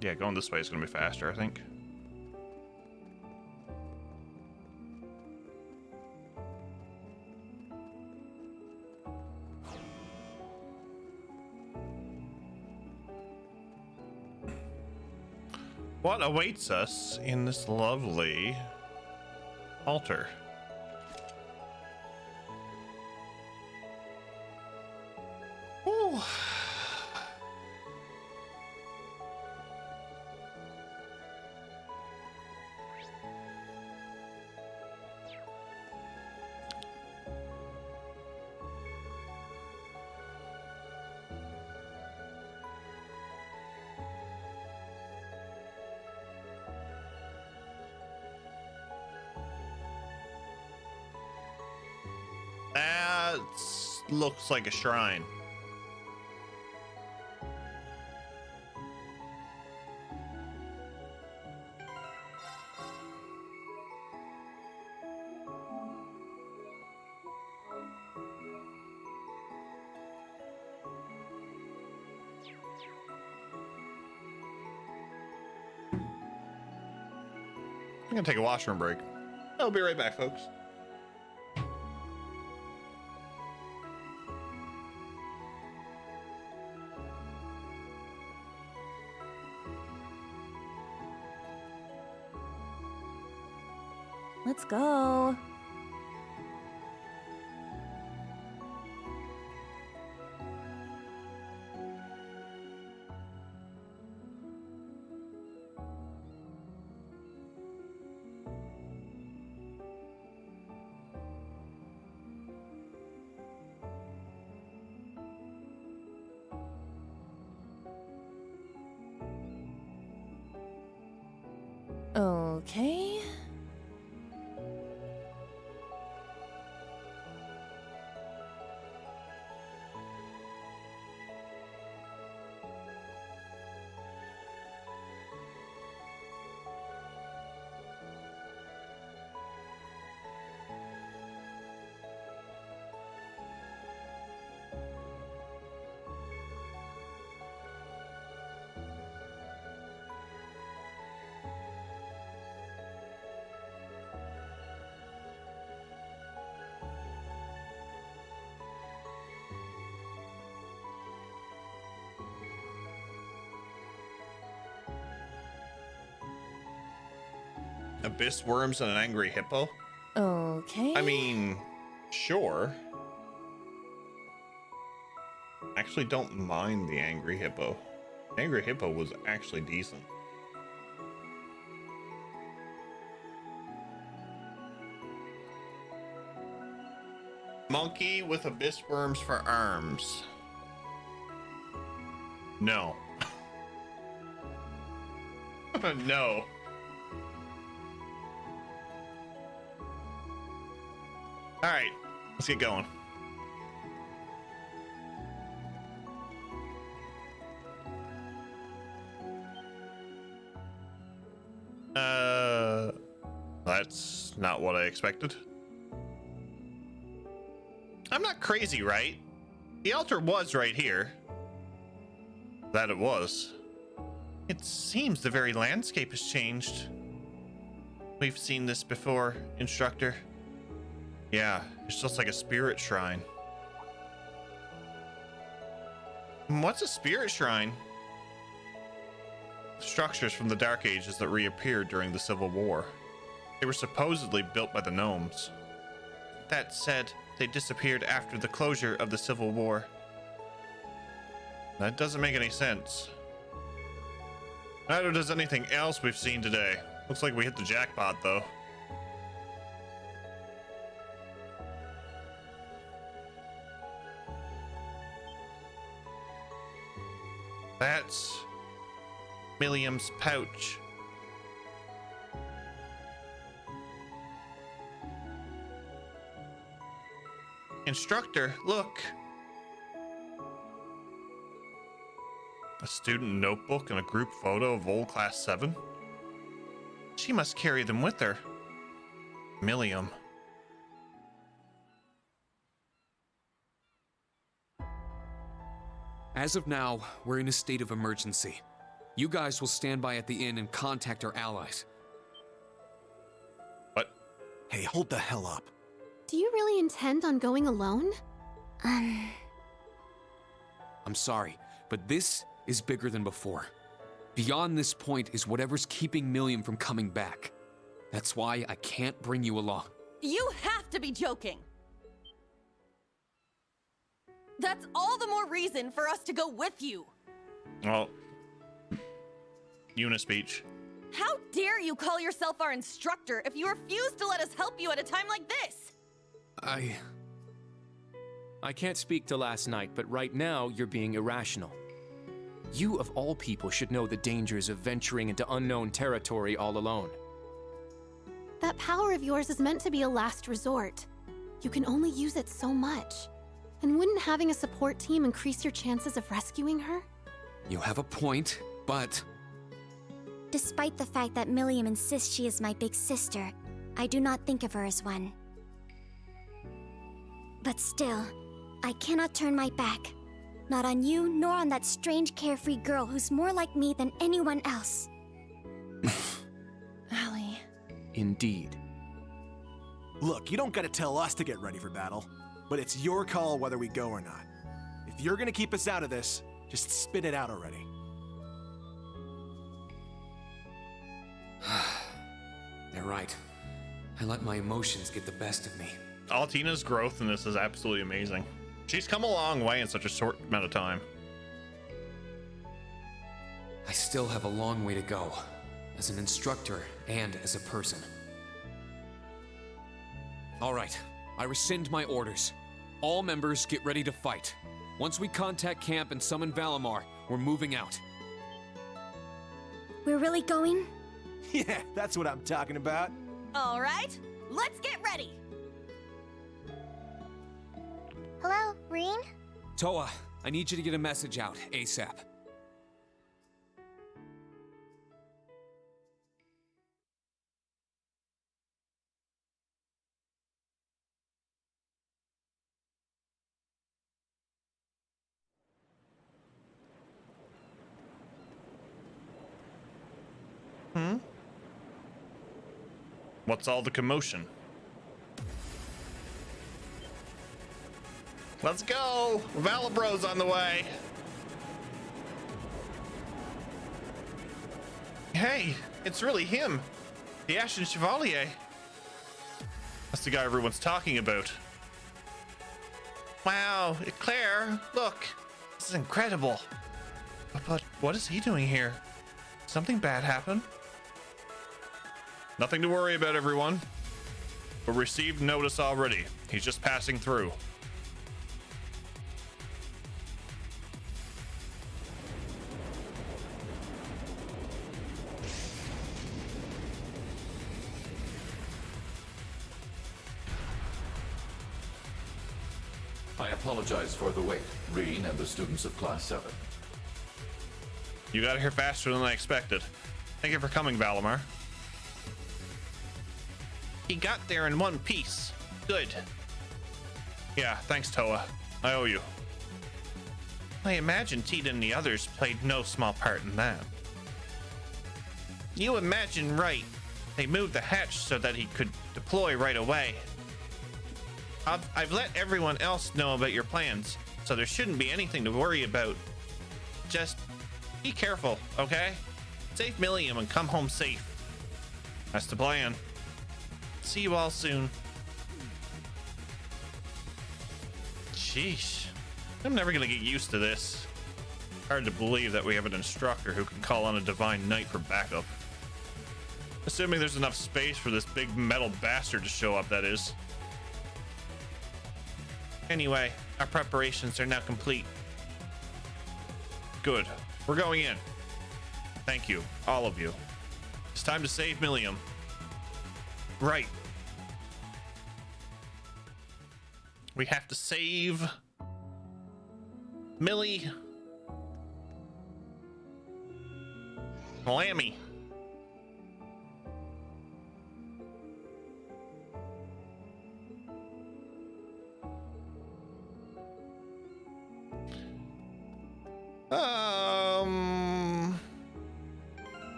[SPEAKER 1] Yeah, going this way is going to be faster, I think. What awaits us in this lovely altar? Ooh. That looks like a shrine. I'm gonna take a washroom break. I'll be right back, folks.
[SPEAKER 2] Let's go. Okay.
[SPEAKER 1] Abyss worms and an angry hippo?
[SPEAKER 2] Okay.
[SPEAKER 1] I mean, sure. Actually, don't mind the angry hippo. The angry hippo was actually decent. Monkey with abyss worms for arms. No. No. All right, let's get going. That's not what I expected. I'm not crazy, right? The altar was right here. That it was. It seems the very landscape has changed. We've seen this before, instructor. Yeah, it's just like a spirit shrine. What's a spirit shrine? Structures from the Dark Ages that reappeared during the Civil War. They were supposedly built by the gnomes. That said, they disappeared after the closure of the Civil War. That doesn't make any sense. Neither does anything else we've seen today. Looks like we hit the jackpot, though. That's Milliam's pouch. Instructor, look. A student notebook and a group photo of old class 7. She must carry them with her. Milliam.
[SPEAKER 3] As of now, we're in a state of emergency. You guys will stand by at the inn and contact our allies.
[SPEAKER 1] What?
[SPEAKER 4] Hey, hold the hell up.
[SPEAKER 2] Do you really intend on going alone?
[SPEAKER 3] I'm sorry, but this is bigger than before. Beyond this point is whatever's keeping Milliam from coming back. That's why I can't bring you along.
[SPEAKER 2] You have to be joking! That's all the more reason for us to go with you!
[SPEAKER 1] Well, Unispeech.
[SPEAKER 2] How dare you call yourself our instructor if you refuse to let us help you at a time like this?
[SPEAKER 3] I can't speak to last night, but right now you're being irrational. You, of all people, should know the dangers of venturing into unknown territory all alone.
[SPEAKER 2] That power of yours is meant to be a last resort. You can only use it so much. And wouldn't having a support team increase your chances of rescuing her?
[SPEAKER 3] You have a point, but...
[SPEAKER 5] Despite the fact that Milliam insists she is my big sister, I do not think of her as one. But still, I cannot turn my back. Not on you, nor on that strange carefree girl who's more like me than anyone else.
[SPEAKER 2] Allie.
[SPEAKER 3] indeed.
[SPEAKER 4] Look, you don't gotta tell us to get ready for battle, but it's your call whether we go or not. If you're gonna keep us out of this, just spit it out already.
[SPEAKER 3] They're right. I let my emotions get the best of me.
[SPEAKER 1] Altina's growth in this is absolutely amazing. She's come a long way in such a short amount of time.
[SPEAKER 3] I still have a long way to go, as an instructor and as a person. All right, I rescind my orders. All members get ready to fight. Once we contact camp and summon Valimar, we're moving out.
[SPEAKER 5] We're really going?
[SPEAKER 4] Yeah, that's what I'm talking about.
[SPEAKER 11] All right, let's get ready.
[SPEAKER 6] Hello, Reen?
[SPEAKER 3] Toa, I need you to get a message out ASAP.
[SPEAKER 1] What's all the commotion? Let's go! Valibro's on the way! Hey, it's really him! The Ashen Chevalier! That's the guy everyone's talking about. Wow, Claire, look! This is incredible! But what is he doing here? Something bad happened? Nothing to worry about, everyone. We received notice already. He's just passing through.
[SPEAKER 9] I apologize for the wait, Reen and the students of Class 7.
[SPEAKER 1] You got here faster than I expected. Thank you for coming, Valimar. He got there in one piece. Good. Yeah, thanks, Toa. I owe you. I imagine Tita and the others played no small part in that. You imagine right. They moved the hatch so that he could deploy right away. I've let everyone else know about your plans, so there shouldn't be anything to worry about. Just be careful, okay? Save Millium and come home safe. That's the plan. See you all soon. Sheesh. I'm never gonna get used to this. Hard to believe that we have an instructor who can call on a Divine Knight for backup. Assuming there's enough space for this big metal bastard to show up, that is. Anyway, our preparations are now complete. Good. We're going in. Thank you, all of you. It's time to save Millium. Right. We have to save Millie. Lammy.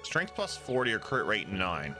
[SPEAKER 1] Strength plus 40 or crit rate 9.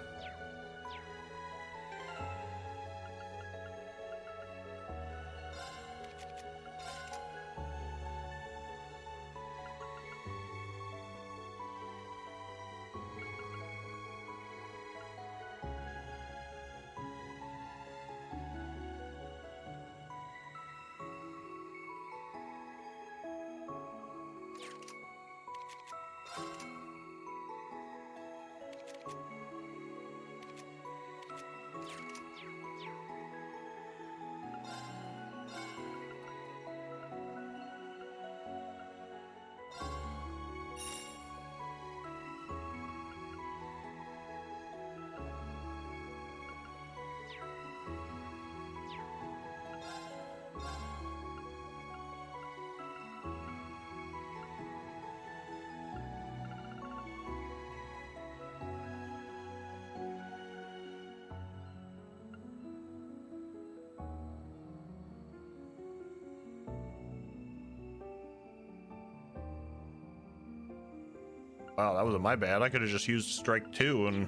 [SPEAKER 1] Wow, that wasn't my bad. I could have just used strike 2 and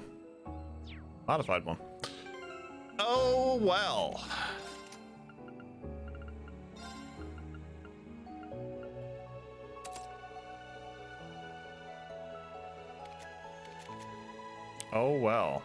[SPEAKER 1] modified one. Oh, well. Oh, well.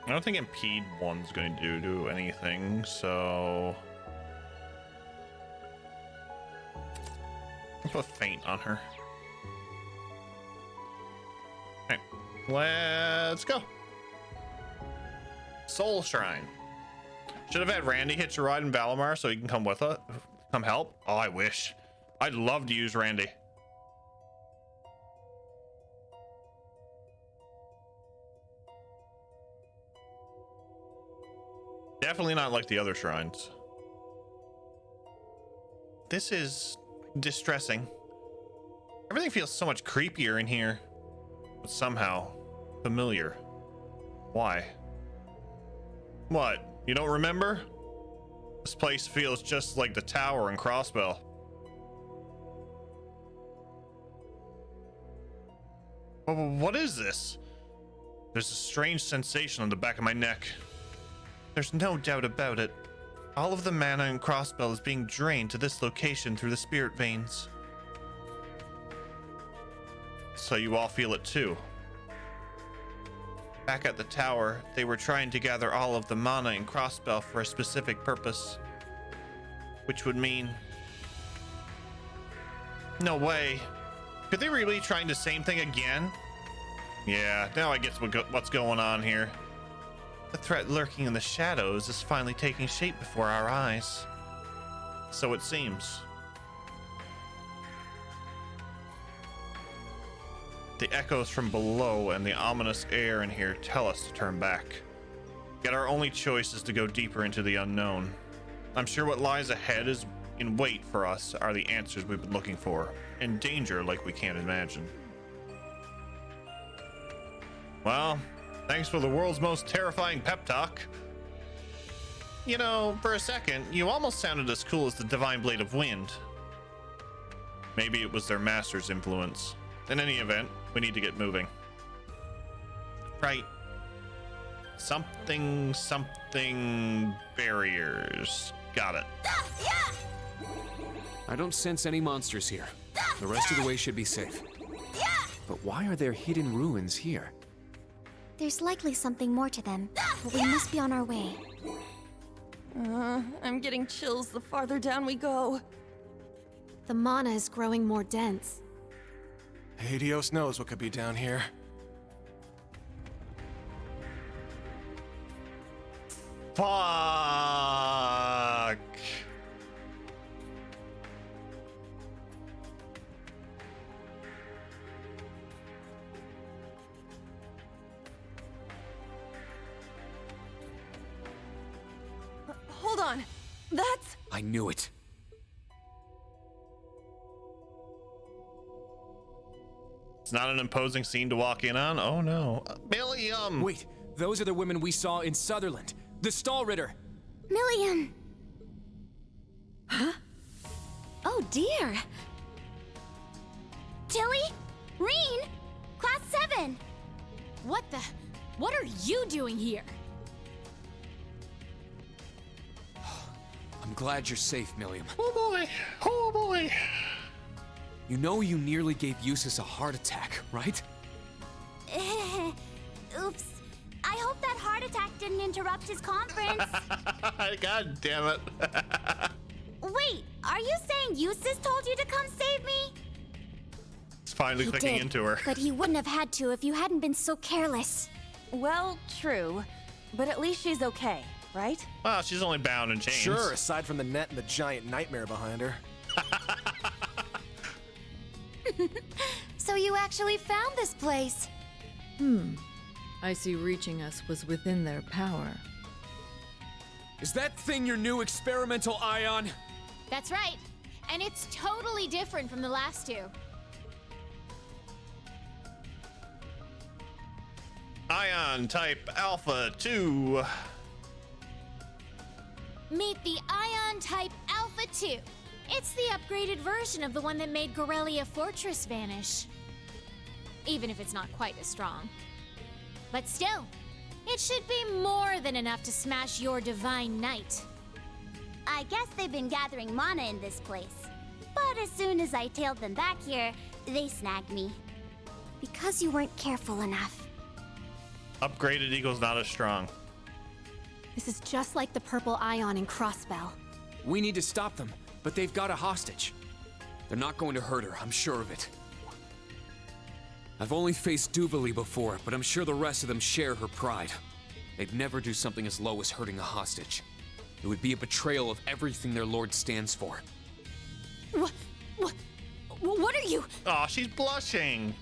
[SPEAKER 1] I don't think impede 1's going to do anything, so let's put faint on her. Okay, let's go. Soul Shrine. Should have had Randy hitch a ride in Valimar so he can come with us, come help. Oh, I wish. I'd love to use Randy. Definitely not like the other shrines. This is distressing. Everything feels so much creepier in here, but somehow familiar. Why? What? You don't remember? This place feels just like the tower in Crossbell. What is this? There's a strange sensation on the back of my neck. There's no doubt about it. All of the mana in Crossbell is being drained to this location through the spirit veins. So you all feel it too. Back at the tower, they were trying to gather all of the mana in Crossbell for a specific purpose. Which would mean... No way. Could they really be trying the same thing again? Yeah, now I get what's going on here. The threat lurking in the shadows is finally taking shape before our eyes. So it seems. The echoes from below and the ominous air in here tell us to turn back. Yet our only choice is to go deeper into the unknown. I'm sure what lies ahead is in wait for us are the answers we've been looking for, and danger like we can't imagine. Well, thanks for the world's most terrifying pep talk. You know, for a second, you almost sounded as cool as the Divine Blade of Wind. Maybe it was their master's influence. In any event, we need to get moving. Right. Something barriers. Got it.
[SPEAKER 3] I don't sense any monsters here. The rest of the way should be safe. But why are there hidden ruins here?
[SPEAKER 5] There's likely something more to them, but we must be on our way.
[SPEAKER 11] I'm getting chills the farther down we go.
[SPEAKER 2] The mana is growing more dense.
[SPEAKER 4] Hades knows what could be down here.
[SPEAKER 1] Fuck.
[SPEAKER 11] Hold on. That's...
[SPEAKER 3] I knew it.
[SPEAKER 1] It's not an imposing scene to walk in on. Oh no. Millium!
[SPEAKER 3] Wait, those are the women we saw in Sutherland. The Stall Ritter.
[SPEAKER 5] Milliam!
[SPEAKER 11] Huh? Oh dear.
[SPEAKER 5] Tilly? Reen? Class 7!
[SPEAKER 10] What are you doing here?
[SPEAKER 3] I'm glad you're safe, Milliam.
[SPEAKER 1] Oh boy. Oh boy.
[SPEAKER 3] You know you nearly gave Eustace a heart attack, right?
[SPEAKER 5] Oops. I hope that heart attack didn't interrupt his conference.
[SPEAKER 1] God damn it.
[SPEAKER 5] Wait, are you saying Eustace told you to come save me?
[SPEAKER 1] It's finally
[SPEAKER 5] He
[SPEAKER 1] clicking
[SPEAKER 5] did,
[SPEAKER 1] into her.
[SPEAKER 5] but he wouldn't have had to if you hadn't been so careless.
[SPEAKER 11] Well, true. But at least she's okay, right?
[SPEAKER 1] Well, she's only bound in chains.
[SPEAKER 4] Sure, aside from the net and the giant nightmare behind her.
[SPEAKER 5] So you actually found this place?
[SPEAKER 12] I see reaching us was within their power.
[SPEAKER 3] Is that thing your new experimental ion?
[SPEAKER 10] That's right.
[SPEAKER 13] and it's totally different from the last two.
[SPEAKER 1] Ion type Alpha 2.
[SPEAKER 13] Meet the Ion Type Alpha 2. It's the upgraded version of the one that made Gorelia Fortress vanish. Even if it's not quite as strong. But still, it should be more than enough to smash your Divine Knight.
[SPEAKER 6] I guess they've been gathering mana in this place. But as soon as I tailed them back here, they snagged me.
[SPEAKER 5] Because you weren't careful enough.
[SPEAKER 1] Upgraded equals not as strong.
[SPEAKER 2] This is just like the purple ion in Crossbell.
[SPEAKER 3] We need to stop them, but they've got a hostage. They're not going to hurt her, I'm sure of it. I've only faced Duvalie before, but I'm sure the rest of them share her pride. They'd never do something as low as hurting a hostage. It would be a betrayal of everything their lord stands for.
[SPEAKER 13] What are you?
[SPEAKER 1] Oh, she's blushing.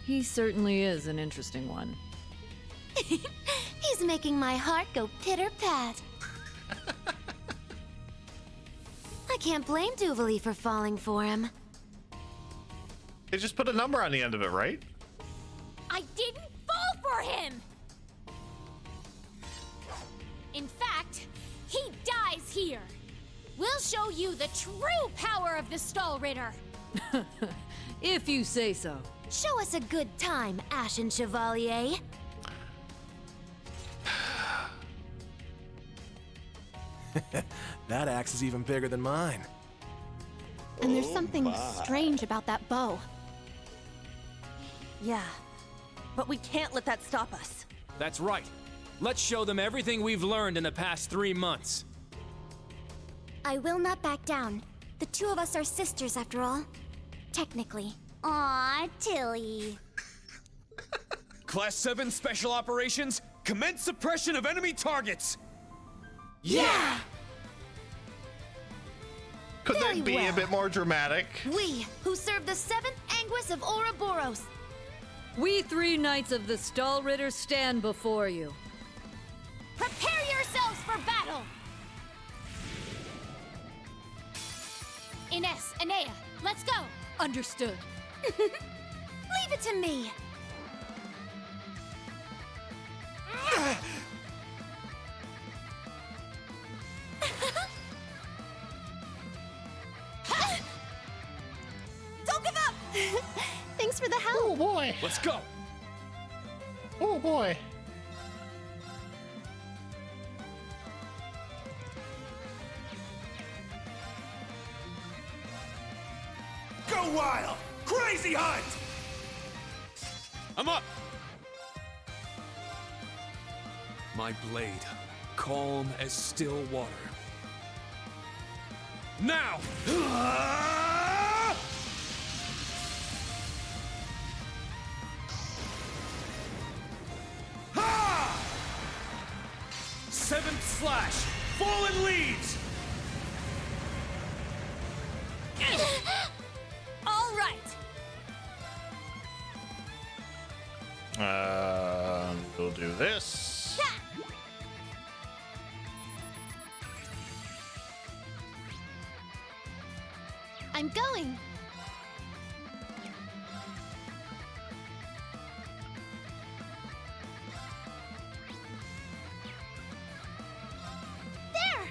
[SPEAKER 12] He certainly is an interesting one.
[SPEAKER 6] He's making my heart go pitter-pat. I can't blame Duvalie for falling for him.
[SPEAKER 1] They just put a number on the end of it, right?
[SPEAKER 13] I didn't fall for him! In fact, he dies here. We'll show you the true power of the Stall Ritter.
[SPEAKER 12] If you say so.
[SPEAKER 6] Show us a good time, Ashen Chevalier.
[SPEAKER 4] That axe is even bigger than mine.
[SPEAKER 2] And there's something strange about that bow.
[SPEAKER 11] Yeah, but we can't let that stop us.
[SPEAKER 3] That's right. Let's show them everything we've learned in the past 3 months.
[SPEAKER 5] I will not back down. The two of us are sisters after all. Technically.
[SPEAKER 6] Aw, Tilly.
[SPEAKER 14] Class 7 Special Operations, commence suppression of enemy targets!
[SPEAKER 11] Yeah!
[SPEAKER 1] Could
[SPEAKER 6] Very
[SPEAKER 1] that be a
[SPEAKER 6] well.
[SPEAKER 1] bit more dramatic?
[SPEAKER 6] We, who serve the 7th Anguis of Ouroboros.
[SPEAKER 12] We 3 knights of the Stall Ritter stand before you.
[SPEAKER 13] Prepare yourselves for battle! Ines, Anea, let's go!
[SPEAKER 12] Understood.
[SPEAKER 6] Leave it to me.
[SPEAKER 13] Don't give up!
[SPEAKER 2] Thanks for the help.
[SPEAKER 1] Oh boy.
[SPEAKER 3] Let's go!
[SPEAKER 1] Oh boy.
[SPEAKER 14] Go wild! Crazy hunt!
[SPEAKER 3] I'm up! My blade, calm as still water. Now!
[SPEAKER 14] Ha! 7th slash! Fallen leaves!
[SPEAKER 13] All right!
[SPEAKER 1] We'll do this.
[SPEAKER 2] I'm going.
[SPEAKER 13] There!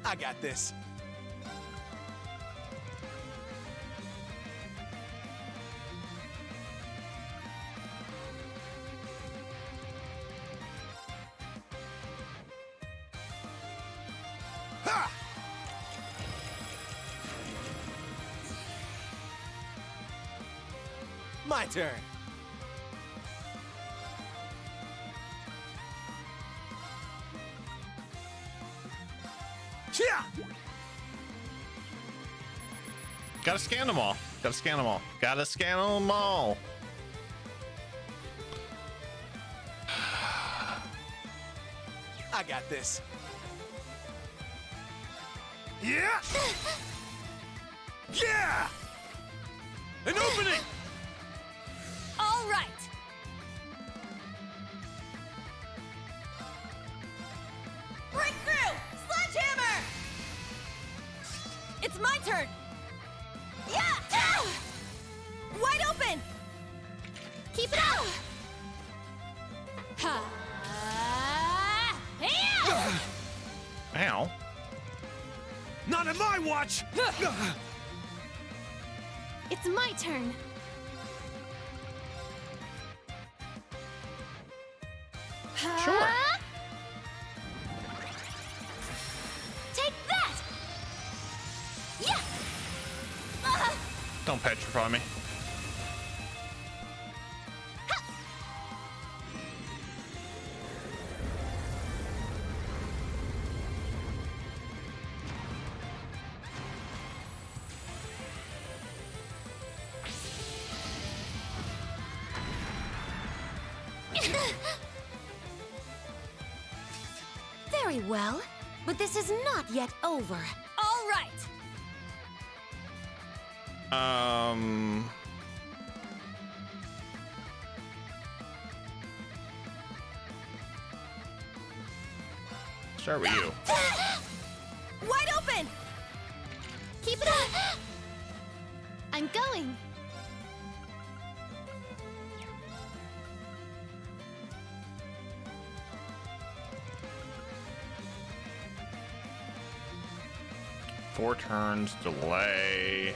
[SPEAKER 4] I got this. Ha! My turn. Yeah!
[SPEAKER 1] Gotta scan them all. Gotta scan them all. Gotta scan them all.
[SPEAKER 4] I got this. Yeah!
[SPEAKER 14] Yeah! An opening!
[SPEAKER 13] All right! Keep it up! Ha!
[SPEAKER 1] Ow.
[SPEAKER 4] Not on my watch!
[SPEAKER 2] It's my turn.
[SPEAKER 1] Sure.
[SPEAKER 13] Take that! Yeah!
[SPEAKER 1] Don't petrify me.
[SPEAKER 11] Very well, but this is not yet over.
[SPEAKER 13] All right!
[SPEAKER 1] Start with you.
[SPEAKER 11] Wide open!
[SPEAKER 2] Keep it up! I'm going.
[SPEAKER 1] Four turns, delay.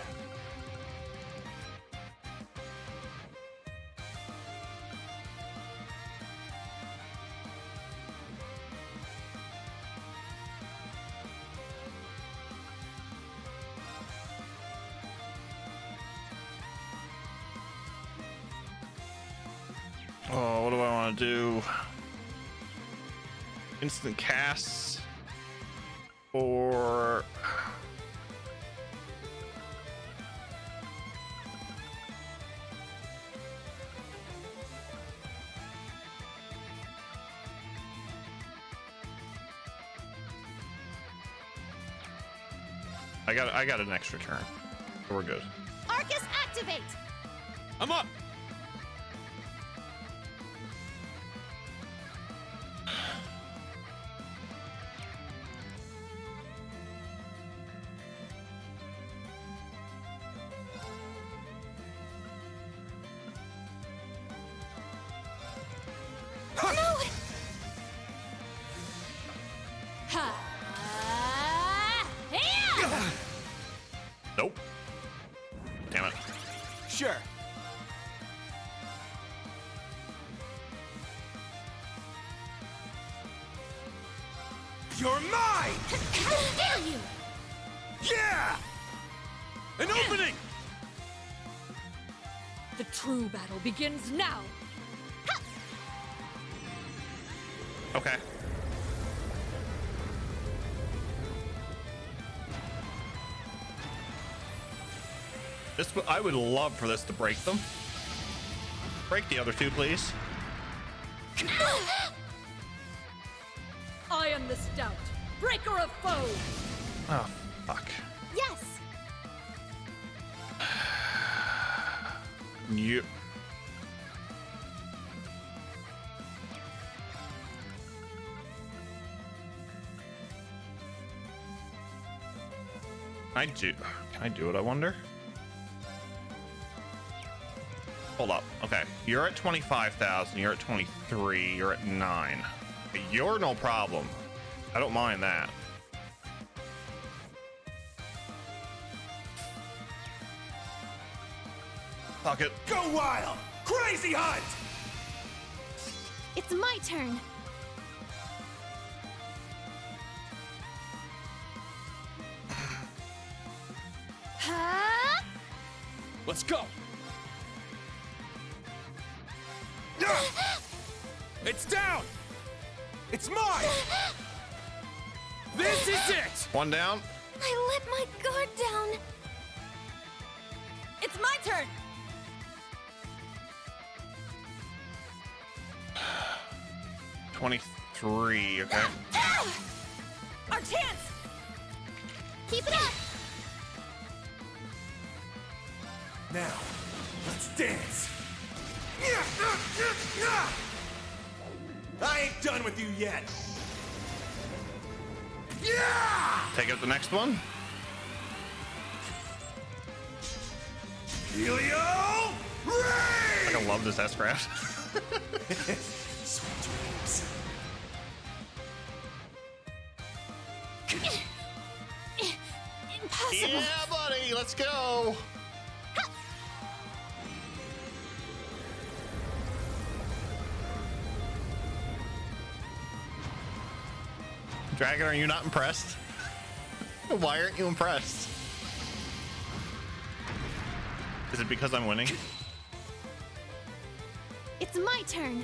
[SPEAKER 1] Oh, what do I want to do? Instant casts or I got an extra turn. We're good.
[SPEAKER 13] Arcus, activate!
[SPEAKER 14] I'm up.
[SPEAKER 1] Nope. Damn it.
[SPEAKER 4] Sure. You're mine!
[SPEAKER 13] How dare you!
[SPEAKER 4] Yeah!
[SPEAKER 14] An opening!
[SPEAKER 12] The true battle begins now.
[SPEAKER 1] Okay. I would love for this to break them. Break the other two, please.
[SPEAKER 12] I am the stout, breaker of foes.
[SPEAKER 1] Oh, fuck.
[SPEAKER 13] Yes!
[SPEAKER 1] You. Can I do it, I wonder? Hold up. Okay. You're at 25,000. You're at 23. You're at 9. You're no problem. I don't mind that. Fuck it.
[SPEAKER 4] Go wild! Crazy hunt!
[SPEAKER 2] It's my turn.
[SPEAKER 13] Huh?
[SPEAKER 14] Let's go. It's down.
[SPEAKER 4] It's mine!
[SPEAKER 14] This is it.
[SPEAKER 1] One down.
[SPEAKER 11] I let my guard down. It's my turn.
[SPEAKER 1] 23. Okay.
[SPEAKER 11] Our chance.
[SPEAKER 13] Keep it up!
[SPEAKER 4] Now, let's dance. I ain't done with you yet. Yeah!
[SPEAKER 1] Take out the next one.
[SPEAKER 4] Helio!
[SPEAKER 1] Like, I love this S-Craft.
[SPEAKER 4] Sweet dreams.
[SPEAKER 13] Impossible.
[SPEAKER 1] Yeah, buddy, let's go. Dragon, are you not impressed? Why aren't you impressed? Is it because I'm winning?
[SPEAKER 2] It's my turn.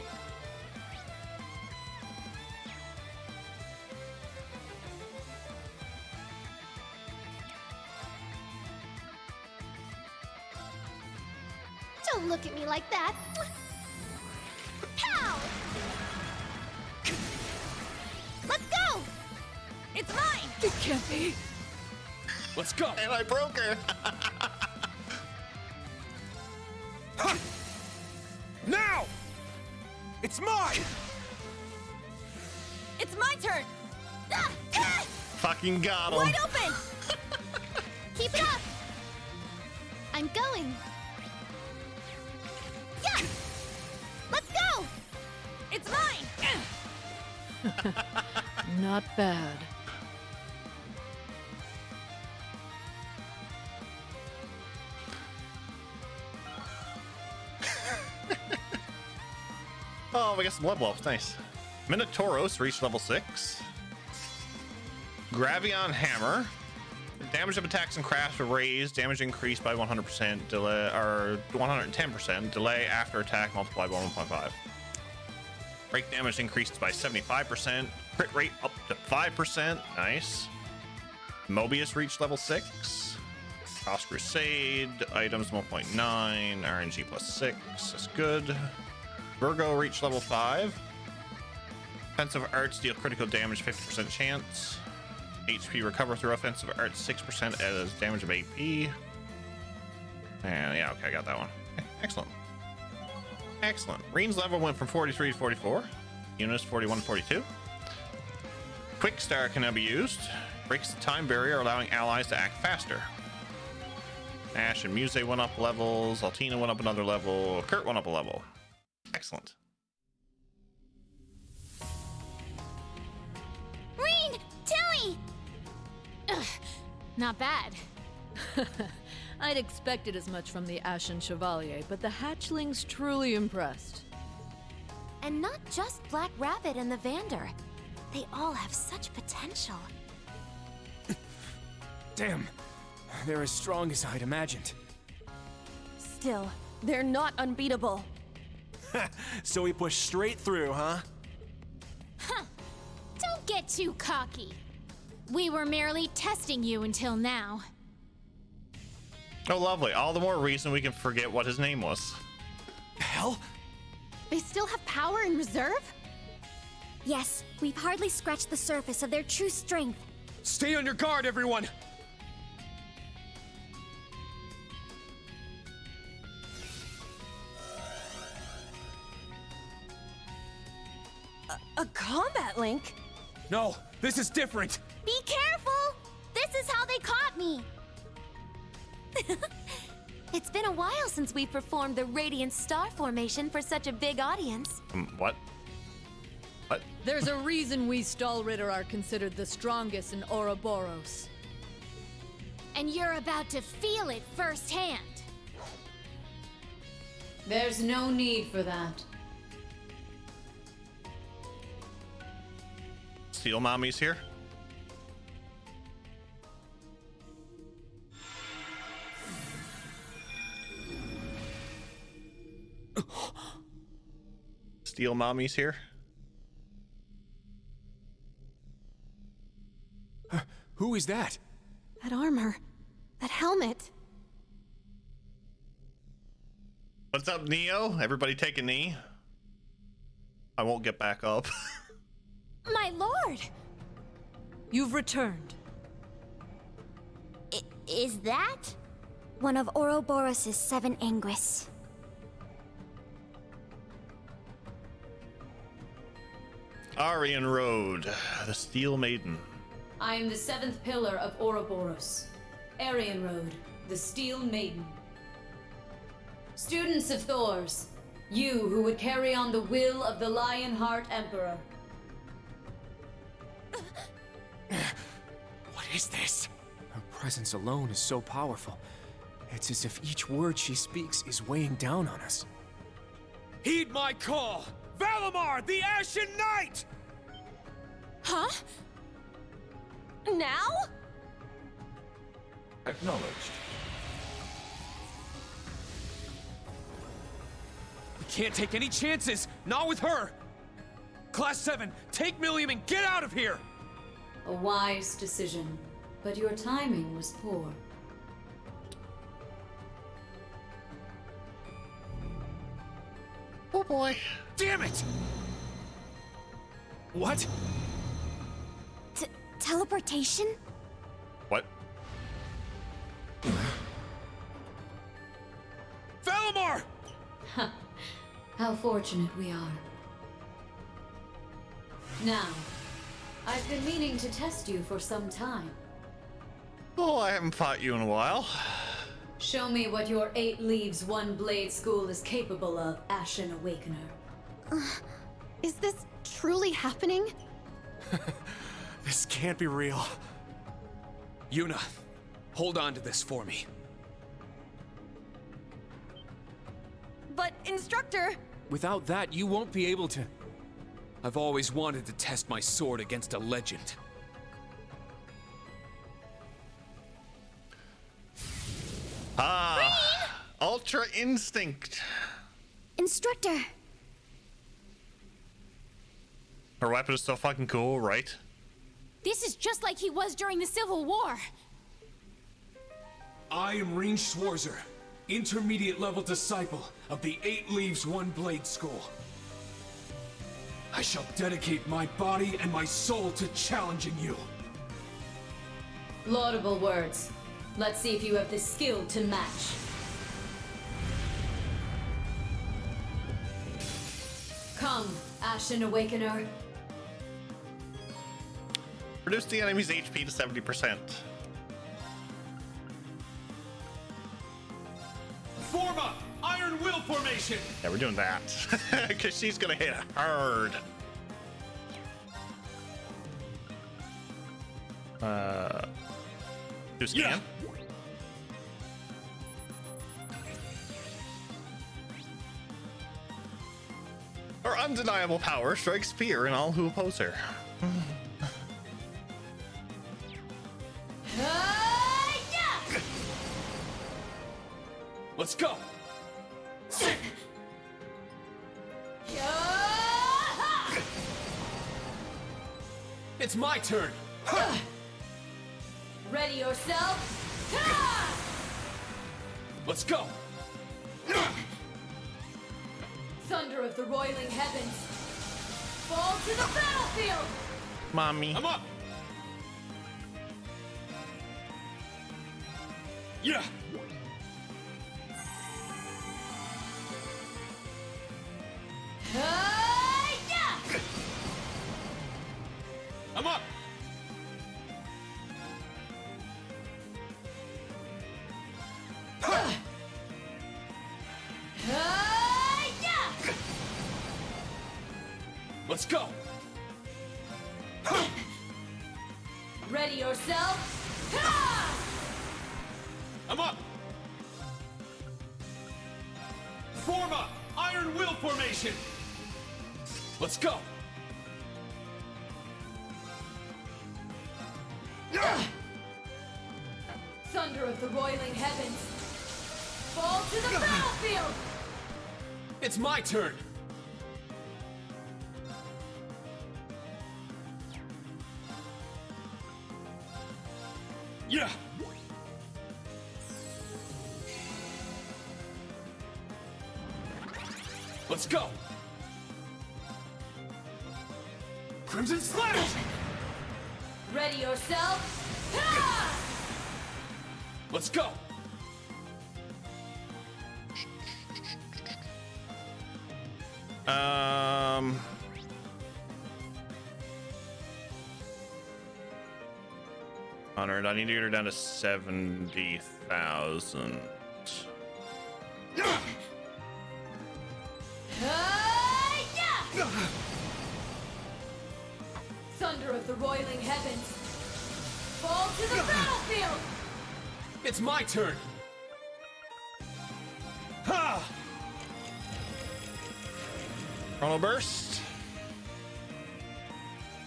[SPEAKER 2] Don't look at me like that. Pow! Let's go!
[SPEAKER 12] It's mine! It can't be.
[SPEAKER 14] Let's go!
[SPEAKER 1] And I broke her.
[SPEAKER 14] Now!
[SPEAKER 4] It's mine!
[SPEAKER 11] It's my turn!
[SPEAKER 1] Fucking got him.
[SPEAKER 11] Wide open!
[SPEAKER 2] Keep it up! I'm going.
[SPEAKER 11] Yeah! Let's go! It's mine!
[SPEAKER 12] Not bad.
[SPEAKER 1] Oh, we got some level ups. Nice. Minotauros reached level 6. Gravion Hammer. Damage of attacks and crafts were raised. Damage increased by 100%. Delay or 110%. Delay after attack multiplied by 1.5. Break damage increased by 75%. Crit rate up to 5%. Nice. Mobius reached level 6. Cross Crusade. Items 1.9. RNG plus 6. That's good. Virgo reached level 5. Offensive Arts deal critical damage 50% chance. HP recover through offensive arts 6% as damage of AP. And yeah, okay, I got that one. Excellent. Excellent. Reen's level went from 43 to 44. Eunice 41 to 42. Quick Star can now be used. Breaks the time barrier, allowing allies to act faster. Ash and Muse went up levels. Altina went up another level. Kurt went up a level. Excellent.
[SPEAKER 13] Reen! Tilly! Ugh, not bad.
[SPEAKER 12] I'd expected as much from the Ashen Chevalier, but the hatchlings truly impressed.
[SPEAKER 11] And not just Black Rabbit and the Vander. They all have such potential.
[SPEAKER 3] Damn, they're as strong as I'd imagined.
[SPEAKER 11] Still, they're not unbeatable.
[SPEAKER 4] So we push straight through, huh?
[SPEAKER 13] Huh. Don't get too cocky. We were merely testing you until now.
[SPEAKER 1] Oh, lovely. All the more reason we can forget what his name was.
[SPEAKER 4] Hell?
[SPEAKER 2] They still have power in reserve?
[SPEAKER 5] Yes, we've hardly scratched the surface of their true strength.
[SPEAKER 14] Stay on your guard, everyone!
[SPEAKER 11] A combat link?
[SPEAKER 14] No, this is different!
[SPEAKER 6] Be careful! This is how they caught me!
[SPEAKER 11] It's been a while since we performed the Radiant Star Formation for such a big audience.
[SPEAKER 1] What? What?
[SPEAKER 12] There's a reason we Stallritter are considered the strongest in Ouroboros.
[SPEAKER 13] And you're about to feel it firsthand.
[SPEAKER 15] There's no need for that.
[SPEAKER 1] Steel Mommy's here. Steel Mommy's here.
[SPEAKER 3] Who is that?
[SPEAKER 2] That armor. That helmet.
[SPEAKER 1] What's up, Neo? Everybody take a knee. I won't get back up.
[SPEAKER 11] My lord!
[SPEAKER 12] You've returned.
[SPEAKER 6] Is that?
[SPEAKER 5] One of Ouroboros' 7 Anguis.
[SPEAKER 1] Aryan Road, the Steel Maiden.
[SPEAKER 15] I am the 7th pillar of Ouroboros. Aryan Road, the Steel Maiden. Students of Thors, you who would carry on the will of the Lionheart Emperor.
[SPEAKER 4] What is this?
[SPEAKER 3] Her presence alone is so powerful. It's as if each word she speaks is weighing down on us.
[SPEAKER 14] Heed my call! Valimar, the Ashen Knight!
[SPEAKER 11] Huh? Now?
[SPEAKER 9] Acknowledged.
[SPEAKER 14] We can't take any chances! Not with her! Class 7, take Millium and get out of here!
[SPEAKER 15] A wise decision, but your timing was poor.
[SPEAKER 1] Oh boy.
[SPEAKER 14] Damn it!
[SPEAKER 4] What?
[SPEAKER 5] Teleportation?
[SPEAKER 1] What?
[SPEAKER 14] Valimar!
[SPEAKER 15] How fortunate we are. Now, I've been meaning to test you for some time.
[SPEAKER 1] Oh, I haven't fought you in a while.
[SPEAKER 15] Show me what your 8 Leaves, 1 Blade school is capable of, Ashen Awakener.
[SPEAKER 2] Is this truly happening?
[SPEAKER 4] This can't be real.
[SPEAKER 14] Yuna, hold on to this for me.
[SPEAKER 11] But, Instructor...
[SPEAKER 3] Without that, you won't be able to.
[SPEAKER 14] I've always wanted to test my sword against a legend.
[SPEAKER 1] Ultra Instinct.
[SPEAKER 5] Instructor!
[SPEAKER 1] Her weapon is so fucking cool, right?
[SPEAKER 13] This is just like he was during the Civil War.
[SPEAKER 14] I am Reen Schwarzer, intermediate level disciple of the 8 Leaves, 1 Blade School. I shall dedicate my body and my soul to challenging you.
[SPEAKER 15] Laudable words. Let's see if you have the skill to match. Come, Ashen Awakener.
[SPEAKER 1] Reduce the enemy's HP to 70%.
[SPEAKER 14] Form up! Iron Will Formation!
[SPEAKER 1] Yeah, we're doing that. Because she's gonna hit hard. Do scan.
[SPEAKER 14] Yeah.
[SPEAKER 1] Her undeniable power strikes fear in all who oppose her.
[SPEAKER 14] Let's go! It's my turn!
[SPEAKER 15] Ready yourself?
[SPEAKER 14] Let's go!
[SPEAKER 15] Thunder of the roiling heavens! Fall to the battlefield!
[SPEAKER 1] Mommy.
[SPEAKER 14] I'm up! Yeah! I'm up! Let's go!
[SPEAKER 15] Ready yourself?
[SPEAKER 14] I'm up! Form up! Iron Will Formation! Let's go!
[SPEAKER 15] Thunder of the roiling heavens! Fall to the battlefield!
[SPEAKER 14] It's my turn! Yeah! Let's go! Crimson Slash!
[SPEAKER 15] Ready yourself?
[SPEAKER 14] Let's go!
[SPEAKER 1] Honored, I need to get her down to 70,000.
[SPEAKER 15] Thunder of the roiling heavens! Fall to the battlefield!
[SPEAKER 3] It's my turn! Ha!
[SPEAKER 1] Chrono Burst.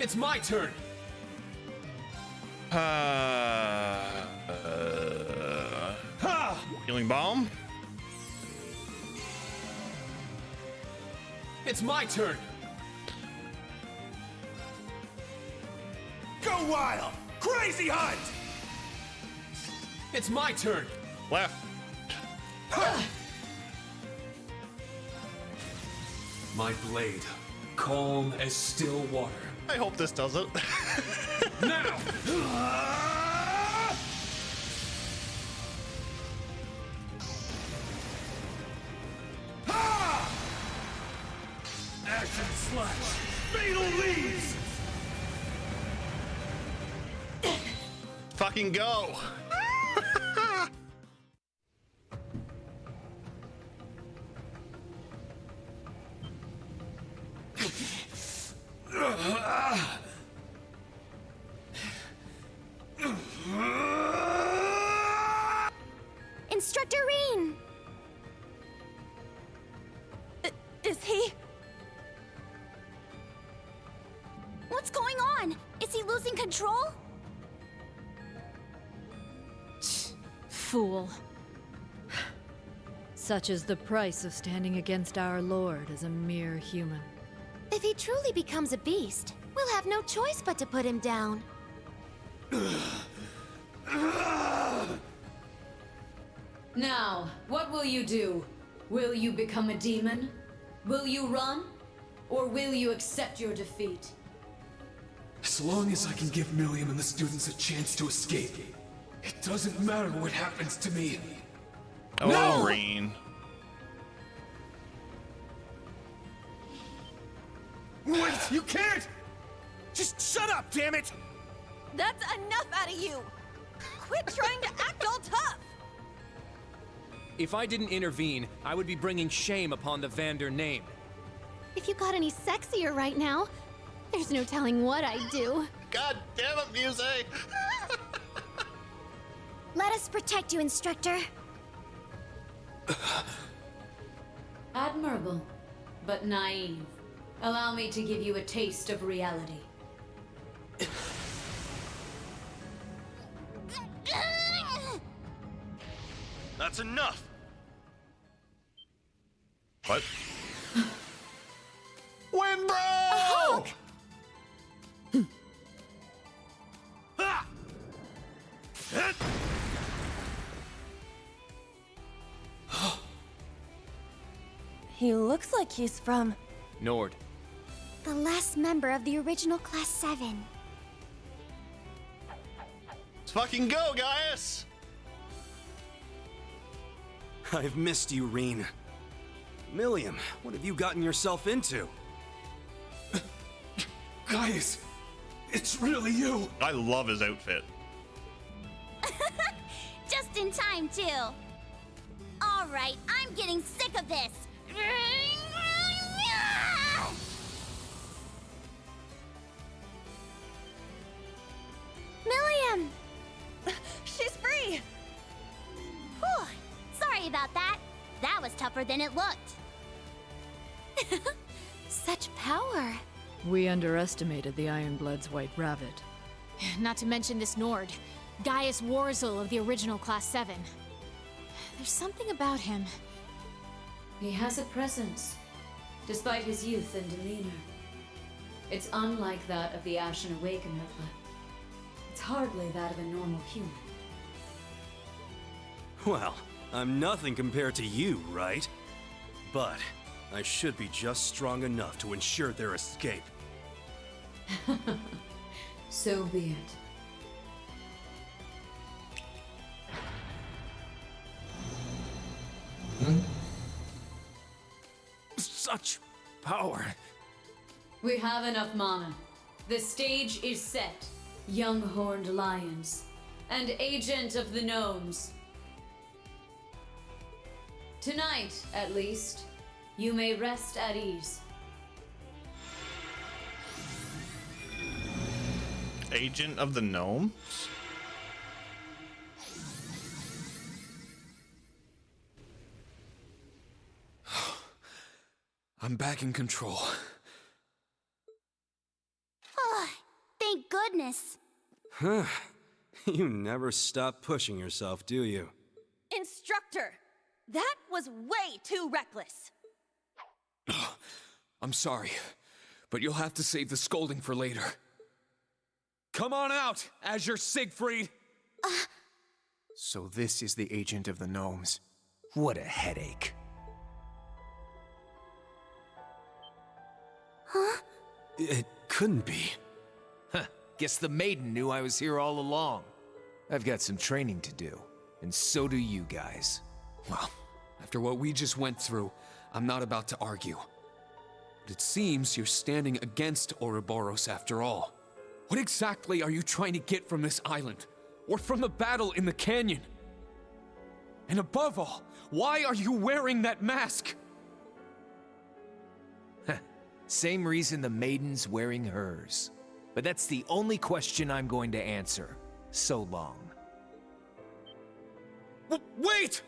[SPEAKER 3] It's my turn!
[SPEAKER 1] Healing Bomb.
[SPEAKER 3] It's my turn!
[SPEAKER 4] Go wild! Crazy hunt!
[SPEAKER 3] It's my turn!
[SPEAKER 1] Left.
[SPEAKER 14] My blade, calm as still water.
[SPEAKER 1] I hope this does it.
[SPEAKER 14] Now!
[SPEAKER 4] Action slash! Fatal leaves!
[SPEAKER 1] Fucking go.
[SPEAKER 11] Instructor Reen! Is he... What's going on? Is he losing control?
[SPEAKER 12] Fool. Such is the price of standing against our Lord as a mere human.
[SPEAKER 11] If he truly becomes a beast, we'll have no choice but to put him down.
[SPEAKER 15] Now, what will you do? Will you become a demon? Will you run? Or will you accept your defeat?
[SPEAKER 14] As long as I can give Milliam and the students a chance to escape, it doesn't matter what happens to me.
[SPEAKER 1] Oh,
[SPEAKER 14] No!
[SPEAKER 1] Reen.
[SPEAKER 4] Wait, you can't! Just shut up, damn it!
[SPEAKER 11] That's enough out of you! Quit trying to act all tough!
[SPEAKER 3] If I didn't intervene, I would be bringing shame upon the Vander name.
[SPEAKER 2] If you got any sexier right now, there's no telling what I'd do.
[SPEAKER 1] God damn it, Muse.
[SPEAKER 5] Let us protect you, Instructor.
[SPEAKER 15] Admirable, but naive. Allow me to give you a taste of reality.
[SPEAKER 4] That's enough!
[SPEAKER 1] What? Win, bro!
[SPEAKER 4] Ha! Hit!
[SPEAKER 11] He looks like he's from...
[SPEAKER 3] Nord.
[SPEAKER 5] The last member of the original Class 7.
[SPEAKER 1] Let's fucking go, guys!
[SPEAKER 16] I've missed you, Reen. Milliam, what have you gotten yourself into?
[SPEAKER 14] Guys, it's really you!
[SPEAKER 1] I love his outfit.
[SPEAKER 6] Just in time, too. All right, I'm getting sick of this.
[SPEAKER 11] Milliam! She's free!
[SPEAKER 6] Whew. Sorry about that. That was tougher than it looked.
[SPEAKER 11] Such power.
[SPEAKER 12] We underestimated the Ironblood's White Rabbit.
[SPEAKER 13] Not to mention this Nord, Gaius Warzel of the original Class 7. There's something about him.
[SPEAKER 15] He has a presence, despite his youth and demeanor. It's unlike that of the Ashen Awakener, but it's hardly that of a normal human.
[SPEAKER 16] Well, I'm nothing compared to you, right? But I should be just strong enough to ensure their escape.
[SPEAKER 15] So be it.
[SPEAKER 3] Such power.
[SPEAKER 15] We have enough mana. The stage is set. Young horned lions. And agent of the gnomes. Tonight, at least, you may rest at ease.
[SPEAKER 1] Agent of the Gnomes?
[SPEAKER 3] I'm back in control.
[SPEAKER 13] Oh, thank goodness.
[SPEAKER 16] Huh. You never stop pushing yourself, do you?
[SPEAKER 11] Instructor, that was way too reckless.
[SPEAKER 3] I'm sorry, but you'll have to save the scolding for later. Come on out, Azure Siegfried! So this is the Agent of the Gnomes. What a headache.
[SPEAKER 13] Huh?
[SPEAKER 16] It couldn't be.
[SPEAKER 17] Huh. Guess the maiden knew I was here all along. I've got some training to do, and so do you guys.
[SPEAKER 3] Well, after what we just went through, I'm not about to argue. But it seems you're standing against Ouroboros after all. What exactly are you trying to get from this island? Or from the battle in the canyon? And above all, why are you wearing that mask?
[SPEAKER 17] Same reason the maiden's wearing hers. But that's the only question I'm going to answer. So long.
[SPEAKER 3] Wait!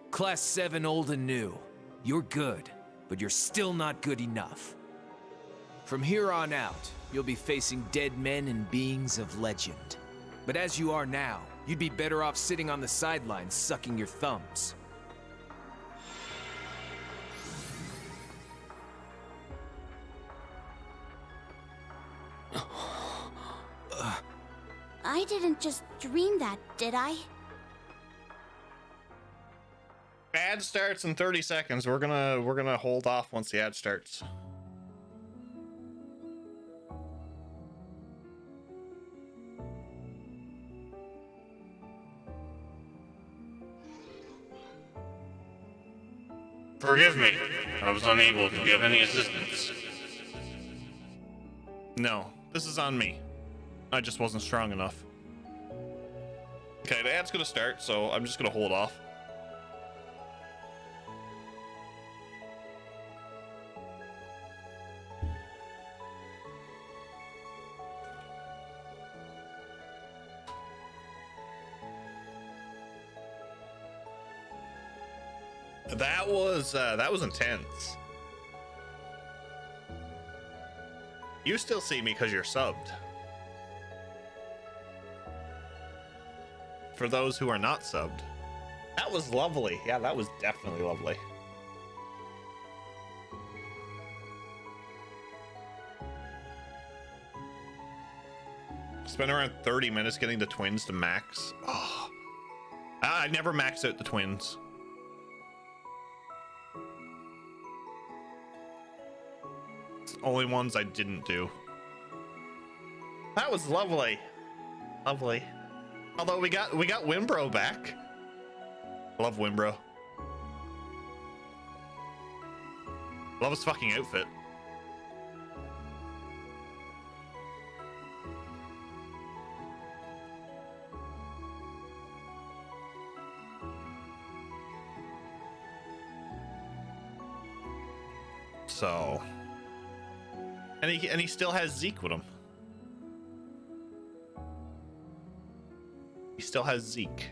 [SPEAKER 17] Class 7 old and new. You're good, but you're still not good enough. From here on out, you'll be facing dead men and beings of legend. But as you are now, you'd be better off sitting on the sidelines sucking your thumbs.
[SPEAKER 13] I didn't just dream that, did I?
[SPEAKER 1] Ad starts in 30 seconds. We're gonna hold off once the ad starts.
[SPEAKER 18] Forgive me. I was unable to give any assistance.
[SPEAKER 1] No, this is on me. I just wasn't strong enough. Okay, the ad's gonna start, so I'm just gonna hold off. That was intense. You still see me because you're subbed. For those who are not subbed, that was lovely. Yeah, that was definitely lovely. Spent around 30 minutes getting the twins to max. Oh, I never max out the twins. Only ones I didn't do. That was lovely. Lovely. Although we got Wimbro back. Love Wimbro. Love his fucking outfit. So, and he still has Zeke with him. He still has Zeke.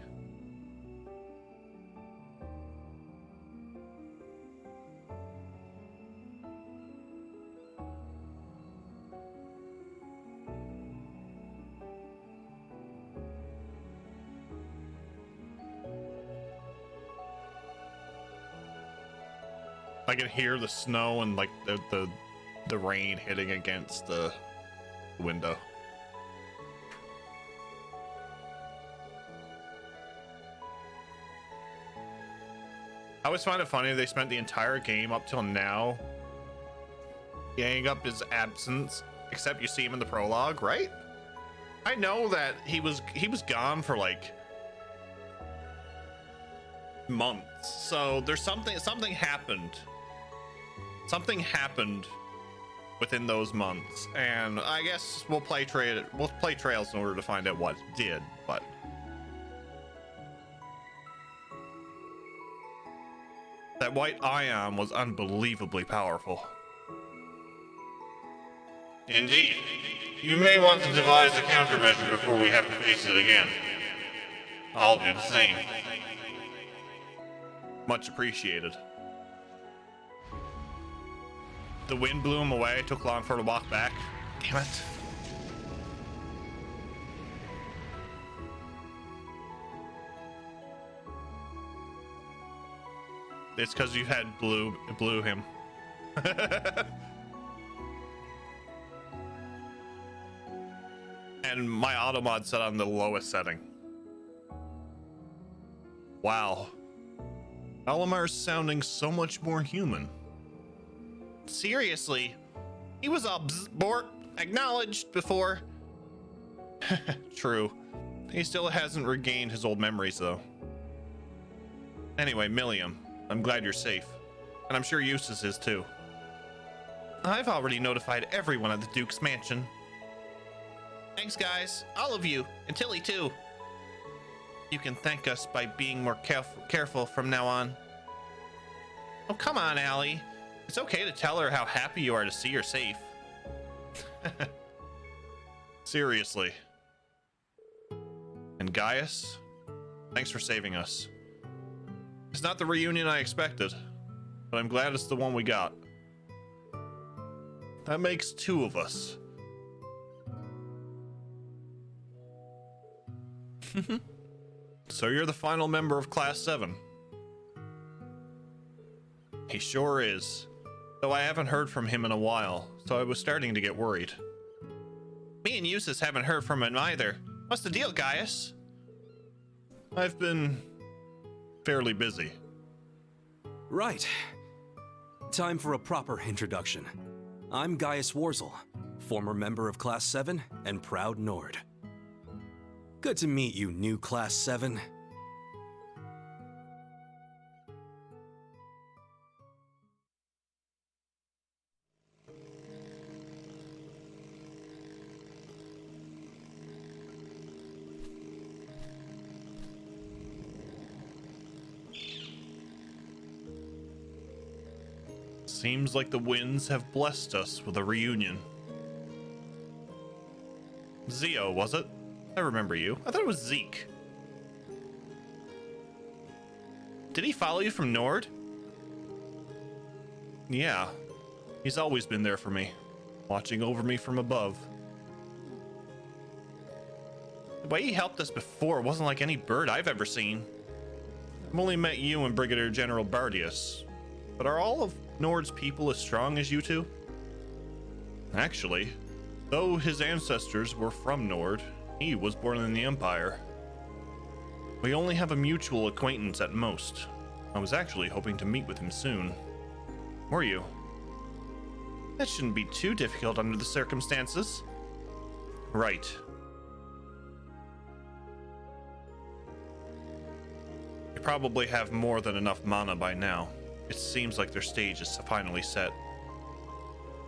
[SPEAKER 1] I can hear the snow and like the rain hitting against the window. I always find it funny they spent the entire game up till now ganging up his absence, except you see him in the prologue, right? I know that he was gone for like months, so there's something happened. Something happened within those months, and I guess we'll play trails in order to find out what did, but that white ion was unbelievably powerful.
[SPEAKER 18] Indeed. You may want to devise a countermeasure before we have to face it again. I'll do the same.
[SPEAKER 1] Much appreciated. The wind blew him away. It took long for her to walk back. Damn it. It's because you had blew him. And my auto mod set on the lowest setting. Wow. Alamar's sounding so much more human. Seriously, he was all acknowledged before. True. He still hasn't regained his old memories though. Anyway, Milliam, I'm glad you're safe. And I'm sure Eustace is too. I've already notified everyone at the Duke's mansion. Thanks guys, all of you, and Tilly too. You can thank us by being more careful from now on. Oh, come on, Allie. It's okay to tell her how happy you are to see her safe. Seriously. And Gaius, thanks for saving us. It's not the reunion I expected, but I'm glad it's the one we got. That makes 2 of us. So you're the final member of Class 7. He sure is. Though I haven't heard from him in a while, so I was starting to get worried. Me and Eustace haven't heard from him either. What's the deal, Gaius? I've been fairly busy.
[SPEAKER 16] Right. Time for a proper introduction. I'm Gaius Warzel, former member of Class 7 and proud Nord. Good to meet you, new Class 7.
[SPEAKER 1] Seems like the winds have blessed us with a reunion. Zio, was it? I remember you. I thought it was Zeke. Did he follow you from Nord? Yeah. He's always been there for me, watching over me from above. The way he helped us before wasn't like any bird I've ever seen. I've only met you and Brigadier General Bardius, but are all of Nord's people as strong as you two? Actually, though his ancestors were from Nord, he was born in the Empire. We only have a mutual acquaintance at most. I was actually hoping to meet with him soon. Were you? That shouldn't be too difficult under the circumstances. Right. You probably have more than enough mana by now. It seems like their stage is finally set.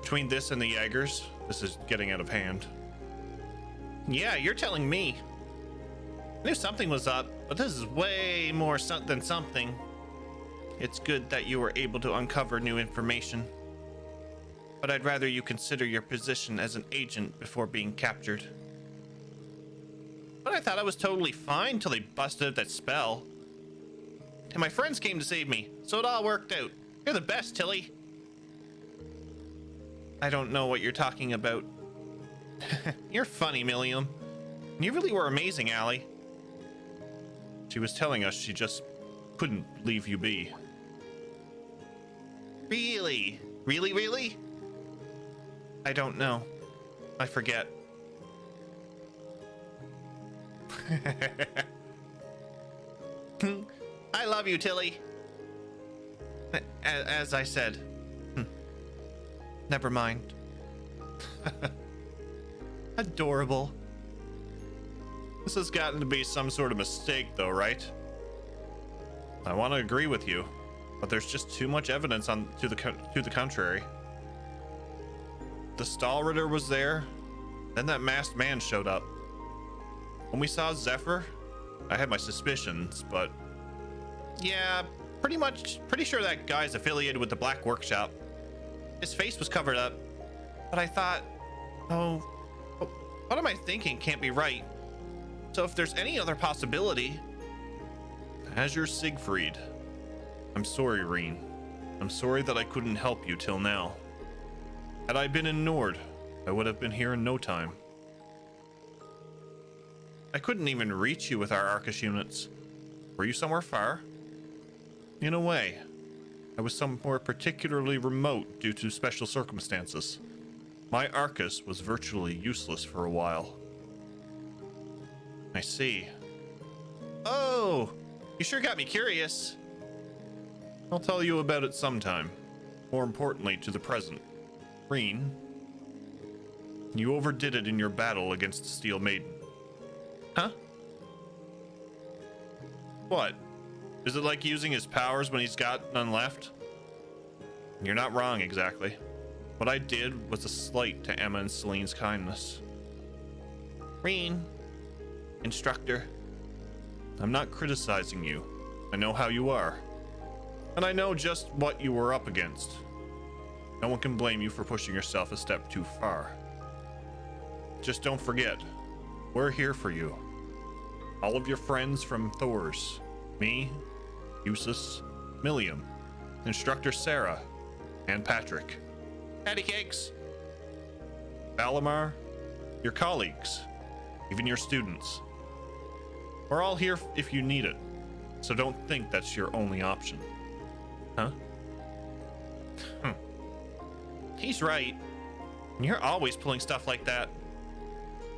[SPEAKER 1] Between this and the Jaegers, this is getting out of hand. Yeah, you're telling me. I knew something was up, but this is way more than something. It's good that you were able to uncover new information. But I'd rather you consider your position as an agent before being captured. But I thought I was totally fine till they busted out that spell. And my friends came to save me, so it all worked out. You're the best, Tilly. I don't know what you're talking about. You're funny, Milliam. You really were amazing, Allie. She was telling us she just couldn't leave you be. Really? Really? I don't know. I forget. I love you, Tilly. As I said. Never mind. Adorable. This has gotten to be some sort of mistake, though, right? I want to agree with you, but there's just too much evidence to the contrary. The Stahlritter was there, then that masked man showed up. When we saw Zephyr, I had my suspicions, but yeah, pretty sure that guy's affiliated with the Black Workshop. His face was covered up, but I thought Oh, what am I thinking can't be right. So if there's any other possibility... Azure Siegfried. I'm sorry, Reen. I'm sorry that I couldn't help you till now. Had I been in Nord, I would have been here in no time. I couldn't even reach you with our Arcus units. Were you somewhere far? In a way, I was somewhere particularly remote due to special circumstances. My Arcus was virtually useless for a while. I see. Oh, you sure got me curious. I'll tell you about it sometime. More importantly, to the present. Reen, you overdid it in your battle against the Steel Maiden. Huh? What? Is it like using his powers when he's got none left? You're not wrong, exactly. What I did was a slight to Emma and Celine's kindness. Reen, instructor, I'm not criticizing you. I know how you are. And I know just what you were up against. No one can blame you for pushing yourself a step too far. Just don't forget, we're here for you. All of your friends from Thor's, me, Eustace, Milliam, Instructor Sarah, and Patrick. Patty cakes. Valimar, your colleagues, even your students. We're all here if you need it, so don't think that's your only option. Huh? He's right. You're always pulling stuff like that.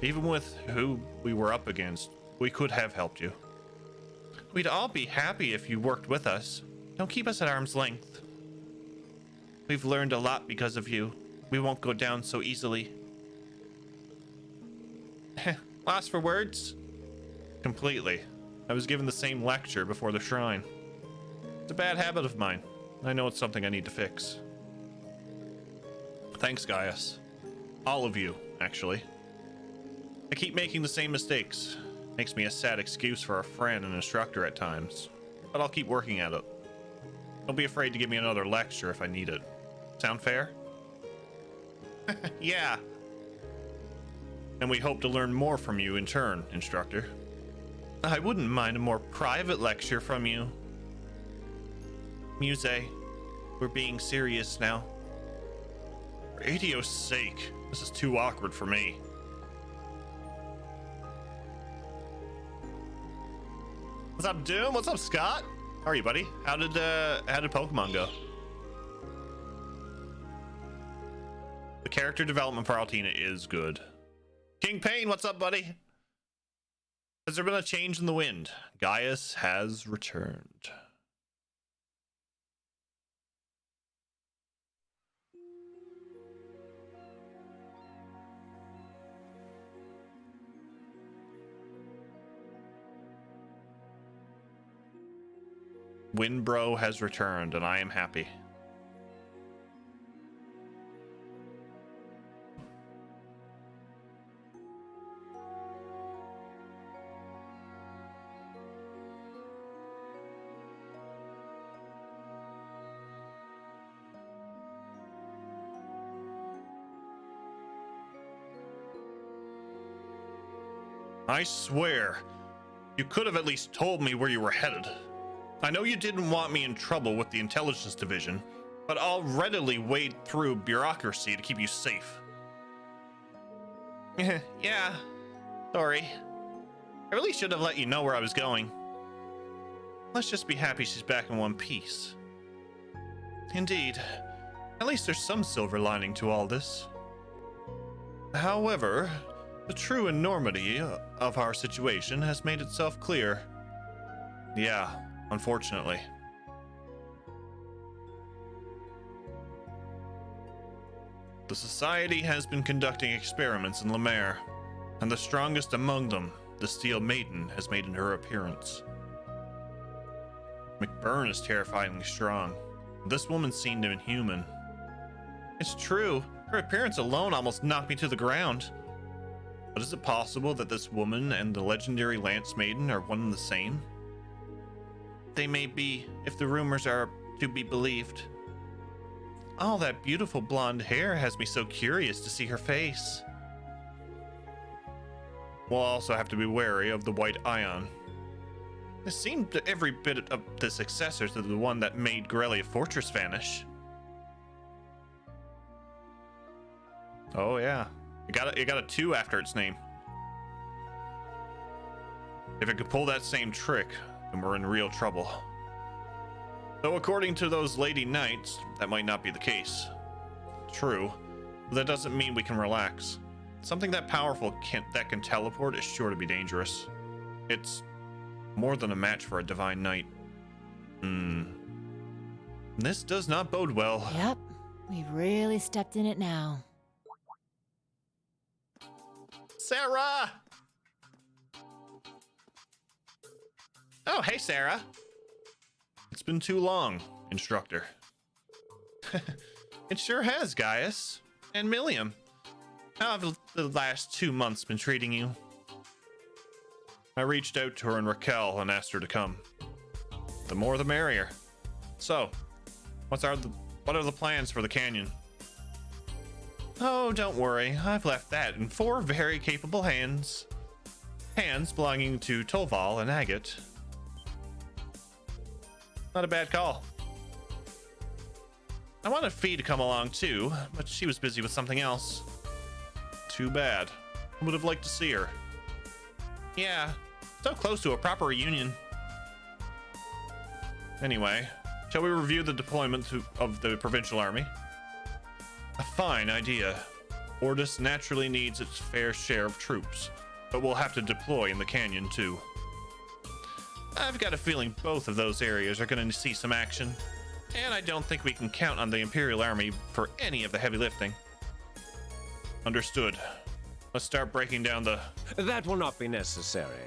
[SPEAKER 1] Even with who we were up against, we could have helped you. We'd all be happy if you worked with us. Don't keep us at arm's length. We've learned a lot because of you. We won't go down so easily. Lost for words? Completely. I was given the same lecture before the shrine. It's a bad habit of mine. I know it's something I need to fix. Thanks, Gaius. All of you, actually. I keep making the same mistakes. Makes me a sad excuse for a friend and instructor at times. But I'll keep working at it. Don't be afraid to give me another lecture if I need it. Sound fair? Yeah. And we hope to learn more from you in turn, instructor. I wouldn't mind a more private lecture from you. Muse, we're being serious now. For Adio's sake, this is too awkward for me. What's up, Doom? What's up, Scott? How are you, buddy? How did Pokemon go? The character development for Altina is good. King Payne, what's up, buddy? Has there been a change in the wind? Gaius has returned. Windbro has returned, and I am happy. I swear, you could have at least told me where you were headed. I know you didn't want me in trouble with the intelligence division, but I'll readily wade through bureaucracy to keep you safe. Yeah, sorry. I really should have let you know where I was going. Let's just be happy she's back in one piece. Indeed. At least there's some silver lining to all this. However, the true enormity of our situation has made itself clear. Yeah, unfortunately. The Society has been conducting experiments in Lemaire, and the strongest among them, the Steel Maiden, has made her appearance. McBurn is terrifyingly strong. This woman seemed inhuman. It's true, her appearance alone almost knocked me to the ground. But is it possible that this woman and the legendary Lance Maiden are one and the same? They may be, if the rumors are to be believed. All that beautiful blonde hair has me so curious to see her face. We'll also have to be wary of the White Ion. This seemed every bit of the successor to the one that made Corellia Fortress vanish. Oh yeah, it got a 2 after its name. If it could pull that same trick, then we're in real trouble. Though according to those Lady Knights, that might not be the case. True, but that doesn't mean we can relax. Something that powerful that can teleport is sure to be dangerous. It's more than a match for a Divine Knight. This does not bode well.
[SPEAKER 19] Yep, we've really stepped in it now.
[SPEAKER 1] Sarah! Oh, hey, Sarah. It's been too long, instructor. It sure has, Gaius. And Milliam. How have the last 2 months been treating you? I reached out to her and Raquel and asked her to come. The more the merrier. So, what are the plans for the canyon? Oh, don't worry. I've left that in 4 very capable hands. Hands belonging to Toval and Agate. Not a bad call. I wanted Fee to come along too, but she was busy with something else. Too bad. I would have liked to see her. Yeah, so close to a proper reunion. Anyway, shall we review the deployment of the provincial army? A fine idea. Ordis naturally needs its fair share of troops, but we'll have to deploy in the canyon too. I've got a feeling both of those areas are going to see some action, and I don't think we can count on the Imperial Army for any of the heavy lifting. Understood. Let's start breaking down the...
[SPEAKER 20] That will not be necessary.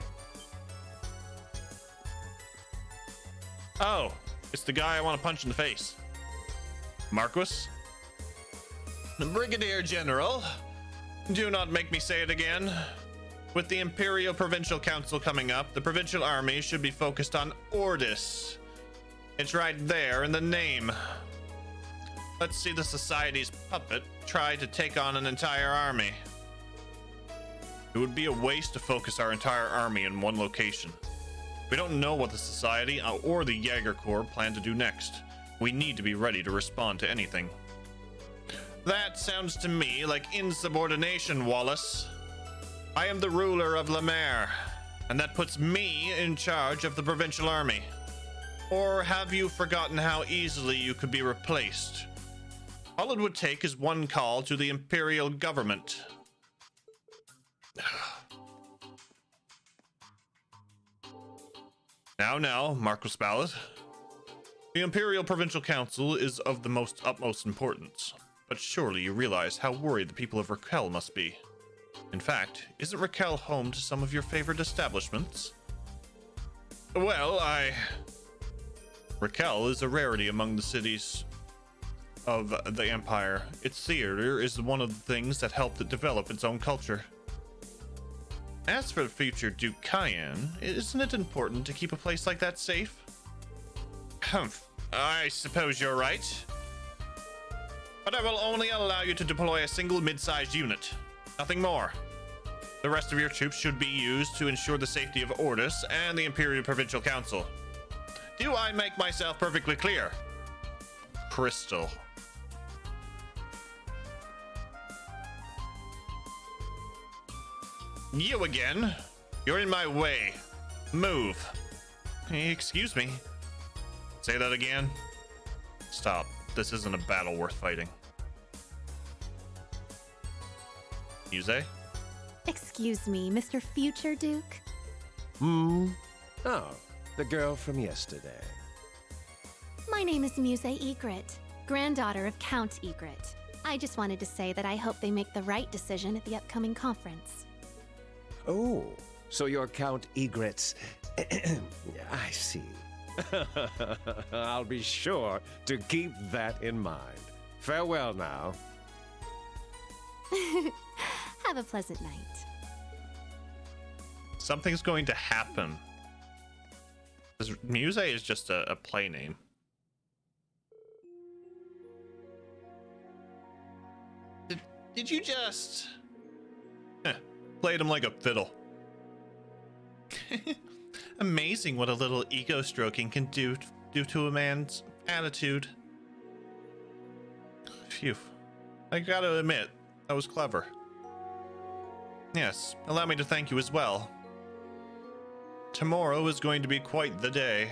[SPEAKER 1] Oh, it's the guy I want to punch in the face. Marquis? The Brigadier General. Do not make me say it again. With the Imperial Provincial Council coming up, the Provincial Army should be focused on Ordis. It's right there in the name. Let's see the Society's puppet try to take on an entire army. It would be a waste to focus our entire army in one location. We don't know what the Society or the Jaeger Corps plan to do next. We need to be ready to respond to anything. That sounds to me like insubordination, Wallace. I am the ruler of La Mer, and that puts me in charge of the provincial army. Or have you forgotten how easily you could be replaced? All it would take is one call to the Imperial government. Now, Marquis Ballot. The Imperial Provincial Council is of the utmost importance, but surely you realize how worried the people of Raquel must be. In fact, isn't Raquel home to some of your favorite establishments? Well, Raquel is a rarity among the cities of the Empire. Its theater is one of the things that helped it develop its own culture. As for the future Duke Cayenne, isn't it important to keep a place like that safe? Humph, I suppose you're right. But I will only allow you to deploy a single mid-sized unit. Nothing more. The rest of your troops should be used to ensure the safety of Ordis and the Imperial Provincial Council. Do I make myself perfectly clear? Crystal. You again? You're in my way. Move. Excuse me. Say that again. Stop. This isn't a battle worth fighting. Muse?
[SPEAKER 2] Excuse me, Mr. Future Duke?
[SPEAKER 20] Oh, the girl from yesterday.
[SPEAKER 2] My name is Muse Egret, granddaughter of Count Egret. I just wanted to say that I hope they make the right decision at the upcoming conference.
[SPEAKER 20] Oh, so you're Count Egret's... I see. I'll be sure to keep that in mind. Farewell now.
[SPEAKER 2] Have a pleasant night.
[SPEAKER 1] Something's going to happen. Muse is just a play name. Did you just... played him like a fiddle. Amazing what a little ego stroking can do to a man's attitude. Phew. I gotta admit, that was clever. Yes, allow me to thank you as well. Tomorrow is going to be quite the day.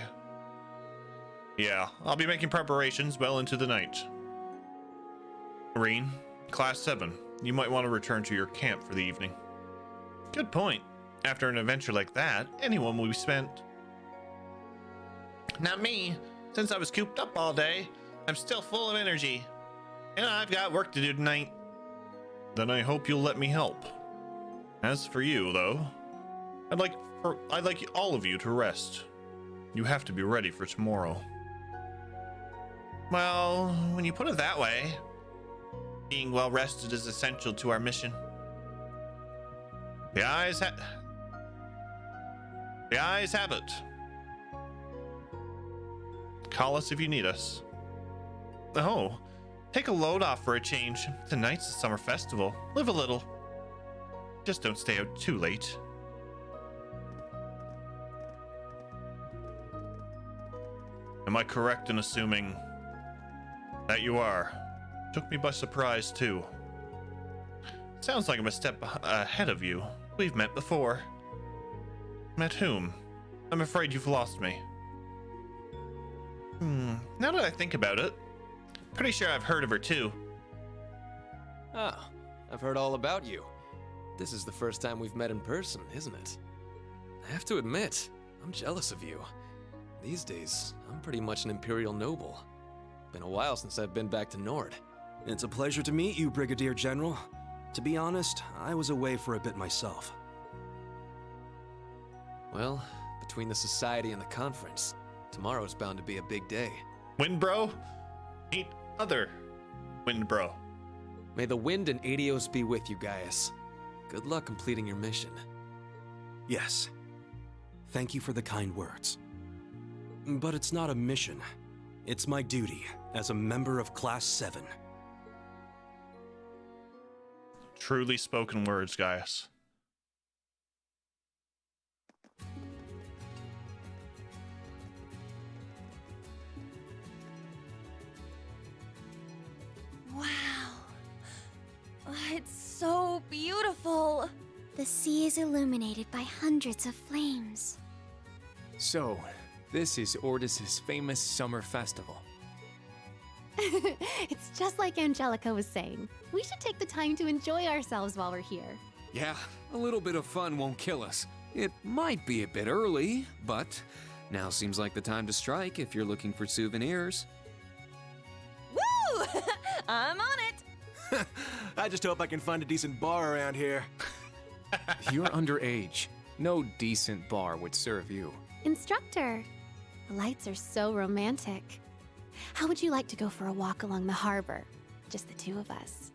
[SPEAKER 1] Yeah, I'll be making preparations well into the night. Reen, Class 7, you might want to return to your camp for the evening. Good point. After an adventure like that, anyone will be spent. Not me. Since I was cooped up all day, I'm still full of energy. And I've got work to do tonight. Then I hope you'll let me help. As for you, though, I'd like all of you to rest. You have to be ready for tomorrow. Well, when you put it that way, being well rested is essential to our mission. The eyes have it. Call us if you need us. Oh, take a load off for a change. Tonight's the summer festival. Live a little. Just don't stay out too late. Am I correct in assuming that you are? Took me by surprise, too. Sounds like I'm a step ahead of you. We've met before. Met whom? I'm afraid you've lost me. Now that I think about it, pretty sure I've heard of her, too.
[SPEAKER 16] Ah, I've heard all about you. This is the first time we've met in person, isn't it? I have to admit, I'm jealous of you. These days, I'm pretty much an Imperial noble. Been a while since I've been back to Nord.
[SPEAKER 4] It's a pleasure to meet you, Brigadier General. To be honest, I was away for a bit myself.
[SPEAKER 16] Well, between the Society and the conference, tomorrow's bound to be a big day.
[SPEAKER 1] Windbro? Meet other Windbro.
[SPEAKER 16] May the wind and Adios be with you, Gaius. Good luck completing your mission.
[SPEAKER 4] Yes. Thank you for the kind words. But it's not a mission. It's my duty as a member of Class 7.
[SPEAKER 1] Truly spoken words, Gaius.
[SPEAKER 11] Wow. It's so beautiful.
[SPEAKER 5] The sea is illuminated by hundreds of flames.
[SPEAKER 17] So, this is Ordis's famous summer festival.
[SPEAKER 2] It's just like Angelica was saying. We should take the time to enjoy ourselves while we're here.
[SPEAKER 3] Yeah, a little bit of fun won't kill us. It might be a bit early, but now seems like the time to strike if you're looking for souvenirs.
[SPEAKER 11] Woo! I'm on it.
[SPEAKER 4] I just hope I can find a decent bar around here.
[SPEAKER 17] You're underage. No decent bar would serve you.
[SPEAKER 2] Instructor, the lights are so romantic. How would you like to go for a walk along the harbor? Just the two of us.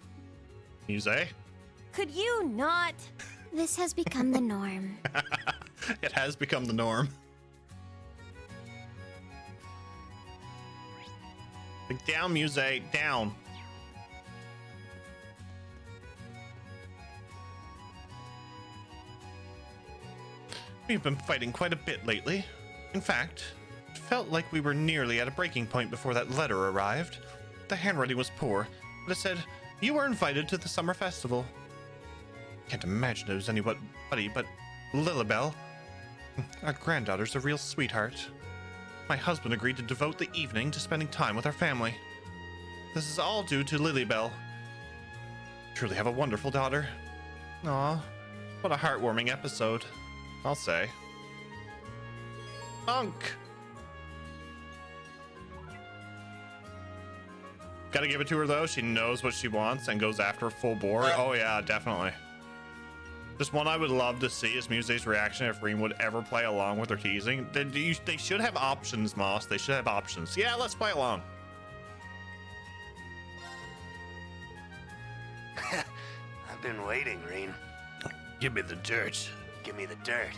[SPEAKER 1] Muse?
[SPEAKER 11] Could you not?
[SPEAKER 5] This has become the norm.
[SPEAKER 1] It has become the norm. Like, down, Muse, down. We've been fighting quite a bit lately. In fact, it felt like we were nearly at a breaking point before that letter arrived. The handwriting was poor, but it said, "You were invited to the summer festival." Can't imagine it was anybody but Lilibel. Our granddaughter's a real sweetheart. My husband agreed to devote the evening to spending time with our family. This is all due to Lilibel. Truly have a wonderful daughter. Aw, what a heartwarming episode, I'll say. Monk! Gotta give it to her, though. She knows what she wants and goes after full bore. Oh, yeah, definitely. Just one I would love to see is Muse's reaction if Reem would ever play along with her teasing. They should have options, Moss. They should have options. Yeah, let's play along.
[SPEAKER 21] I've been waiting, Reen.
[SPEAKER 1] Give me the dirt.
[SPEAKER 21] Give me the dirt.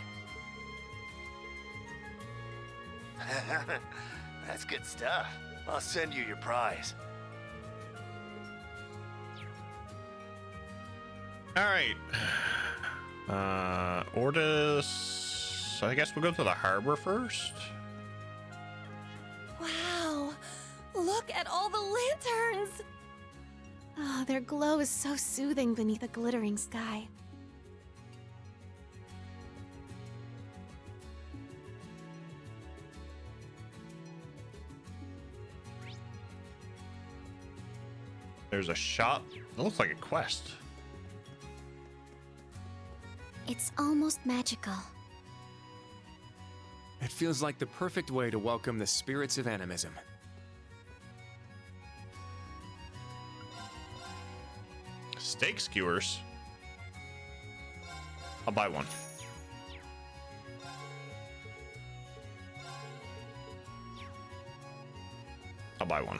[SPEAKER 21] That's good stuff. I'll send you your prize.
[SPEAKER 1] All right. Ordis. So I guess we'll go to the harbor first.
[SPEAKER 11] Wow! Look at all the lanterns!
[SPEAKER 2] Oh, their glow is so soothing beneath a glittering sky.
[SPEAKER 1] There's a shop. It looks like a quest.
[SPEAKER 5] It's almost magical.
[SPEAKER 3] It feels like the perfect way to welcome the spirits of animism.
[SPEAKER 1] Steak skewers. I'll buy one. I'll buy one.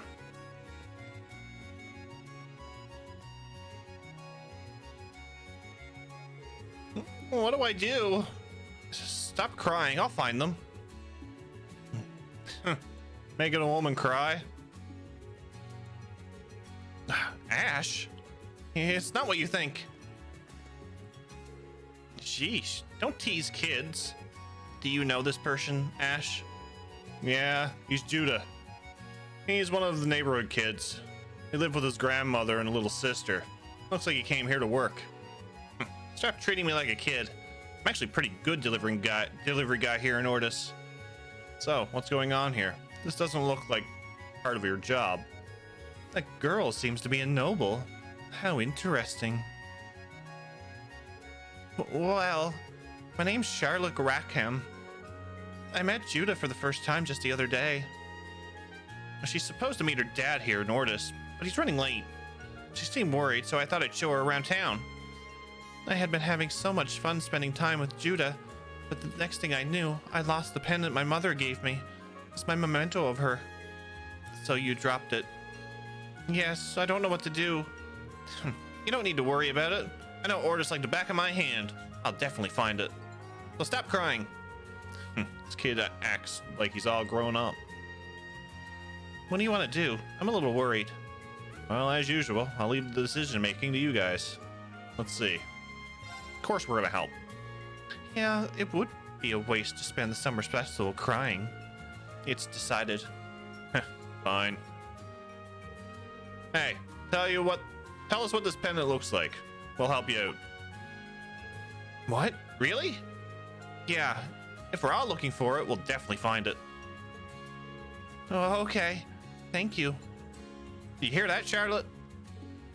[SPEAKER 1] What do I do? Stop crying. I'll find them. Making a woman cry. Ash? It's not what you think. Sheesh, don't tease kids. Do you know this person, Ash? Yeah, he's Judah. He's one of the neighborhood kids. He lived with his grandmother and a little sister. Looks like he came here to work. Stop treating me like a kid. I'm actually pretty good delivery guy here in Ordis. So, what's going on here? This doesn't look like part of your job. That girl seems to be a noble. How interesting. Well, my name's Charlotte Rackham. I met Judah for the first time just the other day. She's supposed to meet her dad here in Ordis, but he's running late. She seemed worried, so I thought I'd show her around town. I had been having so much fun spending time with Judah, but the next thing I knew, I lost the pendant my mother gave me. It's my memento of her. So you dropped it. Yes, I don't know what to do. You don't need to worry about it. I know Ordis like the back of my hand. I'll definitely find it. So stop crying. This kid acts like he's all grown up. What do you want to do? I'm a little worried. Well, as usual, I'll leave the decision making to you guys. Let's see. Of course we're gonna help. Yeah, it would be a waste to spend the summer festival crying. It's decided. Fine. Hey, tell us what this pendant looks like. We'll help you out. What? Really? Yeah, if we're all looking for it, we'll definitely find it. Oh, okay. Thank you. Do you hear that, Charlotte?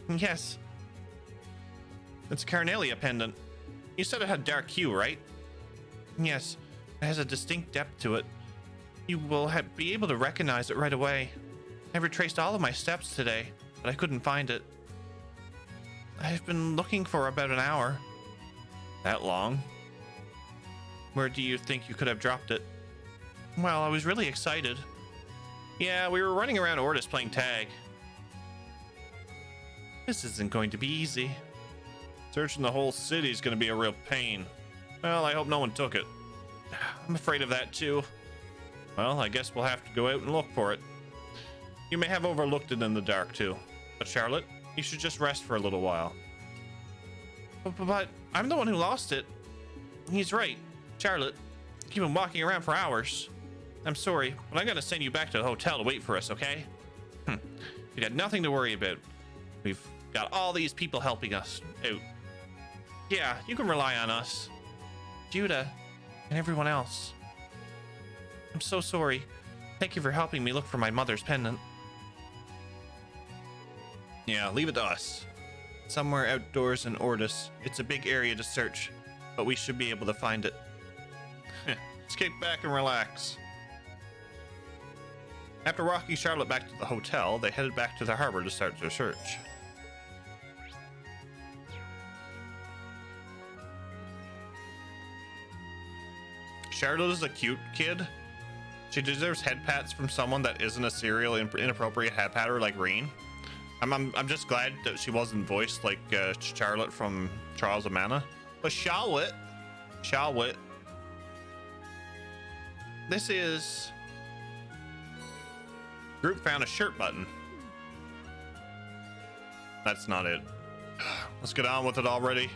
[SPEAKER 1] Yes. It's a Carnelia pendant. You said it had dark hue, right? Yes. It has a distinct depth to it. You will be able to recognize it right away. I retraced all of my steps today, but I couldn't find it. I've been looking for about an hour. That long? Where do you think you could have dropped it? Well, I was really excited. Yeah, we were running around Ordis playing tag. This isn't going to be easy. Searching the whole city is going to be a real pain. Well, I hope no one took it. I'm afraid of that too. Well, I guess we'll have to go out and look for it. You may have overlooked it in the dark too. But Charlotte, you should just rest for a little while. But I'm the one who lost it. He's right. Charlotte, you've been walking around for hours. I'm sorry, but I'm gonna send you back to the hotel to wait for us, okay? You got nothing to worry about. We've got all these people helping us out. Yeah, you can rely on us. Judah, and everyone else. I'm so sorry. Thank you for helping me look for my mother's pendant. Yeah, leave it to us. Somewhere outdoors in Ordis. It's a big area to search, but we should be able to find it. Let's kick back and relax. After walking Charlotte back to the hotel, they headed back to the harbor to start their search. Charlotte is a cute kid. She deserves head pats from someone that isn't a serial inappropriate head patter like Reen. I'm just glad that she wasn't voiced like Charlotte from Trials of Mana. But Charlotte. This is... Group found a shirt button. That's not it. Let's get on with it already.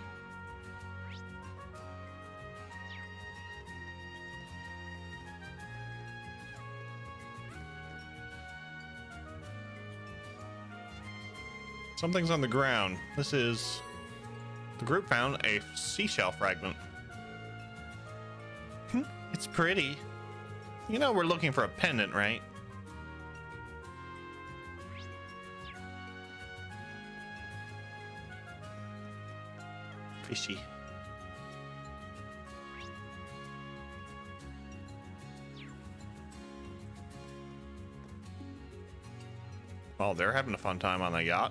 [SPEAKER 1] Something's on the ground. This is... The group found a seashell fragment. It's pretty. You know we're looking for a pendant, right? Fishy. Oh, they're having a fun time on the yacht.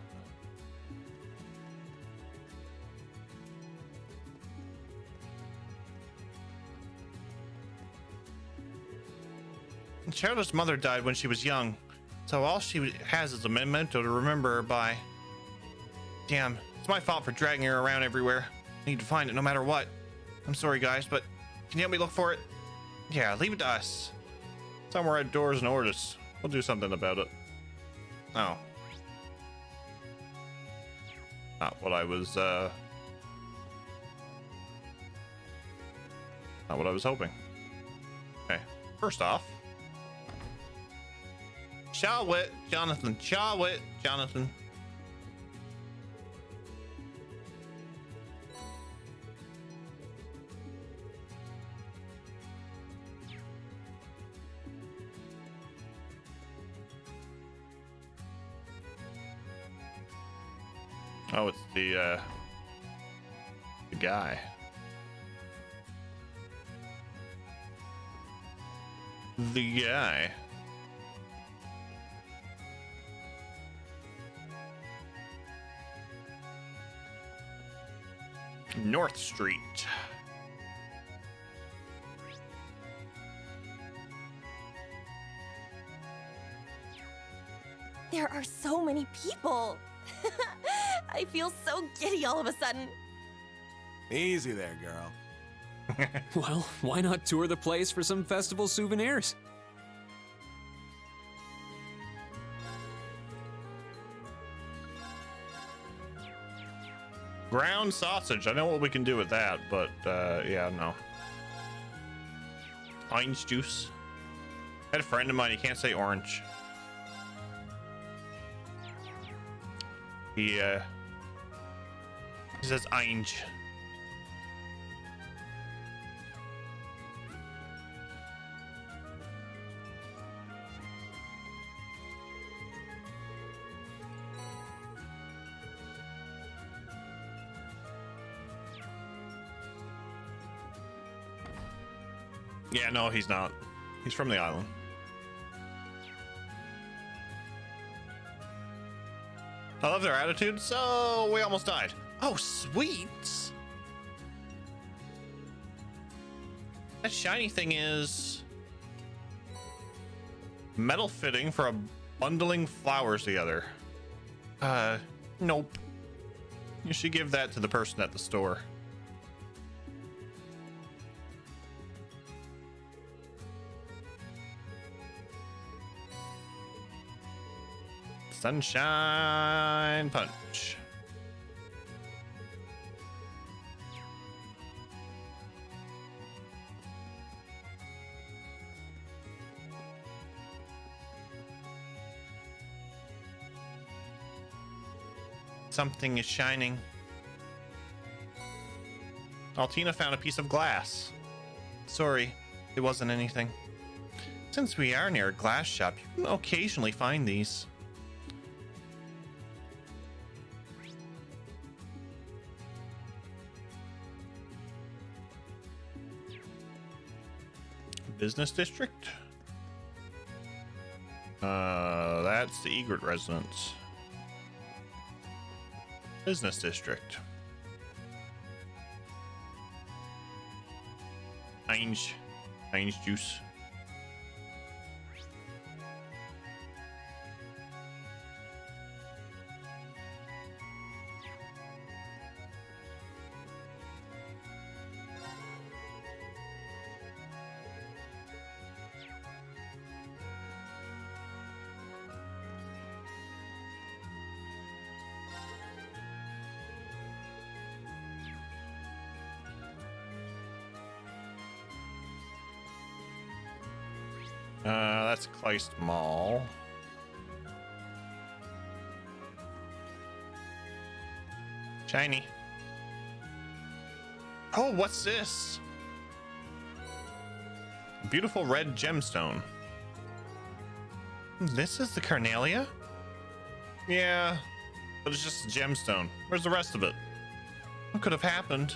[SPEAKER 1] Charlotte's mother died when she was young, so all she has is a memento to remember her by. Damn, it's my fault for dragging her around everywhere. I need to find it no matter what. I'm sorry, guys, but can you help me look for it? Yeah, leave it to us. Somewhere outdoors in Ordis. We'll do something about it. Oh. Not what I was, not what I was hoping. Okay, first off, chow it, Jonathan. Chow it, Jonathan. Oh, it's the guy. The guy. North Street.
[SPEAKER 11] There are so many people. I feel so giddy all of a sudden.
[SPEAKER 4] Easy there, girl.
[SPEAKER 3] Well, why not tour the place for some festival souvenirs?
[SPEAKER 1] Ground sausage. I know what we can do with that, but yeah, no. Orange juice. I had a friend of mine, he can't say orange. He says orange. Yeah, no, he's not. He's from the island. I love their attitude. So we almost died. Oh, sweet. That shiny thing is metal fitting for a bundling flowers together. Nope. You should give that to the person at the store. Sunshine punch. Something is shining. Altina found a piece of glass. Sorry, it wasn't anything. Since we are near a glass shop, you can occasionally find these. Business district? That's the Egret residence. Business district. Orange juice. That's Kleist Mall. Shiny. Oh, what's this? A beautiful red gemstone. This is the Carnalia? Yeah, but it's just a gemstone. Where's the rest of it? What could have happened?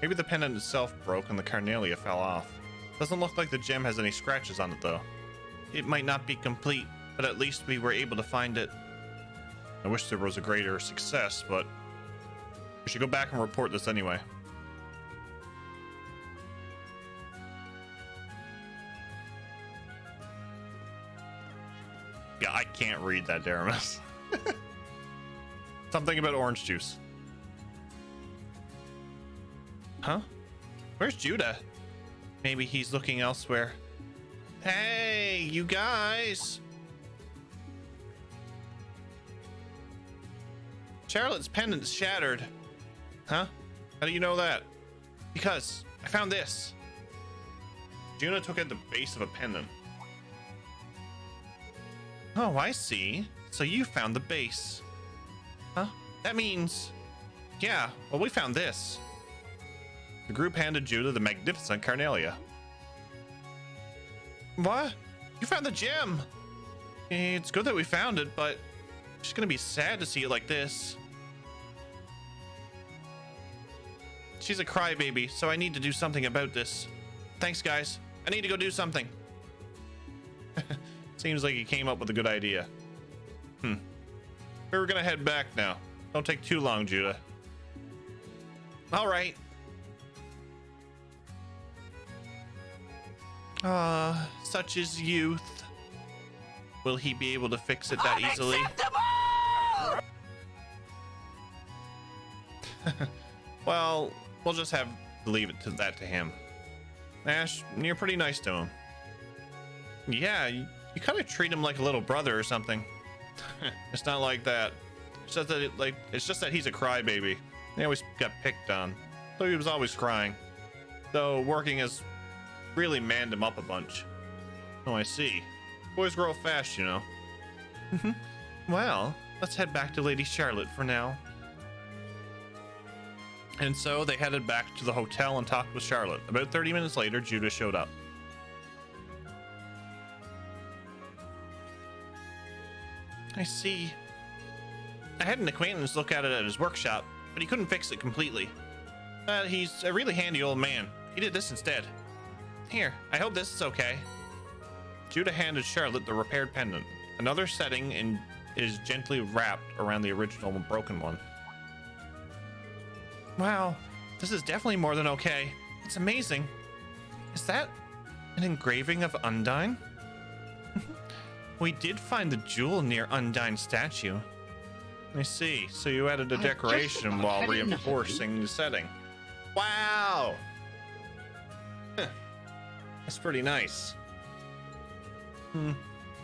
[SPEAKER 1] Maybe the pendant itself broke and the Carnalia fell off. Doesn't look like the gem has any scratches on it though. It might not be complete, but at least we were able to find it. I wish there was a greater success, but we should go back and report this anyway. Yeah, I can't read that, Daramus. Something about orange juice. Huh? Where's Judah? Maybe he's looking elsewhere. Hey, you guys! Charlotte's pendant's shattered. Huh? How do you know that? Because I found this. Juna took out the base of a pendant. Oh, I see. So you found the base. Huh? That means... Yeah, well, we found this. The group handed Judah the magnificent Carnalia. What? You found the gem! It's good that we found it, but she's gonna be sad to see it like this. She's a crybaby, so I need to do something about this. Thanks, guys. I need to go do something. Seems like he came up with a good idea. We're gonna head back now. Don't take too long, Judah. All right. Such is youth. Will he be able to fix it that easily? Well, we'll just have to leave it to that to him. Ash, you're pretty nice to him. Yeah, you kind of treat him like a little brother or something. It's not like that. It's just that it's just that he's a crybaby. He always got picked on, so he was always crying. Though working has really manned him up a bunch. Oh, I see. Boys grow fast, you know. Well, let's head back to Lady Charlotte for now. And so they headed back to the hotel and talked with Charlotte. About 30 minutes later, Judah showed up. I see. I had an acquaintance look at it at his workshop, but he couldn't fix it completely. He's a really handy old man. He did this instead. Here, I hope this is okay. Judah handed Charlotte the repaired pendant. Another setting and is gently wrapped around the original broken one. Wow, this is definitely more than okay. It's amazing. Is that an engraving of Undine? We did find the jewel near Undine's statue. I see. So you added a decoration while reinforcing the setting. Wow! That's pretty nice. I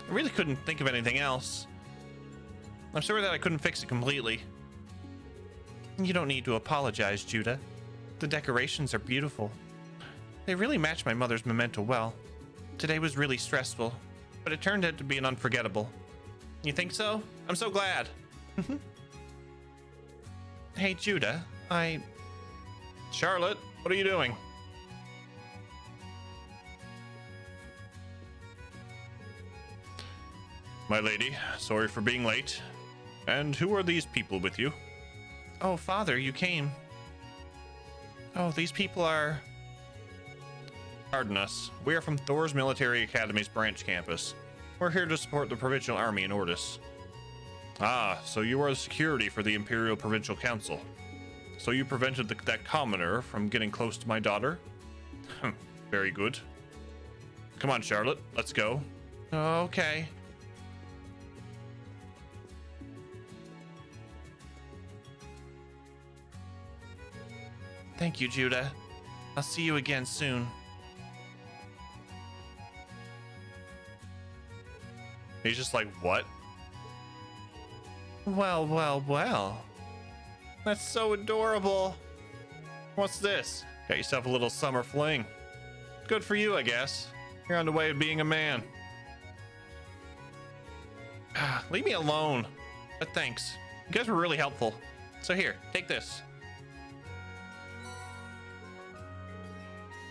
[SPEAKER 1] really couldn't think of anything else. I'm sorry that I couldn't fix it completely. You don't need to apologize, Judah. The decorations are beautiful. They really match my mother's memento well. Today was really stressful, but it turned out to be an unforgettable. You think so? I'm so glad. Hey, Judah, Charlotte, what are you doing? My lady, sorry for being late. And who are these people with you? Oh, Father, you came. Oh, these people are... Pardon us. We are from Thor's Military Academy's branch campus. We're here to support the Provincial Army in Ordis. Ah, so you are the security for the Imperial Provincial Council. So you prevented that commoner from getting close to my daughter? Very good. Come on, Charlotte, let's go. Okay. Thank you, Judah. I'll see you again soon. He's just like, what? Well, well, well. That's so adorable. What's this? Got yourself a little summer fling. Good for you, I guess. You're on the way of being a man. Leave me alone. But thanks. You guys were really helpful. So here, take this.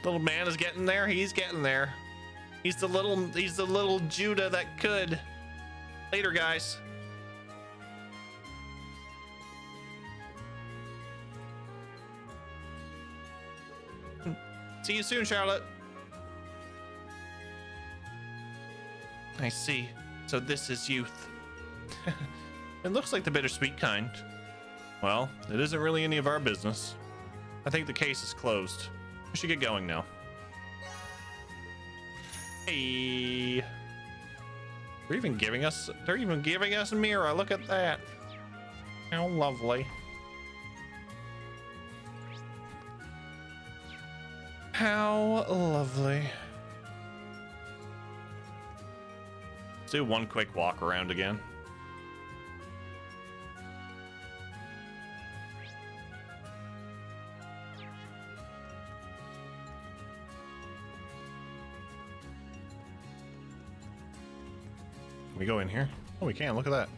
[SPEAKER 1] Little man is getting there. He's getting there. He's the little Judah that could. Later, guys. See you soon, Charlotte. I see. So this is youth. It looks like the bittersweet kind. Well, it isn't really any of our business. I think the case is closed. We should get going now. Hey. They're even giving us Mira. Look at that. How lovely. How lovely. Let's do one quick walk around again. Can we go in here? Oh, we can. Look at that.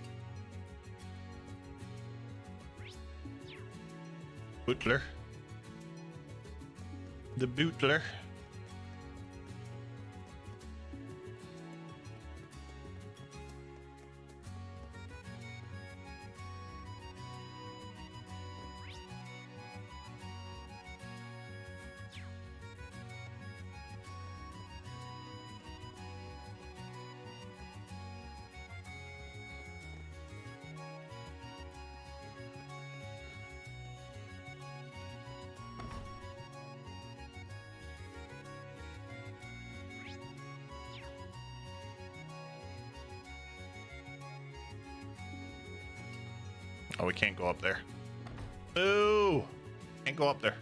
[SPEAKER 1] Butler. The Butler. Oh, we can't go up there. Boo! Can't go up there.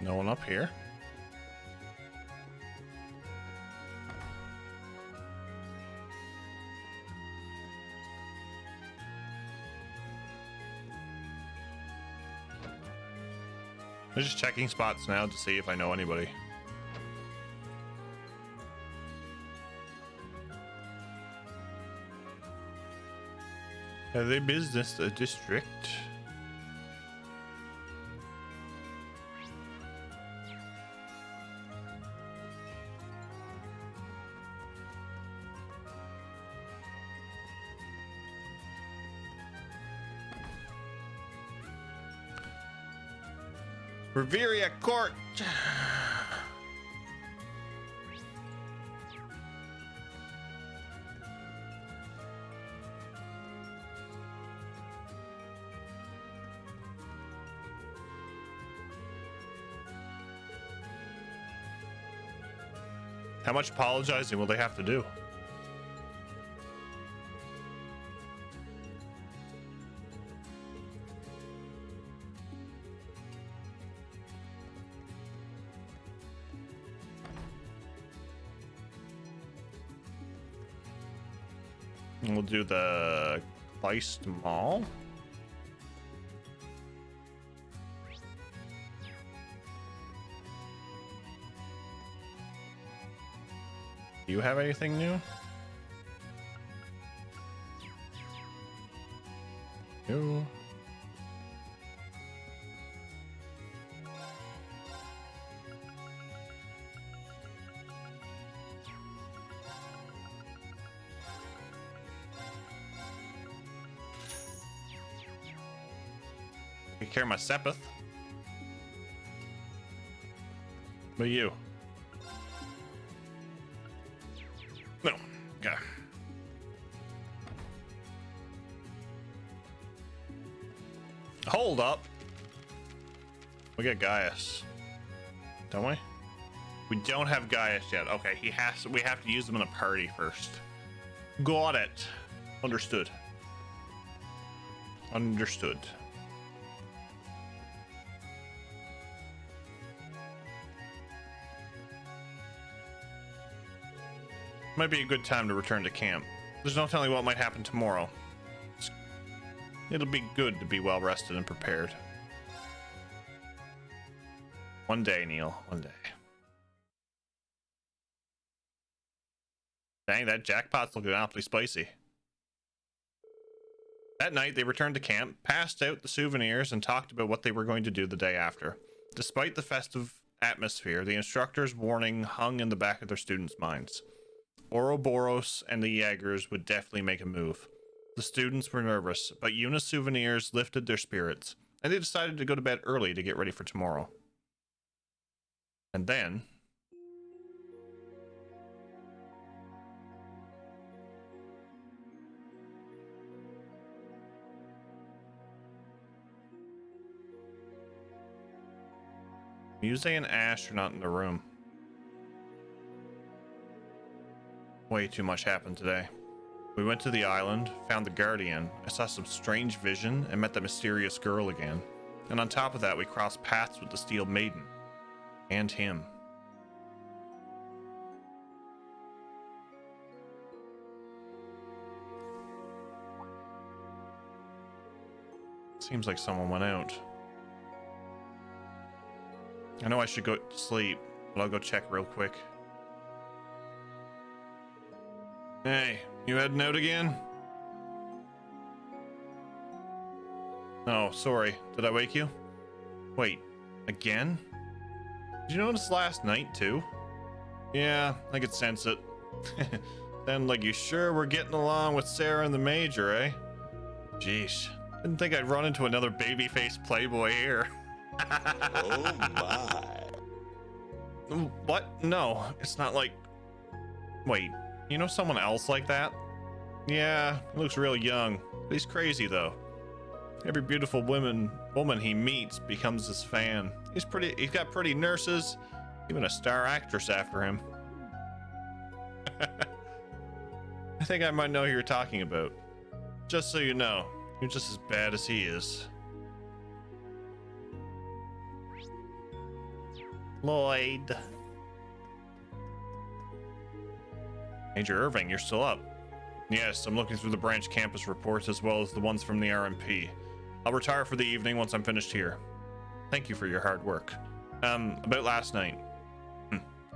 [SPEAKER 1] No one up here. I'm just checking spots now to see if I know anybody. Are they business district? Reveria Court. How much apologizing will they have to do? We'll do the Kleist Mall. Do you have anything new? No. Take care of my Sepith. But you. No. Okay. Hold up. We got Gaius. Don't we? We don't have Gaius yet. Okay, we have to use him in a party first. Got it. Understood. Understood. Might be a good time to return to camp. There's no telling what might happen tomorrow. It'll be good to be well rested and prepared. One day, Neil. One day. Dang, that jackpot's looking awfully spicy. That night, they returned to camp, passed out the souvenirs, and talked about what they were going to do the day after. Despite the festive atmosphere, the instructor's warning hung in the back of their students' minds. Ouroboros and the Jaegers would definitely make a move. The students were nervous, but Yuna's souvenirs lifted their spirits, and they decided to go to bed early to get ready for tomorrow. And then... Muse and Ash are not in the room. Way too much happened today. We went to the island, found the Guardian, I saw some strange vision, and met the mysterious girl again. And on top of that, we crossed paths with the Steel Maiden. And him. Seems like someone went out. I know I should go to sleep, but I'll go check real quick. Hey, you heading out again? Oh, sorry. Did I wake you? Wait, again? Did you notice last night, too? Yeah, I could sense it. Sounded like you sure were getting along with Sarah and the Major, eh? Jeez, didn't think I'd run into another baby-faced playboy here.
[SPEAKER 8] Oh my.
[SPEAKER 1] What? No, it's not like... Wait, you know someone else like that? Yeah, he looks real young, but he's crazy though. Every beautiful woman he meets becomes his fan. He's got pretty nurses, even a star actress after him. I think I might know who you're talking about. Just so you know, you're just as bad as he is. Lloyd. Major Irving, you're still up. Yes, I'm looking through the branch campus reports as well as the ones from the RMP. I'll retire for the evening once I'm finished here. Thank you for your hard work. About last night.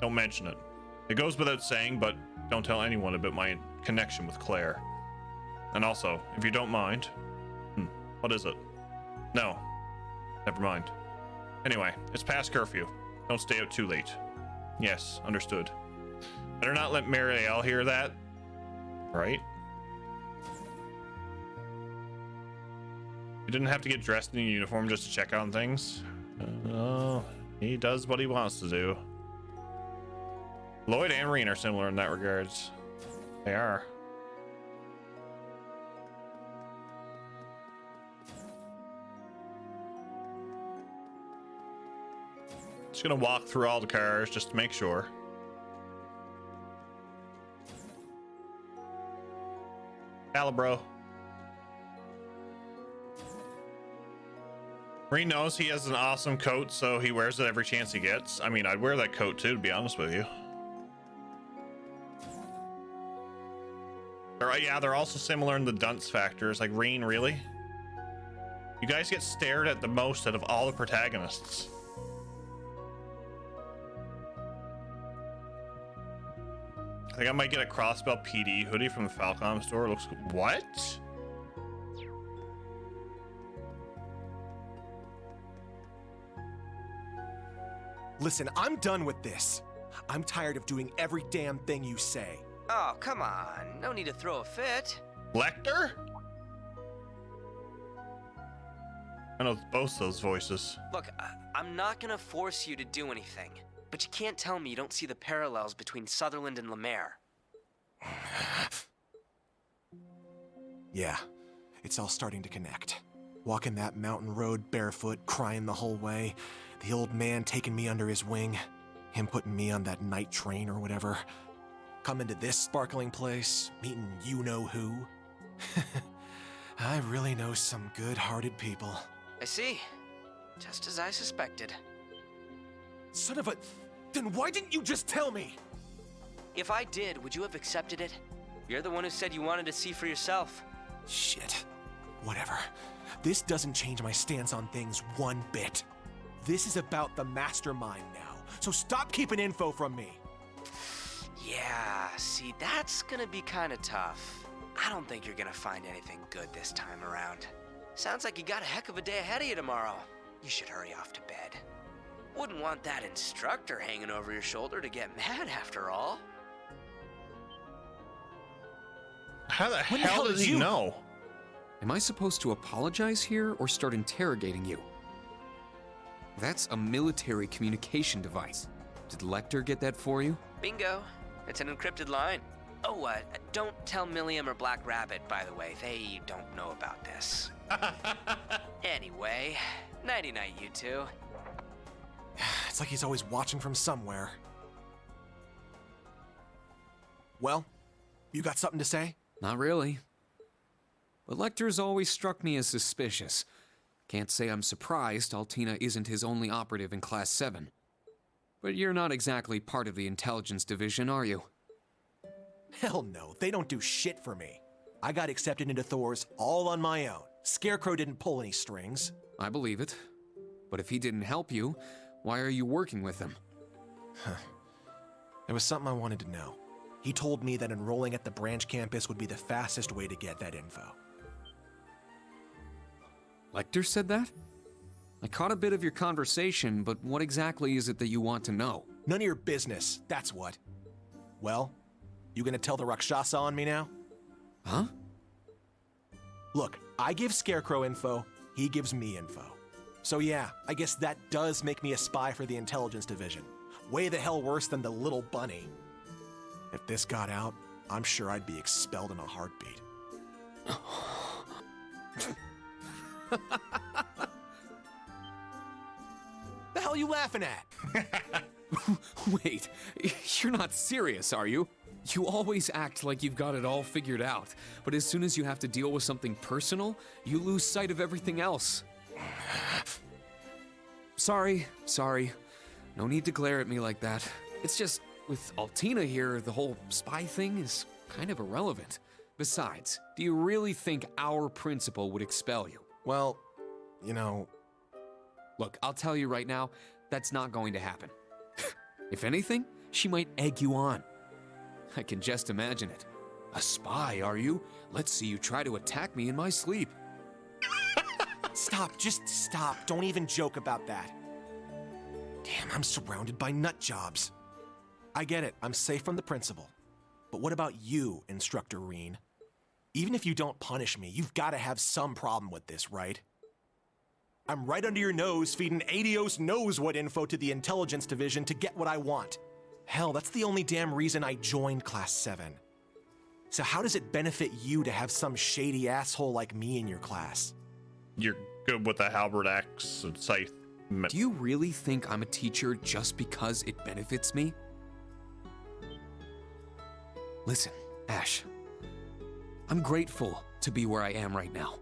[SPEAKER 1] Don't mention it. It goes without saying, but don't tell anyone about my connection with Claire. And also, if you don't mind... what is it? No. Never mind. Anyway, it's past curfew. Don't stay out too late. Yes, understood. Better not let Marielle hear that. Right? You didn't have to get dressed in a uniform just to check on things. Oh, he does what he wants to do. Lloyd and Reen are similar in that regards. They are. Just gonna walk through all the cars just to make sure. Calibro. Reen knows he has an awesome coat, so he wears it every chance he gets. I mean, I'd wear that coat too, to be honest with you. Yeah, they're also similar in the dunce factors. Like, Reen, really? You guys get stared at the most out of all the protagonists. I think I might get a Crossbell PD hoodie from the Falcom store. It looks... What?
[SPEAKER 4] Listen, I'm done with this. I'm tired of doing every damn thing you say.
[SPEAKER 22] Oh, come on. No need to throw a fit.
[SPEAKER 1] Lecter? I know both those voices.
[SPEAKER 22] Look, I'm not gonna force you to do anything, but you can't tell me you don't see the parallels between Sutherland and Lemaire.
[SPEAKER 4] Yeah, it's all starting to connect. Walking that mountain road barefoot, crying the whole way, the old man taking me under his wing. Him putting me on that night train or whatever. Coming to this sparkling place, meeting you-know-who. I really know some good-hearted people.
[SPEAKER 22] I see. Just as I suspected.
[SPEAKER 4] Son of a... Then why didn't you just tell me?
[SPEAKER 22] If I did, would you have accepted it? You're the one who said you wanted to see for yourself.
[SPEAKER 4] Shit. Whatever. This doesn't change my stance on things one bit. This is about the mastermind now, so stop keeping info from me.
[SPEAKER 22] Yeah, see, that's gonna be kinda tough. I don't think you're gonna find anything good this time around. Sounds like you got a heck of a day ahead of you tomorrow. You should hurry off to bed. Wouldn't want that instructor hanging over your shoulder to get mad after all.
[SPEAKER 1] How the hell does he know?
[SPEAKER 3] Am I supposed to apologize here or start interrogating you? That's a military communication device. Did Lecter get that for you?
[SPEAKER 22] Bingo. It's an encrypted line. Oh, don't tell Milliam or Black Rabbit, by the way. They don't know about this. Anyway, nighty-night, you two.
[SPEAKER 4] It's like he's always watching from somewhere. Well, you got something to say?
[SPEAKER 3] Not really. But Lecter's always struck me as suspicious. Can't say I'm surprised Altina isn't his only operative in Class 7. But you're not exactly part of the intelligence division, are you?
[SPEAKER 4] Hell no, they don't do shit for me. I got accepted into Thor's all on my own. Scarecrow didn't pull any strings.
[SPEAKER 3] I believe it. But if he didn't help you, why are you working with him?
[SPEAKER 4] There was something I wanted to know. He told me that enrolling at the branch campus would be the fastest way to get that info.
[SPEAKER 3] Lecter said that? I caught a bit of your conversation, but what exactly is it that you want to know?
[SPEAKER 4] None of your business, that's what. Well, you gonna tell the Rakshasa on me now?
[SPEAKER 3] Huh?
[SPEAKER 4] Look, I give Scarecrow info, he gives me info. So yeah, I guess that does make me a spy for the intelligence division. Way the hell worse than the little bunny. If this got out, I'm sure I'd be expelled in a heartbeat. The hell are you laughing at?
[SPEAKER 3] Wait, you're not serious, are you? You always act like you've got it all figured out, but as soon as you have to deal with something personal, you lose sight of everything else. Sorry. No need to glare at me like that. It's just, with Altina here, the whole spy thing is kind of irrelevant. Besides, do you really think our principal would expel you?
[SPEAKER 4] Well, you know...
[SPEAKER 3] Look, I'll tell you right now, that's not going to happen. If anything, she might egg you on. I can just imagine it. A spy, are you? Let's see you try to attack me in my sleep.
[SPEAKER 4] Stop, just stop. Don't even joke about that. Damn, I'm surrounded by nut jobs. I get it, I'm safe from the principal. But what about you, Instructor Reen? Even if you don't punish me, you've got to have some problem with this, right? I'm right under your nose feeding Adios knows what info to the intelligence division to get what I want. Hell, that's the only damn reason I joined Class 7. So how does it benefit you to have some shady asshole like me in your class?
[SPEAKER 1] You're good with a halberd axe and scythe.
[SPEAKER 3] Do you really think I'm a teacher just because it benefits me? Listen, Ash. I'm grateful to be where I am right now.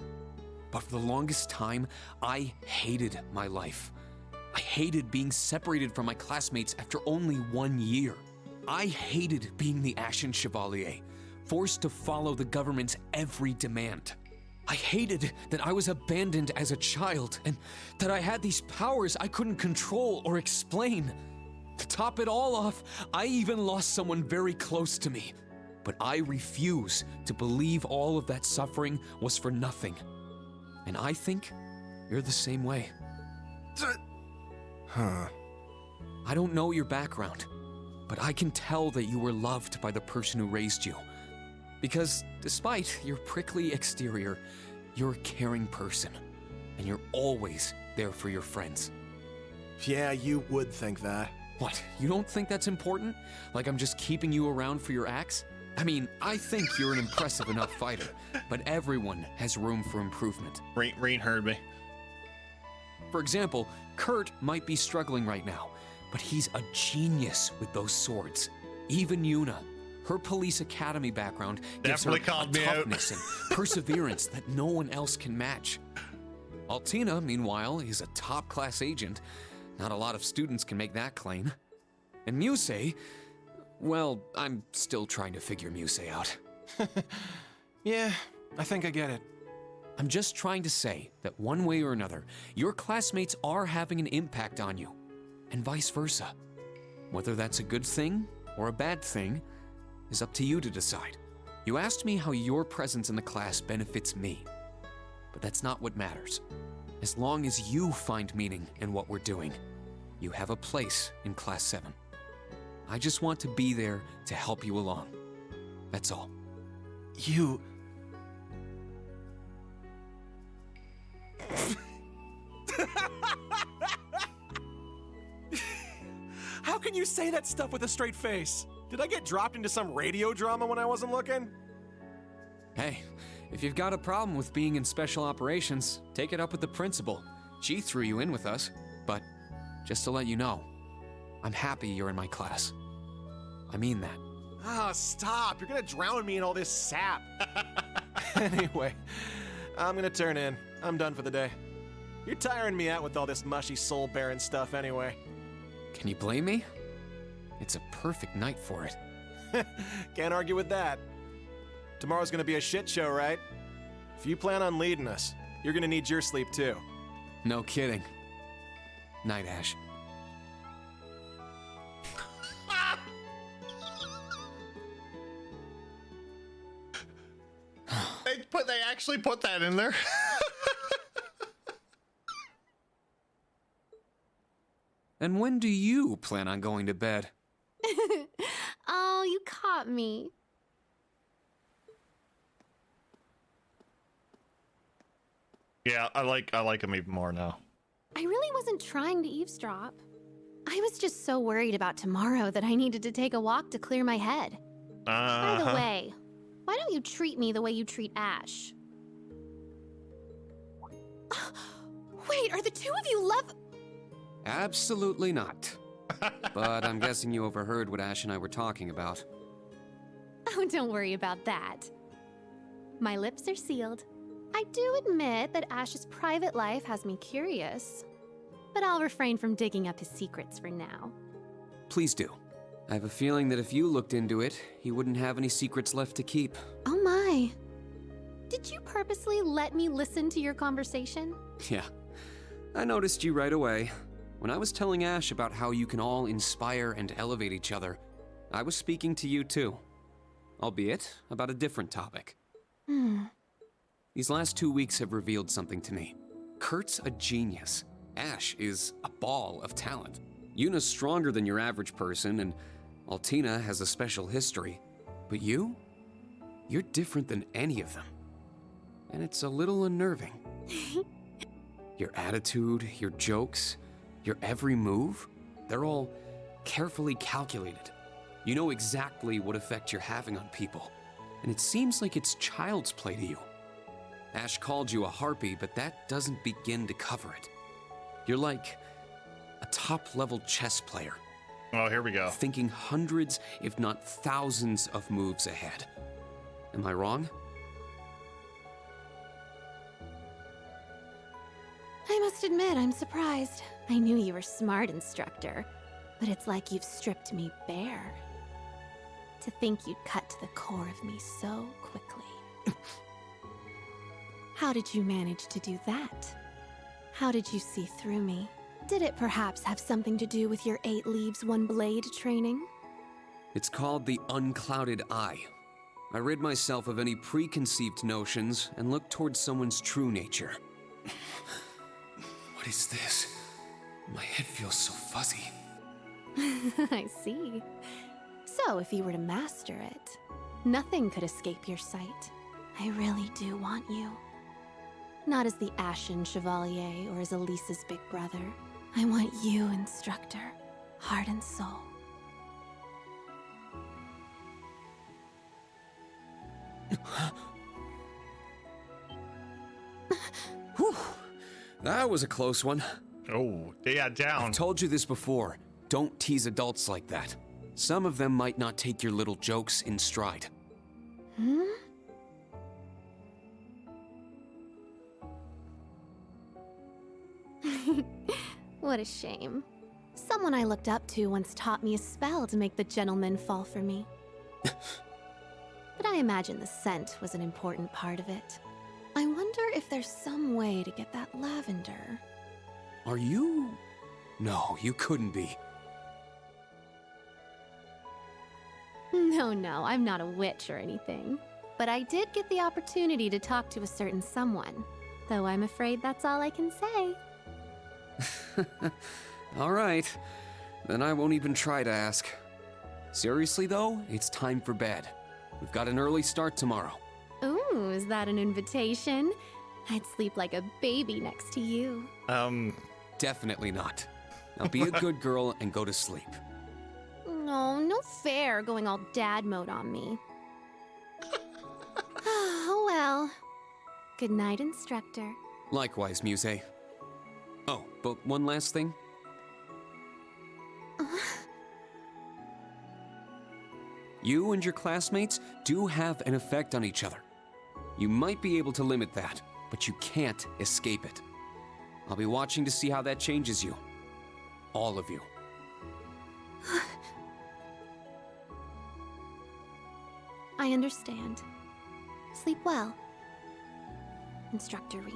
[SPEAKER 3] But for the longest time, I hated my life. I hated being separated from my classmates after only 1 year. I hated being the Ashen Chevalier, forced to follow the government's every demand. I hated that I was abandoned as a child and that I had these powers I couldn't control or explain. To top it all off, I even lost someone very close to me. But I refuse to believe all of that suffering was for nothing. And I think you're the same way.
[SPEAKER 4] Huh.
[SPEAKER 3] I don't know your background, but I can tell that you were loved by the person who raised you. Because despite your prickly exterior, you're a caring person, and you're always there for your friends.
[SPEAKER 4] Yeah, you would think that.
[SPEAKER 3] What, you don't think that's important? Like I'm just keeping you around for your acts? I mean, I think you're an impressive enough fighter, but everyone has room for improvement.
[SPEAKER 1] Reen heard me.
[SPEAKER 3] For example, Kurt might be struggling right now, but he's a genius with those swords. Even Yuna, her police academy background gives her a toughness and perseverance that no one else can match. Altina, meanwhile, is a top-class agent. Not a lot of students can make that claim. And Musei, well, I'm still trying to figure Musei out.
[SPEAKER 4] Yeah, I think I get it.
[SPEAKER 3] I'm just trying to say that one way or another, your classmates are having an impact on you, and vice versa. Whether that's a good thing or a bad thing is up to you to decide. You asked me how your presence in the class benefits me, but that's not what matters. As long as you find meaning in what we're doing, you have a place in Class 7. I just want to be there to help you along. That's all.
[SPEAKER 4] You... How can you say that stuff with a straight face? Did I get dropped into some radio drama when I wasn't looking?
[SPEAKER 3] Hey, if you've got a problem with being in special operations, take it up with the principal. She threw you in with us, but just to let you know, I'm happy you're in my class. I mean that.
[SPEAKER 4] Ah, stop. You're gonna drown me in all this sap. Anyway, I'm gonna turn in. I'm done for the day. You're tiring me out with all this mushy soul-bearing stuff anyway.
[SPEAKER 3] Can you blame me? It's a perfect night for it.
[SPEAKER 4] Can't argue with that. Tomorrow's gonna be a shit show, right? If you plan on leading us, you're gonna need your sleep too.
[SPEAKER 3] No kidding. Night, Ash.
[SPEAKER 1] They actually put that in there.
[SPEAKER 3] And when do you plan on going to bed?
[SPEAKER 2] Oh, you caught me.
[SPEAKER 1] Yeah, I like him even more now.
[SPEAKER 2] I really wasn't trying to eavesdrop. I was just so worried about tomorrow that I needed to take a walk to clear my head. By the way, why don't you treat me the way you treat Ash? Wait, are the two of you love...
[SPEAKER 3] Absolutely not. But I'm guessing you overheard what Ash and I were talking about.
[SPEAKER 2] Oh, don't worry about that. My lips are sealed. I do admit that Ash's private life has me curious, but I'll refrain from digging up his secrets for now.
[SPEAKER 3] Please do. I have a feeling that if you looked into it, he wouldn't have any secrets left to keep.
[SPEAKER 2] Oh my. Did you purposely let me listen to your conversation?
[SPEAKER 3] Yeah. I noticed you right away. When I was telling Ash about how you can all inspire and elevate each other, I was speaking to you too. Albeit about a different topic. These last 2 weeks have revealed something to me. Kurt's a genius. Ash is a ball of talent. Yuna's stronger than your average person, and Altina has a special history. But you're different than any of them. And it's a little unnerving. Your attitude, your jokes, your every move, they're all carefully calculated. You know exactly what effect you're having on people, and it seems like it's child's play to you. Ash called you a harpy, but that doesn't begin to cover it. You're like a top-level chess player.
[SPEAKER 1] Oh, here we go.
[SPEAKER 3] Thinking hundreds, if not thousands, of moves ahead. Am I wrong?
[SPEAKER 2] I must admit, I'm surprised. I knew you were smart, instructor, but it's like you've stripped me bare. To think you'd cut to the core of me so quickly. How did you manage to do that? How did you see through me? Did it perhaps have something to do with your 8 leaves, 1 blade training?
[SPEAKER 3] It's called the unclouded eye. I rid myself of any preconceived notions and look towards someone's true nature. What is this? My head feels so fuzzy.
[SPEAKER 2] I see. So, if you were to master it, nothing could escape your sight. I really do want you. Not as the Ashen Chevalier or as Elisa's big brother. I want you, instructor, heart and soul.
[SPEAKER 3] Whew. That was a close one.
[SPEAKER 1] Oh, yeah, down.
[SPEAKER 3] I've told you this before. Don't tease adults like that. Some of them might not take your little jokes in stride.
[SPEAKER 2] Hmm? What a shame. Someone I looked up to once taught me a spell to make the gentleman fall for me. But I imagine the scent was an important part of it. I wonder if there's some way to get that lavender.
[SPEAKER 3] Are you? No, you couldn't be.
[SPEAKER 2] No, I'm not a witch or anything. But I did get the opportunity to talk to a certain someone. Though I'm afraid that's all I can say.
[SPEAKER 3] All right, then I won't even try to ask. Seriously though, it's time for bed. We've got an early start tomorrow.
[SPEAKER 2] Ooh, is that an invitation? I'd sleep like a baby next to you.
[SPEAKER 3] Definitely not. Now be a good girl and go to sleep.
[SPEAKER 2] No fair going all dad mode on me. Oh well. Good night, instructor.
[SPEAKER 3] Likewise, Muse. Oh, but one last thing. You and your classmates do have an effect on each other. You might be able to limit that, but you can't escape it. I'll be watching to see how that changes you. All of you.
[SPEAKER 2] I understand. Sleep well, Instructor Reed.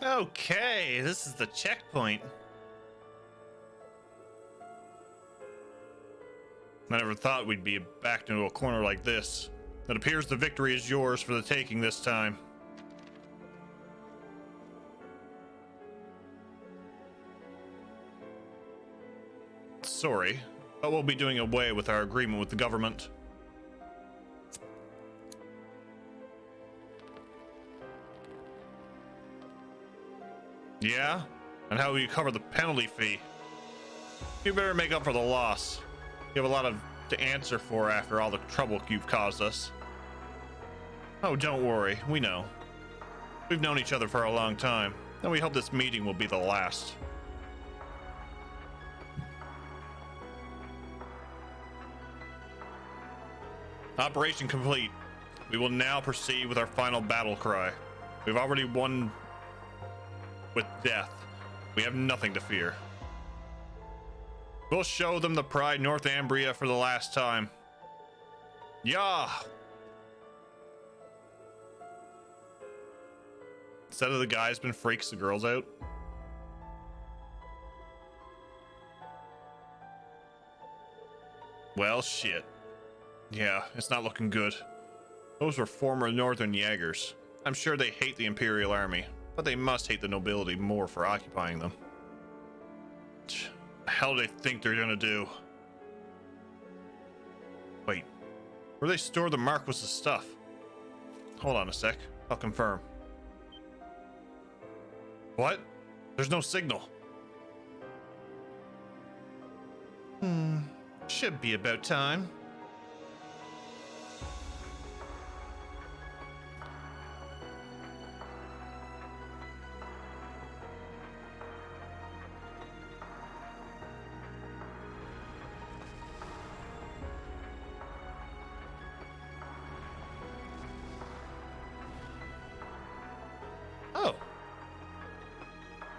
[SPEAKER 1] Okay, this is the checkpoint. I never thought we'd be backed into a corner like this. It appears the victory is yours for the taking this time. Sorry, but we'll be doing away with our agreement with the government. Yeah? And how will you cover the penalty fee? You better make up for the loss. You have a lot to answer for after all the trouble you've caused us. Oh, don't worry, we know. We've known each other for a long time, and we hope this meeting will be the last. Operation complete. We will now proceed with our final battle cry. We've already won with death. We have nothing to fear. We'll show them the pride Northumbria for the last time. Yeah. Instead of the guys been freaks the girls out. Well, shit. Yeah, it's not looking good. Those were former Northern Jaegers. I'm sure they hate the Imperial Army, but they must hate the nobility more for occupying them. The hell do they think they're gonna do? Wait, where they store the Marquis's stuff? Hold on a sec, I'll confirm. What? There's no signal. Should be about time.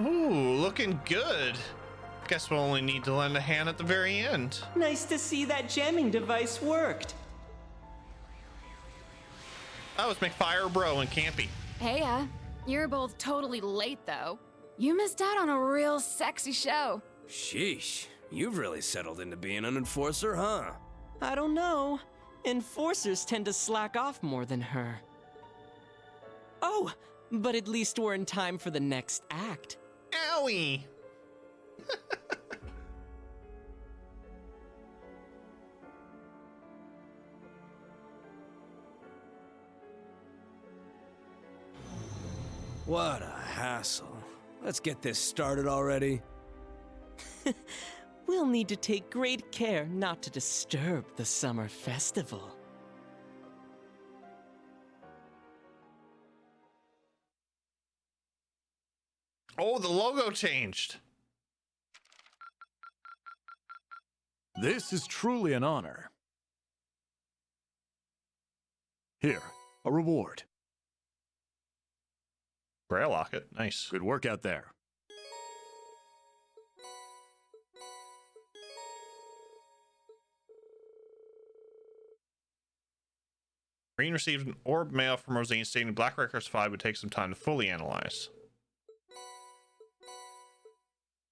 [SPEAKER 1] Ooh, looking good. Guess we'll only need to lend a hand at the very end.
[SPEAKER 7] Nice to see that jamming device worked.
[SPEAKER 1] That was McFire Bro and Campy.
[SPEAKER 10] Hey, you're both totally late, though. You missed out on a real sexy show.
[SPEAKER 23] Sheesh, you've really settled into being an enforcer, huh?
[SPEAKER 7] I don't know. Enforcers tend to slack off more than her. Oh, but at least we're in time for the next act.
[SPEAKER 1] Owie!
[SPEAKER 23] What a hassle. Let's get this started already.
[SPEAKER 7] We'll need to take great care not to disturb the summer festival.
[SPEAKER 1] Oh, the logo changed.
[SPEAKER 6] This is truly an honor. Here, a reward.
[SPEAKER 1] Grail locket, nice.
[SPEAKER 6] Good work out there.
[SPEAKER 1] Green received an orb mail from Rosine stating Black Records 5 would take some time to fully analyze.